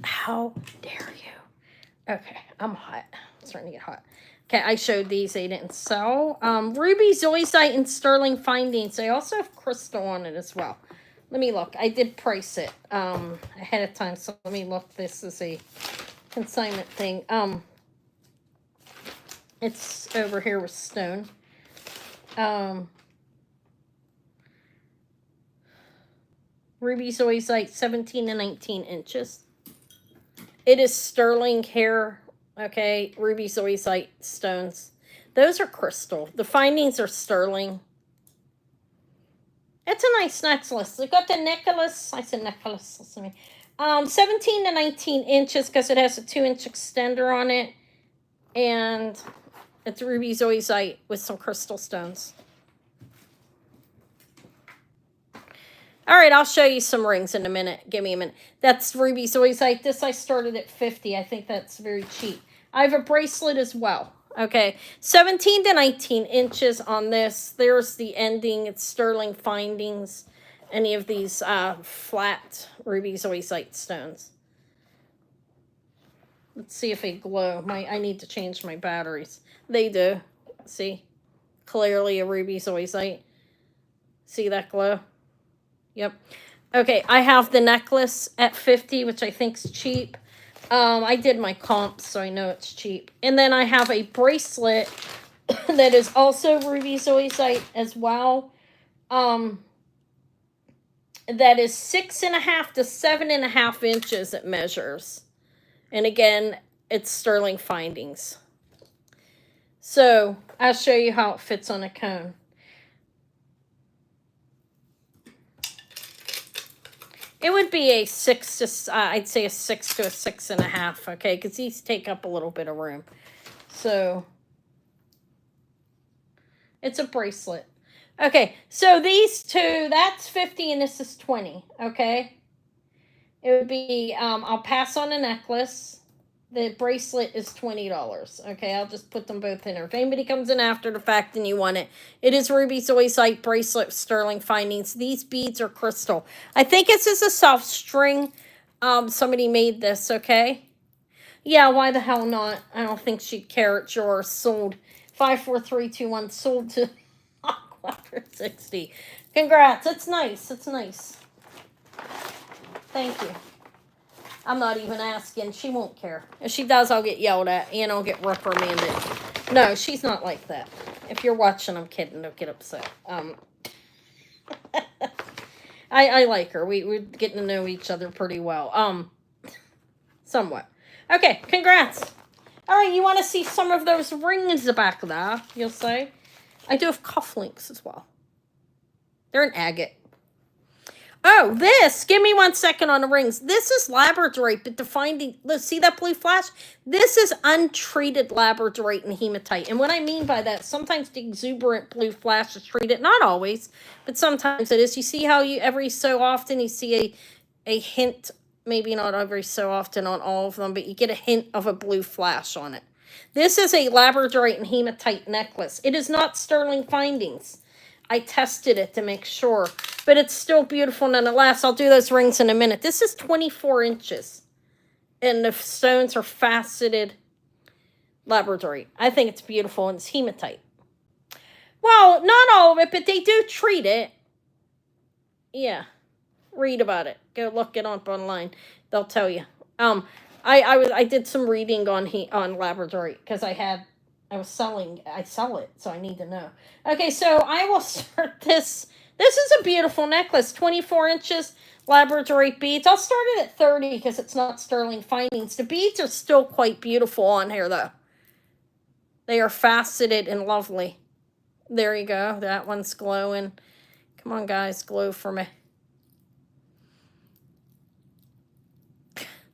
How dare you? Okay, I'm hot. I'm starting to get hot. Okay, I showed these. They didn't sell. Ruby zoisite and sterling findings. They also have crystal on it as well. Let me look. I did price it ahead of time, so let me look. This is a consignment thing. It's over here with stone. Ruby zoisite, 17 to 19 inches. It is sterling hair. Okay, ruby zoisite stones. Those are crystal. The findings are sterling. It's a nice necklace. They got the necklace. I said necklace. Listen to me. 17 to 19 inches because it has a 2-inch extender on it. And it's ruby zoisite with some crystal stones. All right, I'll show you some rings in a minute. Give me a minute. That's ruby zoisite. This I started at $50. I think that's very cheap. I have a bracelet as well. Okay, 17 to 19 inches on this. There's the ending. It's sterling findings. Any of these flat ruby zoisite stones. Let's see if they glow. I need to change my batteries. They do. See? Clearly a ruby zoisite. See that glow? Yep. Okay, I have the necklace at $50, which I think is cheap. I did my comps, so I know it's cheap. And then I have a bracelet that is also ruby zoisite as well. That is 6.5 to 7.5 inches it measures. And again, it's sterling findings. So I'll show you how it fits on a cone. It would be a 6 to, I'd say a 6 to a 6.5, okay? Because these take up a little bit of room. So, it's a bracelet. Okay, so these two, that's 50 and this is 20, okay? It would be, I'll pass on a necklace. The bracelet is $20, okay? I'll just put them both in there. If anybody comes in after the fact and you want it, it is ruby zoisite bracelet sterling findings. These beads are crystal. I think this is a soft string. Somebody made this, okay? Yeah, why the hell not? I don't think she'd care. It's yours. Sold. 54321 sold to Aqua for 60. Congrats. It's nice. It's nice. Thank you. I'm not even asking. She won't care. If she does, I'll get yelled at and I'll get reprimanded. No, she's not like that. If you're watching, I'm kidding. Don't get upset. I like her. We're getting to know each other pretty well. Somewhat. Okay, congrats. All right, you want to see some of those rings back there, you'll say. I do have cufflinks as well. They're an agate. Oh, this, give me 1 second on the rings. This is labradorite, but the finding, look, see that blue flash? This is untreated labradorite and hematite. And what I mean by that, sometimes the exuberant blue flash is treated, not always, but sometimes it is. You see how you every so often you see a hint, maybe not every so often on all of them, but you get a hint of a blue flash on it. This is a labradorite and hematite necklace. It is not sterling findings. I tested it to make sure, but it's still beautiful nonetheless. I'll do those rings in a minute. This is 24 inches, and the stones are faceted labradorite. I think it's beautiful, and it's hematite. Well, not all of it, but they do treat it. Yeah, read about it. Go look it up online. They'll tell you. I did some reading on labradorite because I I sell it, so I need to know. Okay, so I will start this. This is a beautiful necklace, 24 inches, labradorite beads. I'll start it at 30 because it's not sterling findings. The beads are still quite beautiful on here, though. They are faceted and lovely. There you go. That one's glowing. Come on, guys, glow for me.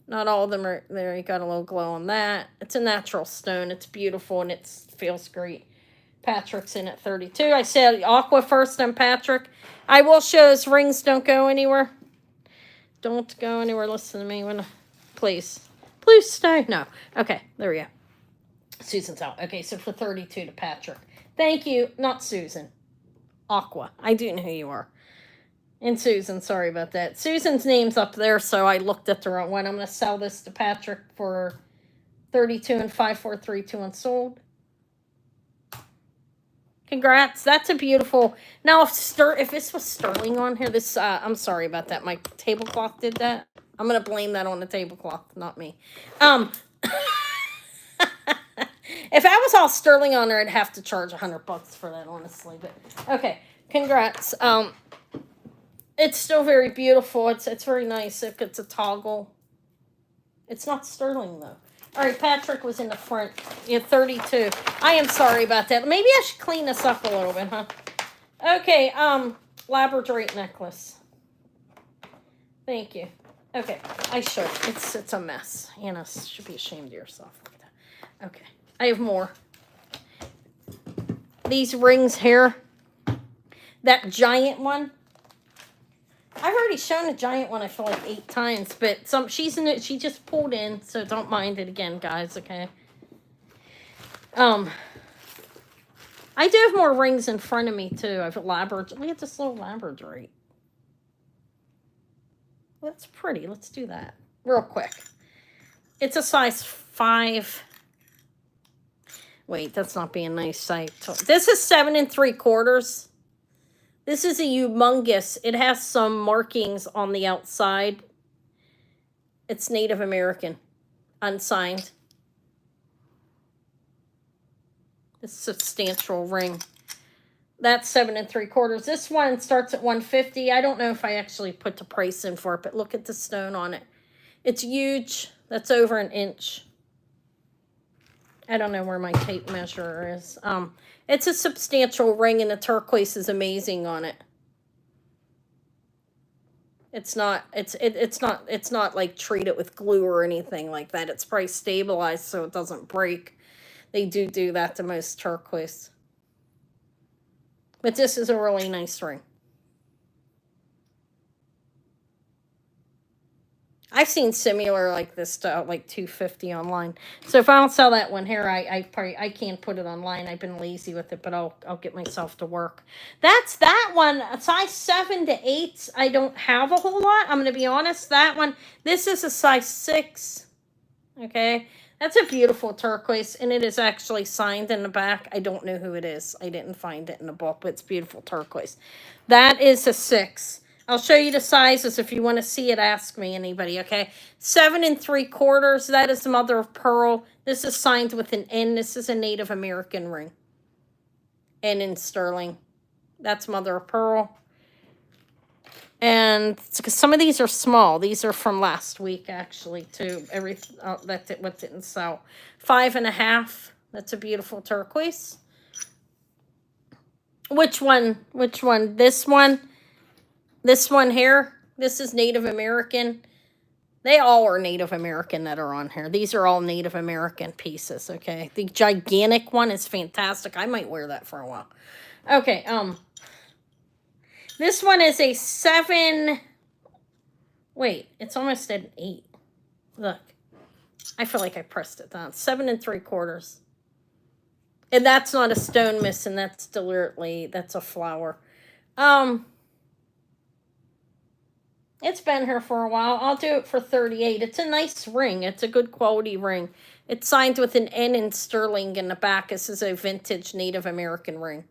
Not all of them are there. You got a little glow on that. It's a natural stone. It's beautiful and it feels great. Patrick's in at 32. I said Aqua first, then Patrick. I will show his rings. Don't go anywhere. Don't go anywhere. Listen to me. Please. Please stay. No. Okay, there we go. Susan's out. Okay, so for 32 to Patrick. Thank you. Not Susan. Aqua. I do know who you are. And Susan, sorry about that. Susan's name's up there, so I looked at the wrong one. I'm going to sell this to Patrick for 32 and 5432 unsold. Congrats. That's a beautiful. Now, if this was sterling on here, this, I'm sorry about that. My tablecloth did that. I'm going to blame that on the tablecloth, not me. If I was all sterling on there, I'd have to charge $100 for that, honestly. But okay, congrats. It's still very beautiful. It's very nice. If it's a toggle, it's not sterling though. All right, Patrick was in the front. Yeah, 32. I am sorry about that. Maybe I should clean this up a little bit, huh? Okay, labradorite necklace. Thank you. Okay, I should. It's a mess. Anna should be ashamed of yourself like that. Okay, I have more. These rings here. That giant one. I've already shown a giant one, I feel like 8 times, but she just pulled in, so don't mind it again, guys, okay? I do have more rings in front of me, too. I've labradorite. Look at this little labradorite. That's pretty. Let's do that real quick. It's a size 5. Wait, that's not being nice. This is 7 3/4. This is a humongous. It has some markings on the outside. It's Native American, unsigned. It's a substantial ring. That's 7 3/4. This one starts at $150. I don't know if I actually put the price in for it, but look at the stone on it. It's huge. That's over an inch. I don't know where my tape measure is. It's a substantial ring, and the turquoise is amazing on it. It's not like treated with glue or anything like that. It's price stabilized so it doesn't break. They do that to most turquoise. But this is a really nice ring. I've seen similar like this stuff, like $250 online. So if I don't sell that one here, I can't put it online. I've been lazy with it, but I'll get myself to work. That's that one. Size 7 to 8. I don't have a whole lot. I'm gonna be honest. That one. This is a size 6. Okay, that's a beautiful turquoise, and it is actually signed in the back. I don't know who it is. I didn't find it in the book, but it's beautiful turquoise. That is a 6. I'll show you the sizes. If you want to see it, ask me, anybody, okay? 7 3/4. That is the mother of pearl. This is signed with an N. This is a Native American ring. N in sterling. That's mother of pearl. And some of these are small. These are from last week, actually, too. What didn't sell. 5.5. That's a beautiful turquoise. Which one? Which one? This one? This one here, this is Native American. They all are Native American that are on here. These are all Native American pieces, okay? The gigantic one is fantastic. I might wear that for a while. Okay, this one is a 7. Wait, it's almost at an 8. Look, I feel like I pressed it down. 7 3/4. And that's not a stone missing. That's deliberately, that's a flower. It's been here for a while. I'll do it for 38. It's a nice ring. It's a good quality ring. It's signed with an N in sterling in the back. This is a vintage Native American ring.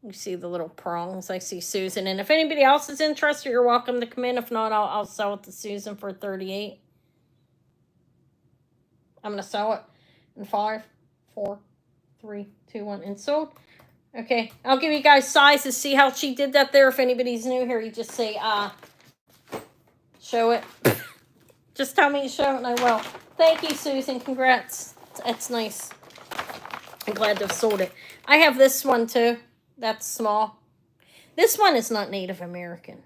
You see the little prongs. I see Susan. And if anybody else is interested, you're welcome to come in. If not, I'll sell it to Susan for 38. I'm going to sell it in 5, 4, 3, 2, 1, and sold. Okay, I'll give you guys sizes. See how she did that there? If anybody's new here, you just say, show it. Just tell me to show it and I will. Thank you, Susan. Congrats. That's nice. I'm glad to have sold it. I have this one too. That's small. This one is not Native American.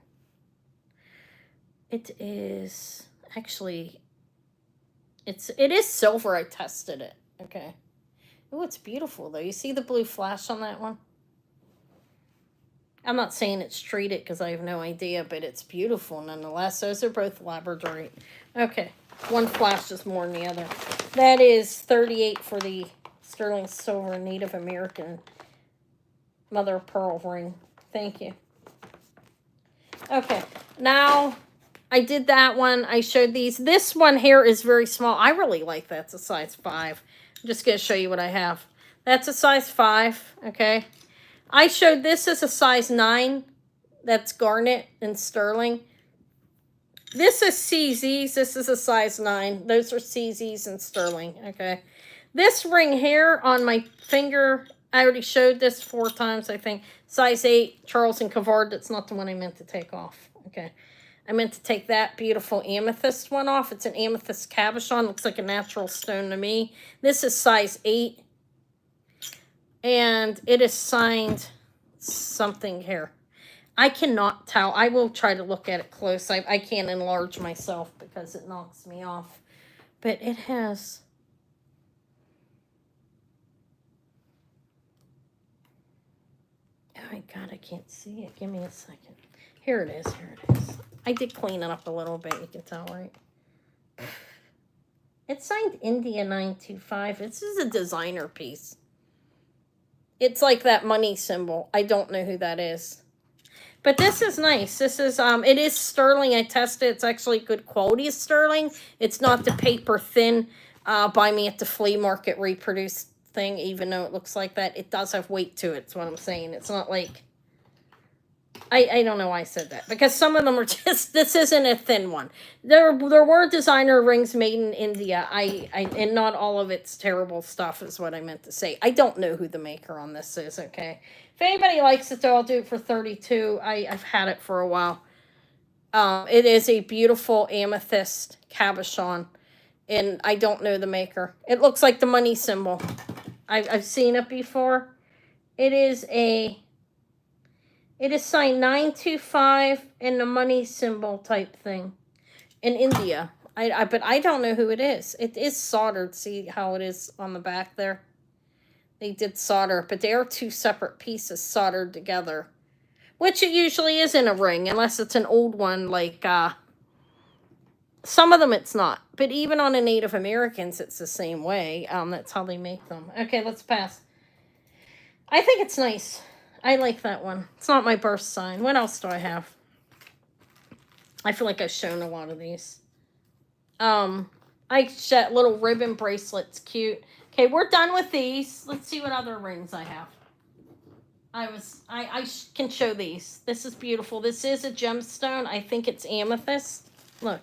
It is actually, it is silver. I tested it. Okay. Oh, it's beautiful though. You see the blue flash on that one? I'm not saying it's treated because I have no idea, but it's beautiful nonetheless. Those are both labradorite. Okay. One flash is more than the other. That is 38 for the sterling silver Native American mother of pearl ring. Thank you. Okay. Now, I did that one. I showed these. This one here is very small. I really like that. It's a size 5. I'm just going to show you what I have. That's a size 5. Okay. I showed this as a size 9. That's garnet and sterling. This is CZs. This is a size 9. Those are CZs and sterling. Okay. This ring here on my finger, I already showed this 4 times, I think. Size 8, Charles and Cavard. That's not the one I meant to take off. Okay. I meant to take that beautiful amethyst one off. It's an amethyst cabochon. Looks like a natural stone to me. This is size 8. And it is signed something here. I cannot tell. I will try to look at it close. I can't enlarge myself because it knocks me off. But it has... Oh my God, I can't see it. Give me a second. Here it is. Here it is. I did clean it up a little bit. You can tell, right? It's signed India 925. This is a designer piece. It's like that money symbol. I don't know who that is. But this is nice. This is, it is sterling. I tested. It's actually good quality of sterling. It's not the paper thin, buy me at the flea market reproduced thing, even though it looks like that. It does have weight to it. That's what I'm saying. It's not like, I don't know why I said that. Because some of them are just, this isn't a thin one. There were designer rings made in India. And not all of it's terrible stuff is what I meant to say. I don't know who the maker on this is, okay? If anybody likes it, though, I'll do it for 32. I've had it for a while. It is a beautiful amethyst cabochon, and I don't know the maker. It looks like the money symbol. I've seen it before. It is signed 925 in the money symbol type thing in India. But I don't know who it is. It is soldered. See how it is on the back there? They did solder, but they are 2 separate pieces soldered together. Which it usually is in a ring, unless it's an old one, like, some of them it's not. But even on the Native Americans, it's the same way. That's how they make them. Okay, let's pass. I think it's nice. I like that one. It's not my birth sign. What else do I have? I feel like I've shown a lot of these. I shot little ribbon bracelets. Cute. Okay, we're done with these. Let's see what other rings I have. I can show these. This is beautiful. This is a gemstone. I think it's amethyst. Look.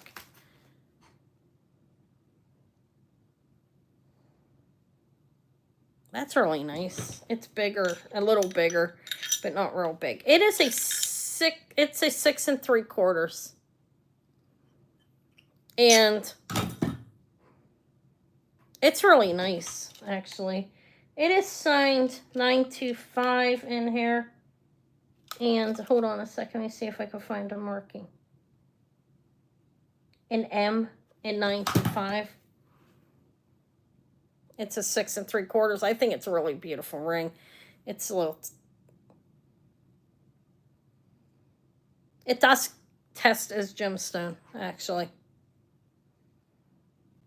That's really nice. It's bigger, a little bigger, but not real big. It is it's a 6 3/4. And it's really nice, actually. It is signed 925 in here. And hold on a second. Let me see if I can find a marking. An M in 925. It's a 6 3/4. I think it's a really beautiful ring. It's a little... It does test as gemstone, actually.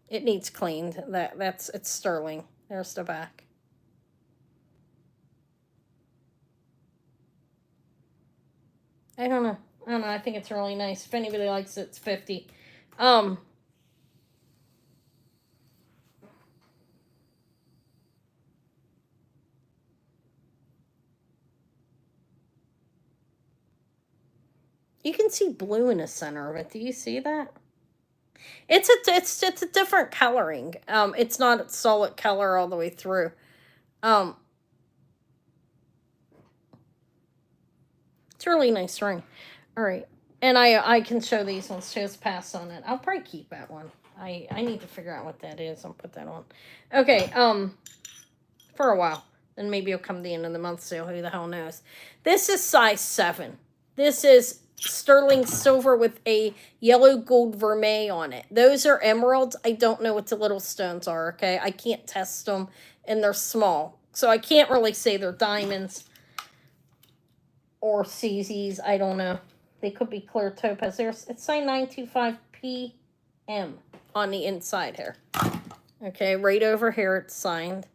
It needs cleaned. It's sterling. There's the back. I don't know. I think it's really nice. If anybody likes it, it's 50. You can see blue in the center of it. Do you see that? It's a different coloring. It's not a solid color all the way through. Um, it's a really nice ring. All right, and I can show these ones too. Let's pass on it. I'll probably keep that one. I need to figure out what that is. I'll put that on. Okay. For a while. Then maybe it'll come the end of the month sale. Who the hell knows? This is size 7. This is sterling silver with a yellow gold vermeil on it. Those are emeralds. I don't know what the little stones are, okay? I can't test them, and they're small. So I can't really say they're diamonds or CZs. I don't know. They could be clear topaz. It's signed 925 PM on the inside here. Okay, right over here it's signed.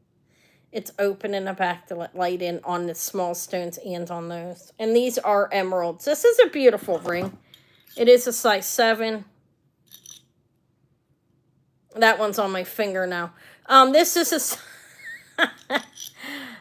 It's open in the back to let light in on the small stones and on those. And these are emeralds. This is a beautiful ring. It is a size 7. That one's on my finger now. This is a...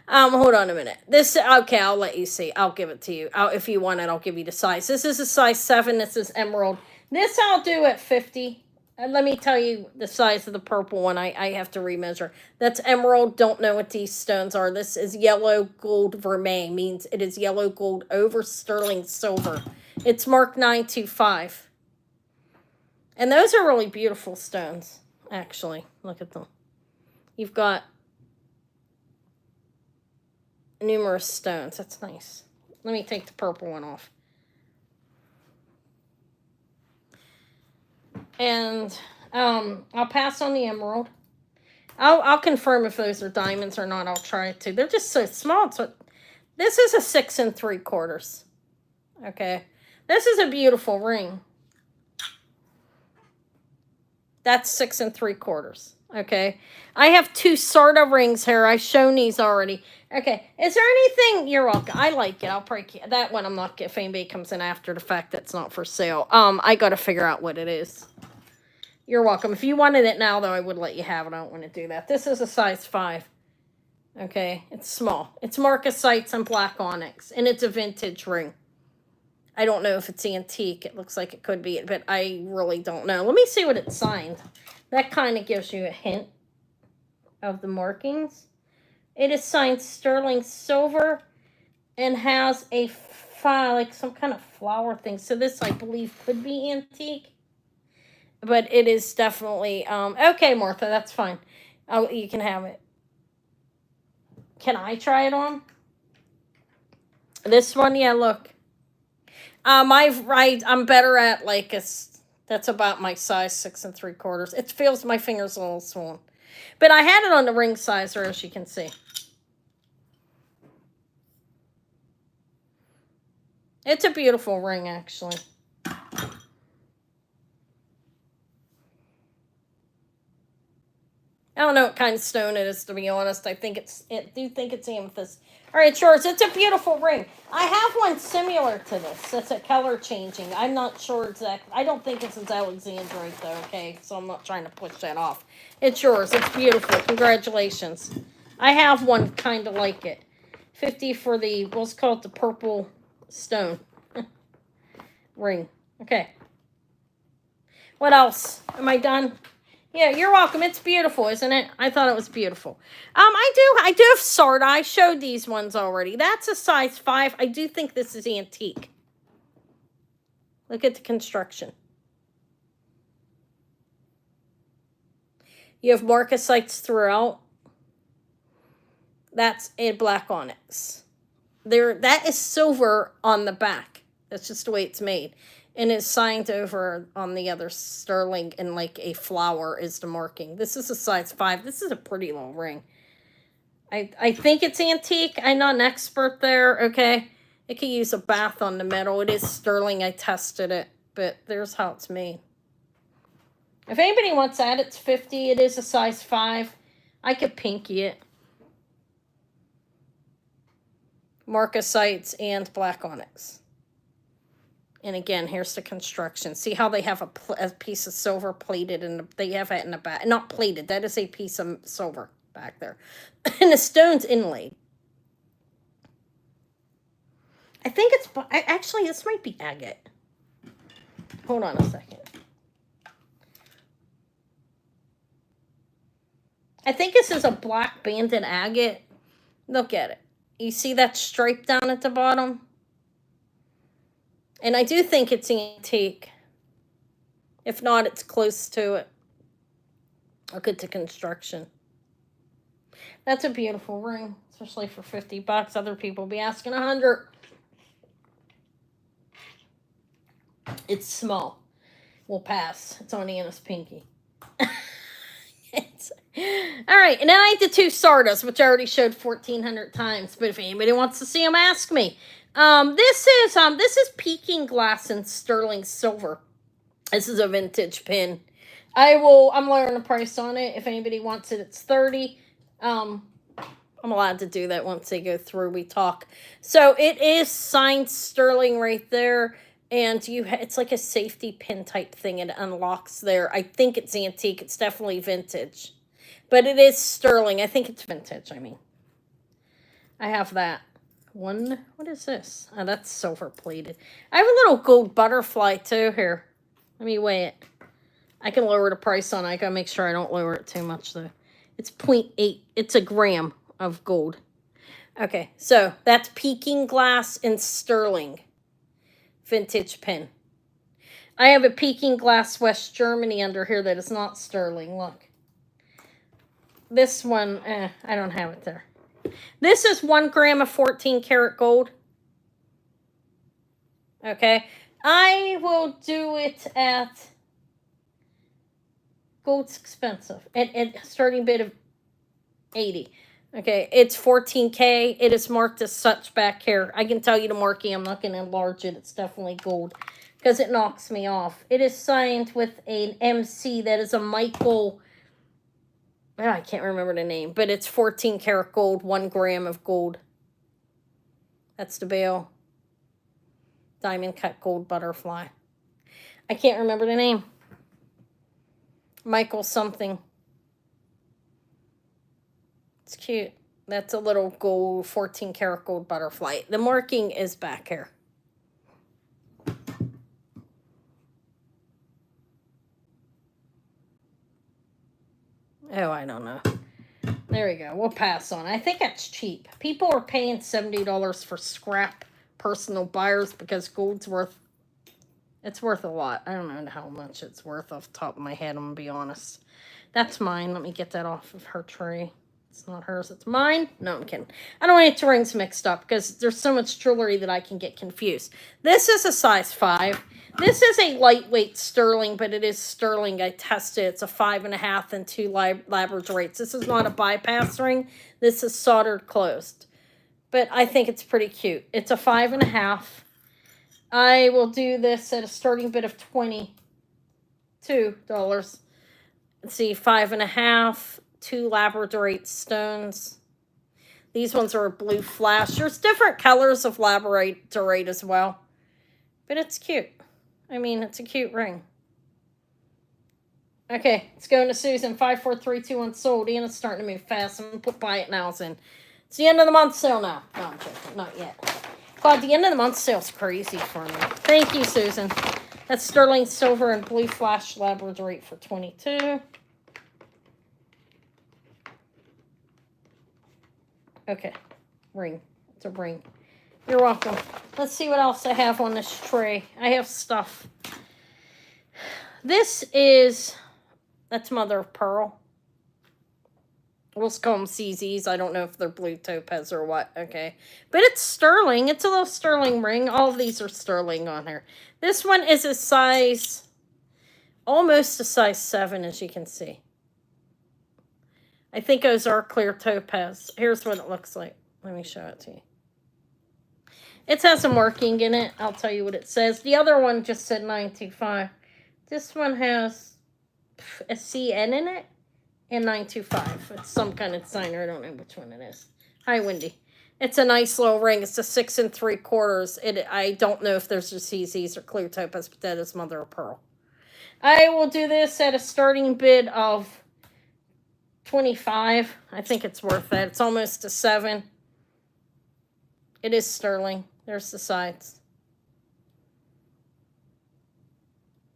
hold on a minute. This, okay, I'll let you see. I'll give it to you. If you want it, I'll give you the size. This is a size 7. This is emerald. This I'll do at 50. And let me tell you the size of the purple one. I have to remeasure. That's emerald. Don't know what these stones are. This is yellow gold vermeil. Means it is yellow gold over sterling silver. It's marked 925. And those are really beautiful stones, actually. Look at them. You've got numerous stones. That's nice. Let me take the purple one off. And I'll pass on the emerald. I'll confirm if those are diamonds or not. I'll try it too. They're just so small. So this is a 6 3/4. Okay. This is a beautiful ring. That's 6 3/4. Okay. I have 2 Sarda rings here. I've shown these already. Okay. Is there anything? You're welcome. I like it. I'll probably that one. I'm not. If anybody comes in after the fact, that's not for sale. I got to figure out what it is. You're welcome. If you wanted it now, though, I would let you have it. I don't want to do that. This is a size 5. Okay, it's small. It's marcasites and black onyx, and it's a vintage ring. I don't know if it's antique. It looks like it could be, but I really don't know. Let me see what it's signed. That kind of gives you a hint of the markings. It is signed sterling silver and has a like some kind of flower thing. So this, I believe, could be antique. But it is definitely, okay, Martha, that's fine. You can have it. Can I try it on? This one, yeah, look. I'm better at, like, that's about my size, 6 3/4. It feels, my finger's a little swollen. But I had it on the ring sizer, as you can see. It's a beautiful ring, actually. I don't know what kind of stone it is, to be honest. I do think it's amethyst. All right, sure. It's a beautiful ring. I have one similar to this. That's a color changing. I'm not sure exactly. I don't think it's Alexandrite, though, okay? So I'm not trying to push that off. It's yours. It's beautiful. Congratulations. I have one kind of like it. 50 for the, what's called the purple stone ring. Okay. What else? Am I done? Yeah, you're welcome. It's beautiful, isn't it? I thought it was beautiful. I do have Sarda. I showed these ones already. That's a size 5. I do think this is antique. Look at the construction. You have marcasites throughout. That's a black onyx. That is silver on the back. That's just the way it's made. And it's signed over on the other sterling, and like a flower is the marking. This is a size 5. This is a pretty little ring. I think it's antique. I'm not an expert there, okay? It could use a bath on the metal. It is sterling. I tested it, but there's how it's made. If anybody wants that, it's 50. It is a size 5. I could pinky it. Marcasites and black onyx. And again, here's the construction. See how they have a piece of silver plated, and they have it in the back. Not plated. That is a piece of silver back there. And the stone's inlaid. I think it's... Actually, this might be agate. Hold on a second. I think this is a black banded agate. Look at it. You see that stripe down at the bottom? And I do think it's antique. If not, it's close to it. Look at the construction. That's a beautiful ring, especially for $50. Other people will be asking $100. It's small. We'll pass. It's on Anna's pinky. All right, and then I did 2 Stardust, which I already showed 1,400 times. But if anybody wants to see them, ask me. This is Peking glass and sterling silver. This is a vintage pin. I'm lowering the price on it. If anybody wants it, it's $30. I'm allowed to do that once they go through. We talk. So it is signed sterling right there. And it's like a safety pin type thing. It unlocks there. I think it's antique. It's definitely vintage. But it is sterling. I think it's vintage, I mean. I have that. What is this? Oh, that's silver plated. I have a little gold butterfly too here. Let me weigh it. I can lower the price on it. I gotta make sure I don't lower it too much though. It's 0.8. It's a gram of gold. Okay, so that's Peking glass and sterling. Vintage pin. I have a Peking glass West Germany under here that is not sterling. Look. This one, I don't have it there. This is 1 gram of 14 karat gold. Okay. I will do it at, gold's expensive. At starting bid of 80. Okay, it's 14K. It is marked as such back here. I can tell you the marking. I'm not going to enlarge it. It's definitely gold because it knocks me off. It is signed with an MC that is a Michael. I can't remember the name, but it's 14 karat gold, 1 gram of gold. That's the bail. Diamond cut gold butterfly. I can't remember the name. Michael something. It's cute. That's a little gold, 14 karat gold butterfly. The marking is back here. Oh, I don't know. There we go. We'll pass on. I think that's cheap. People are paying $70 for scrap personal buyers because gold's it's worth a lot. I don't know how much it's worth off the top of my head, I'm going to be honest. That's mine. Let me get that off of her tray. It's not hers, it's mine. No, I'm kidding. I don't want to get the rings mixed up because there's so much jewelry that I can get confused. This is a size 5. This is a lightweight sterling, but it is sterling. I tested. It's a 5.5 and 2 labradorates. This is not a bypass ring. This is soldered closed. But I think it's pretty cute. It's a 5.5. I will do this at a starting bid of $22. Let's see, 5.5. 2 labradorite stones. These ones are a blue flash. There's different colors of labradorite as well. But it's cute. I mean, it's a cute ring. Okay, it's going to Susan. 5, 4, 3, 2, 1, sold. Anna's starting to move fast. I'm going to put buy it nows in. It's the end of the month sale now. No, I'm joking. Not yet. God, the end of the month sale's crazy for me. Thank you, Susan. That's sterling silver and blue flash labradorite for $22. Okay, ring. It's a ring. You're welcome. Let's see what else I have on this tray. I have stuff. That's mother of pearl. We'll call them CZs. I don't know if they're blue topaz or what. Okay, but it's sterling. It's a little sterling ring. All of these are sterling on here. This one is a size, almost a size 7, as you can see. I think those are clear topaz. Here's what it looks like. Let me show it to you. It has some marking in it. I'll tell you what it says. The other one just said 925. This one has a CN in it and 925. It's some kind of designer. I don't know which one it is. Hi, Wendy. It's a nice little ring. It's a 6 3/4. I don't know if there's just CZs or clear topaz, but that is mother of pearl. I will do this at a starting bid of $25. I think it's worth that. It's almost a 7. It is sterling. There's the sides.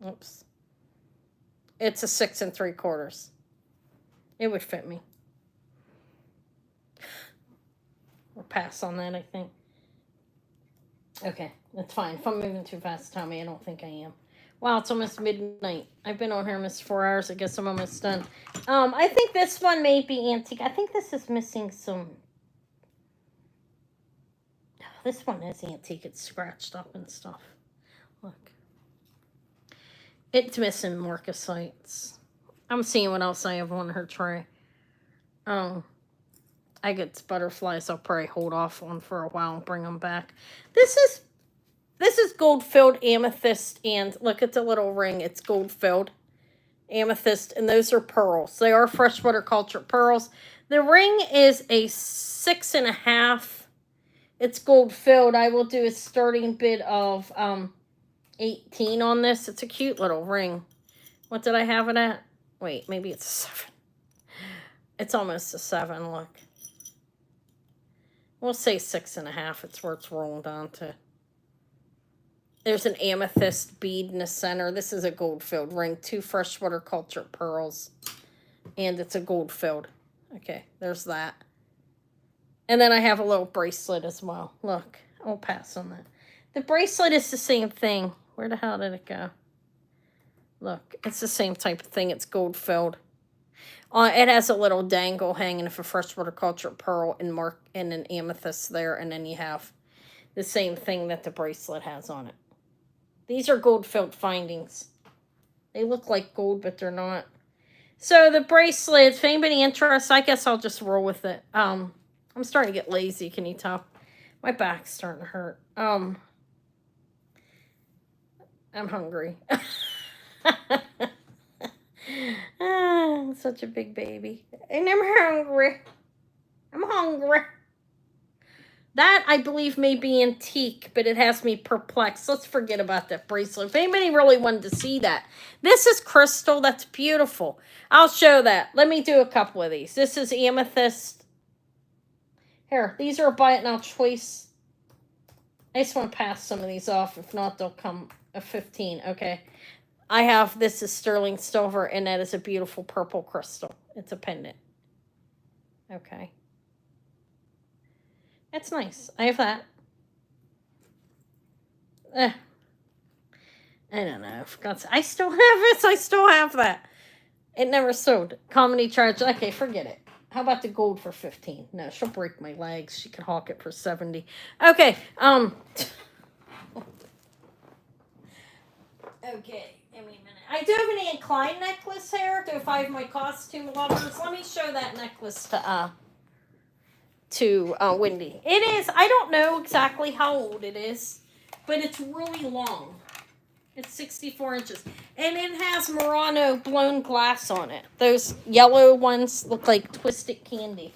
Oops. It's a 6 3/4. It would fit me. pass on that, I think. Okay, that's fine. If I'm moving too fast, tell me. I don't think I am. Wow, it's almost midnight. I've been on here almost 4 hours. I guess I'm almost done. I think this one may be antique. I think this is missing some... This one is antique. It's scratched up and stuff. Look. It's missing marcasites. I'm seeing what else I have on her tray. I get butterflies. I'll probably hold off on for a while and bring them back. This is gold-filled amethyst, and look at the little ring. It's gold-filled amethyst, and those are pearls. They are freshwater cultured pearls. The ring is a 6.5. It's gold-filled. I will do a starting bid of 18 on this. It's a cute little ring. What did I have it at? Wait, maybe it's a 7. It's almost a 7, look. We'll say 6.5. It's where it's rolled onto. There's an amethyst bead in the center. This is a gold-filled ring. 2 freshwater cultured pearls. And it's a gold-filled. Okay, there's that. And then I have a little bracelet as well. Look, I'll pass on that. The bracelet is the same thing. Where the hell did it go? Look, it's the same type of thing. It's gold-filled. It has a little dangle hanging of a freshwater cultured pearl and an amethyst there. And then you have the same thing that the bracelet has on it. These are gold-filled findings. They look like gold, but they're not. So the bracelet, if anybody interested, I guess I'll just roll with it. I'm starting to get lazy, can you tell? My back's starting to hurt. I'm hungry. I'm such a big baby. And I'm hungry. I'm hungry. That, I believe, may be antique, but it has me perplexed. Let's forget about that bracelet. If anybody really wanted to see that. This is crystal. That's beautiful. I'll show that. Let me do a couple of these. This is amethyst. Here, these are a buy it now choice. I just want to pass some of these off. If not, they'll come a 15. Okay. I have, this is sterling silver, and that is a beautiful purple crystal. It's a pendant. Okay. That's nice. I have that. I don't know. I still have this. I still have that. It never sold. Comedy charge. Okay, forget it. How about the gold for 15? No, she'll break my legs. She can hawk it for 70. Okay. Okay. Give me a minute. I do have an incline necklace here. If I have my costume lovers, let me show that necklace to Wendy. It is, I don't know exactly how old it is, but it's really long. It's 64 inches. And it has Murano blown glass on it. Those yellow ones look like twisted candy.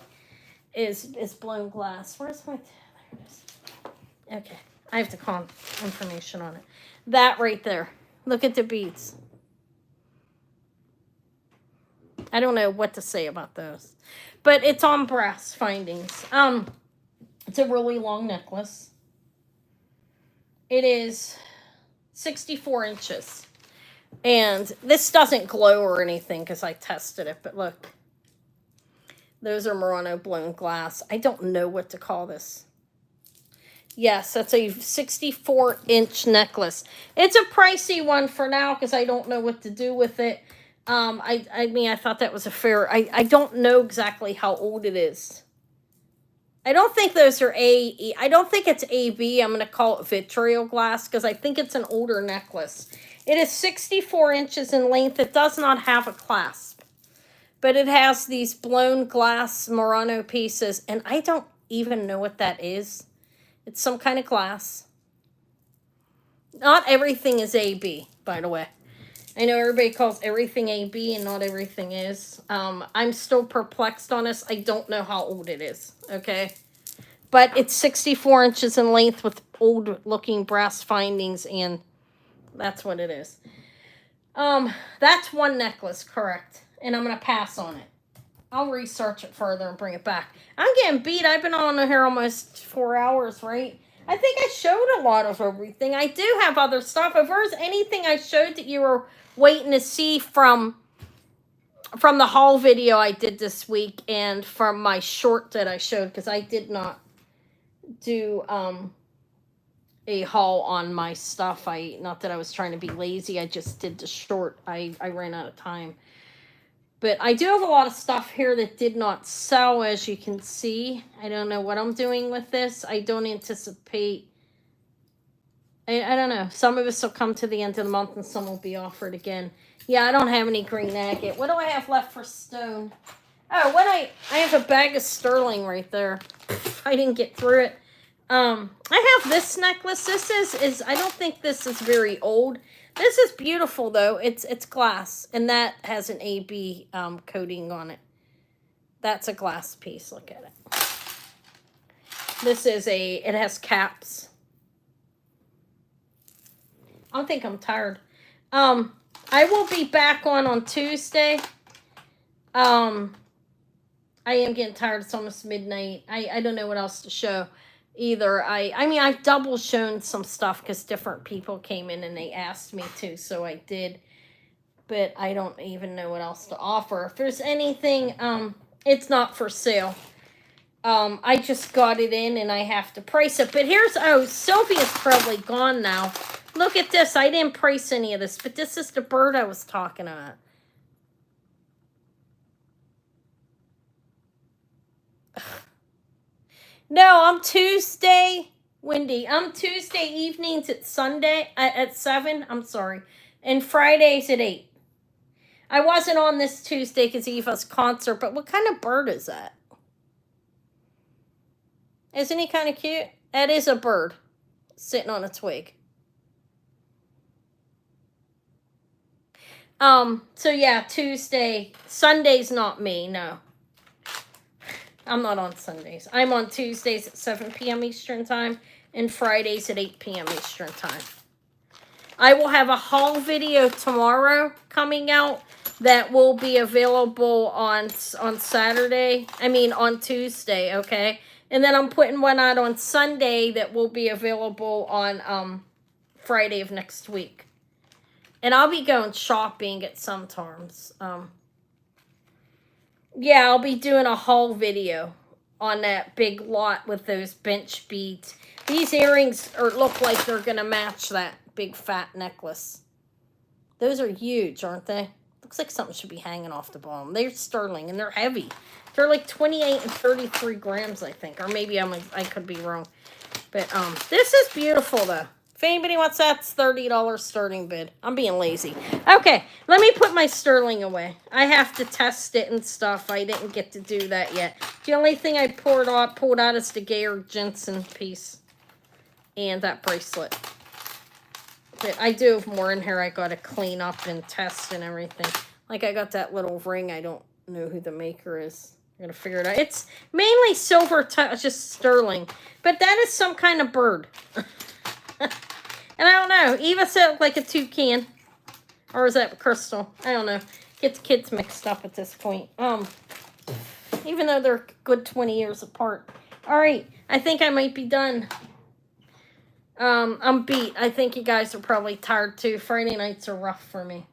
Is blown glass. Where's my... There it is. Okay. I have to call information on it. That right there. Look at the beads. I don't know what to say about those. But it's on brass findings. It's a really long necklace. It is 64 inches. And this doesn't glow or anything because I tested it. But look. Those are Murano blown glass. I don't know what to call this. Yes, that's a 64-inch necklace. It's a pricey one for now because I don't know what to do with it. I mean, I thought that was a fair... I don't know exactly how old it is. I don't think those are AE. I don't think it's AB. I'm going to call it vitriol glass because I think it's an older necklace. It is 64 inches in length. It does not have a clasp. But it has these blown glass Murano pieces. And I don't even know what that is. It's some kind of glass. Not everything is AB, by the way. I know everybody calls everything AB and not everything is. I'm still perplexed on this. I don't know how old it is, okay? But it's 64 inches in length with old-looking brass findings, and that's what it is. That's one necklace, correct. And I'm going to pass on it. I'll research it further and bring it back. I'm getting beat. I've been on here almost 4 hours, right? I think I showed a lot of everything. I do have other stuff. If there's anything I showed that you were waiting to see from the haul video I did this week and from my short that I showed, because I did not do a haul on my stuff. Not that I was trying to be lazy, I just did the short. I ran out of time. But I do have a lot of stuff here that did not sell, as you can see. I don't know what I'm doing with this. I don't anticipate... I don't know. Some of us will come to the end of the month and some will be offered again. Yeah, I don't have any green agate. What do I have left for stone? Oh, I have a bag of sterling right there. I didn't get through it. I have this necklace. This is I don't think this is very old. This is beautiful though. It's glass, and that has an AB coating on it. That's a glass piece. Look at it. This is it has caps. I think I'm tired. I will be back on Tuesday. I am getting tired. It's almost midnight. I don't know what else to show either. I mean, I've double shown some stuff because different people came in and they asked me to, so I did. But I don't even know what else to offer. If there's anything, it's not for sale. I just got it in and I have to price it. But Sylvia's probably gone now. Look at this. I didn't price any of this, but this is the bird I was talking about. No, I'm Tuesday, Wendy. I'm Tuesday evenings at 7. I'm sorry. And Fridays at 8. I wasn't on this Tuesday because Eva's concert, but what kind of bird is that? Isn't he kind of cute? That is a bird sitting on a twig. So yeah, Tuesday. Sunday's not me, no. I'm not on Sundays. I'm on Tuesdays at 7 p.m. Eastern Time and Fridays at 8 p.m. Eastern Time. I will have a haul video tomorrow coming out that will be available on Saturday. I mean, on Tuesday, okay? And then I'm putting one out on Sunday that will be available on Friday of next week. And I'll be going shopping at some times. Yeah, I'll be doing a haul video on that big lot with those bench beads. These earrings look like they're going to match that big fat necklace. Those are huge, aren't they? Looks like something should be hanging off the bottom. They're sterling and they're heavy. They're like 28 and 33 grams, I think. Or maybe I could be wrong. But this is beautiful, though. If anybody wants that, it's $30 sterling bid. I'm being lazy. Okay, let me put my sterling away. I have to test it and stuff. I didn't get to do that yet. The only thing I pulled out is the Georg Jensen piece. And that bracelet. But I do have more in here I got to clean up and test and everything. Like I got that little ring. I don't know who the maker is. I'm going to figure it out. It's mainly silver, just sterling. But that is some kind of bird. And I don't know. Eva said it looked like a toucan. Or is that crystal? I don't know. Gets kids mixed up at this point. Even though they're a good 20 years apart. Alright. I think I might be done. I'm beat. I think you guys are probably tired too. Friday nights are rough for me.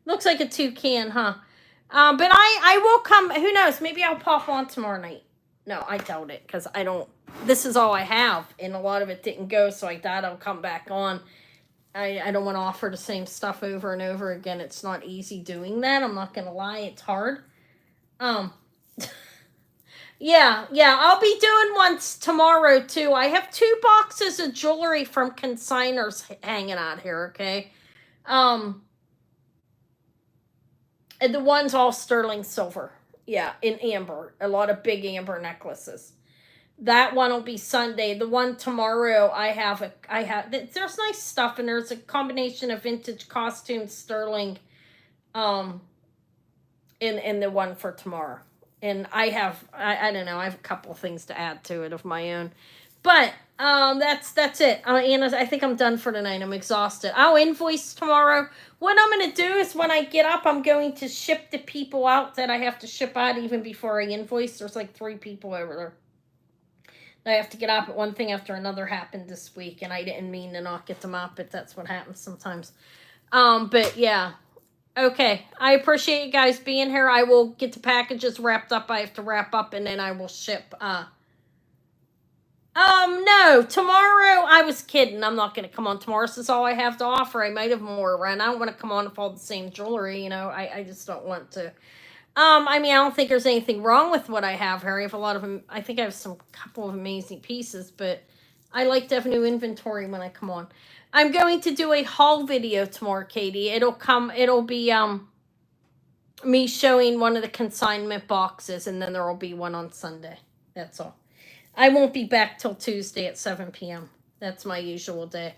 Looks like a toucan, huh? But I will come. Who knows? Maybe I'll pop on tomorrow night. No, I doubt it. Because I don't. This is all I have. And a lot of it didn't go. So I thought I'll come back on. I don't want to offer the same stuff over and over again. It's not easy doing that. I'm not going to lie. It's hard. Yeah, I'll be doing one tomorrow, too. I have 2 boxes of jewelry from consigners hanging out here, okay? And the one's all sterling silver. Yeah, in amber. A lot of big amber necklaces. That one will be Sunday. The one tomorrow, there's nice stuff, and there's a combination of vintage costumes, sterling, in the one for tomorrow. And I don't know, I have a couple of things to add to it of my own. But, that's it. Anna, I think I'm done for tonight. I'm exhausted. I'll invoice tomorrow. What I'm going to do is when I get up, I'm going to ship the people out that I have to ship out even before I invoice. There's like 3 people over there. I have to get up. One thing after another happened this week, and I didn't mean to not get them up, but that's what happens sometimes. But yeah. Okay, I appreciate you guys being here. I will get the packages wrapped up. I have to wrap up, and then I will ship. No, tomorrow, I was kidding. I'm not going to come on tomorrow. This is all I have to offer. I might have more around. I don't want to come on with all the same jewelry, you know. I just don't want to. I mean, I don't think there's anything wrong with what I have, Harry. I have a lot of them. I think I have some couple of amazing pieces, but I like to have new inventory when I come on. I'm going to do a haul video tomorrow, Katie. It'll be me showing one of the consignment boxes, and then there will be one on Sunday. That's all. I won't be back till Tuesday at 7 p.m. That's my usual day.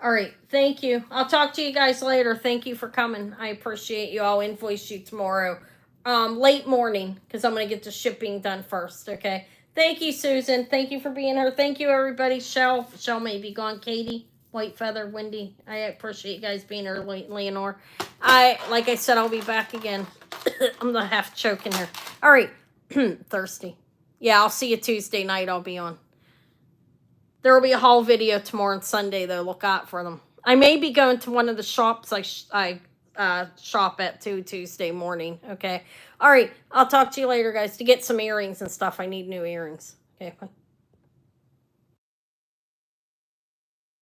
All right. Thank you. I'll talk to you guys later. Thank you for coming. I appreciate you. I'll invoice you tomorrow. Late morning, because I'm going to get the shipping done first. Okay. Thank you, Susan. Thank you for being here. Thank you, everybody. Shell may be gone. Katie, White Feather, Wendy. I appreciate you guys being here. Leonore. Like I said, I'll be back again. I'm gonna half choking here. All right. Thirsty. Yeah, I'll see you Tuesday night. I'll be on. There will be a haul video tomorrow and Sunday, though. Look out for them. I may be going to one of the shops I shop at Tuesday morning. Okay. All right. I'll talk to you later, guys. To get some earrings and stuff, I need new earrings. Okay. Bye.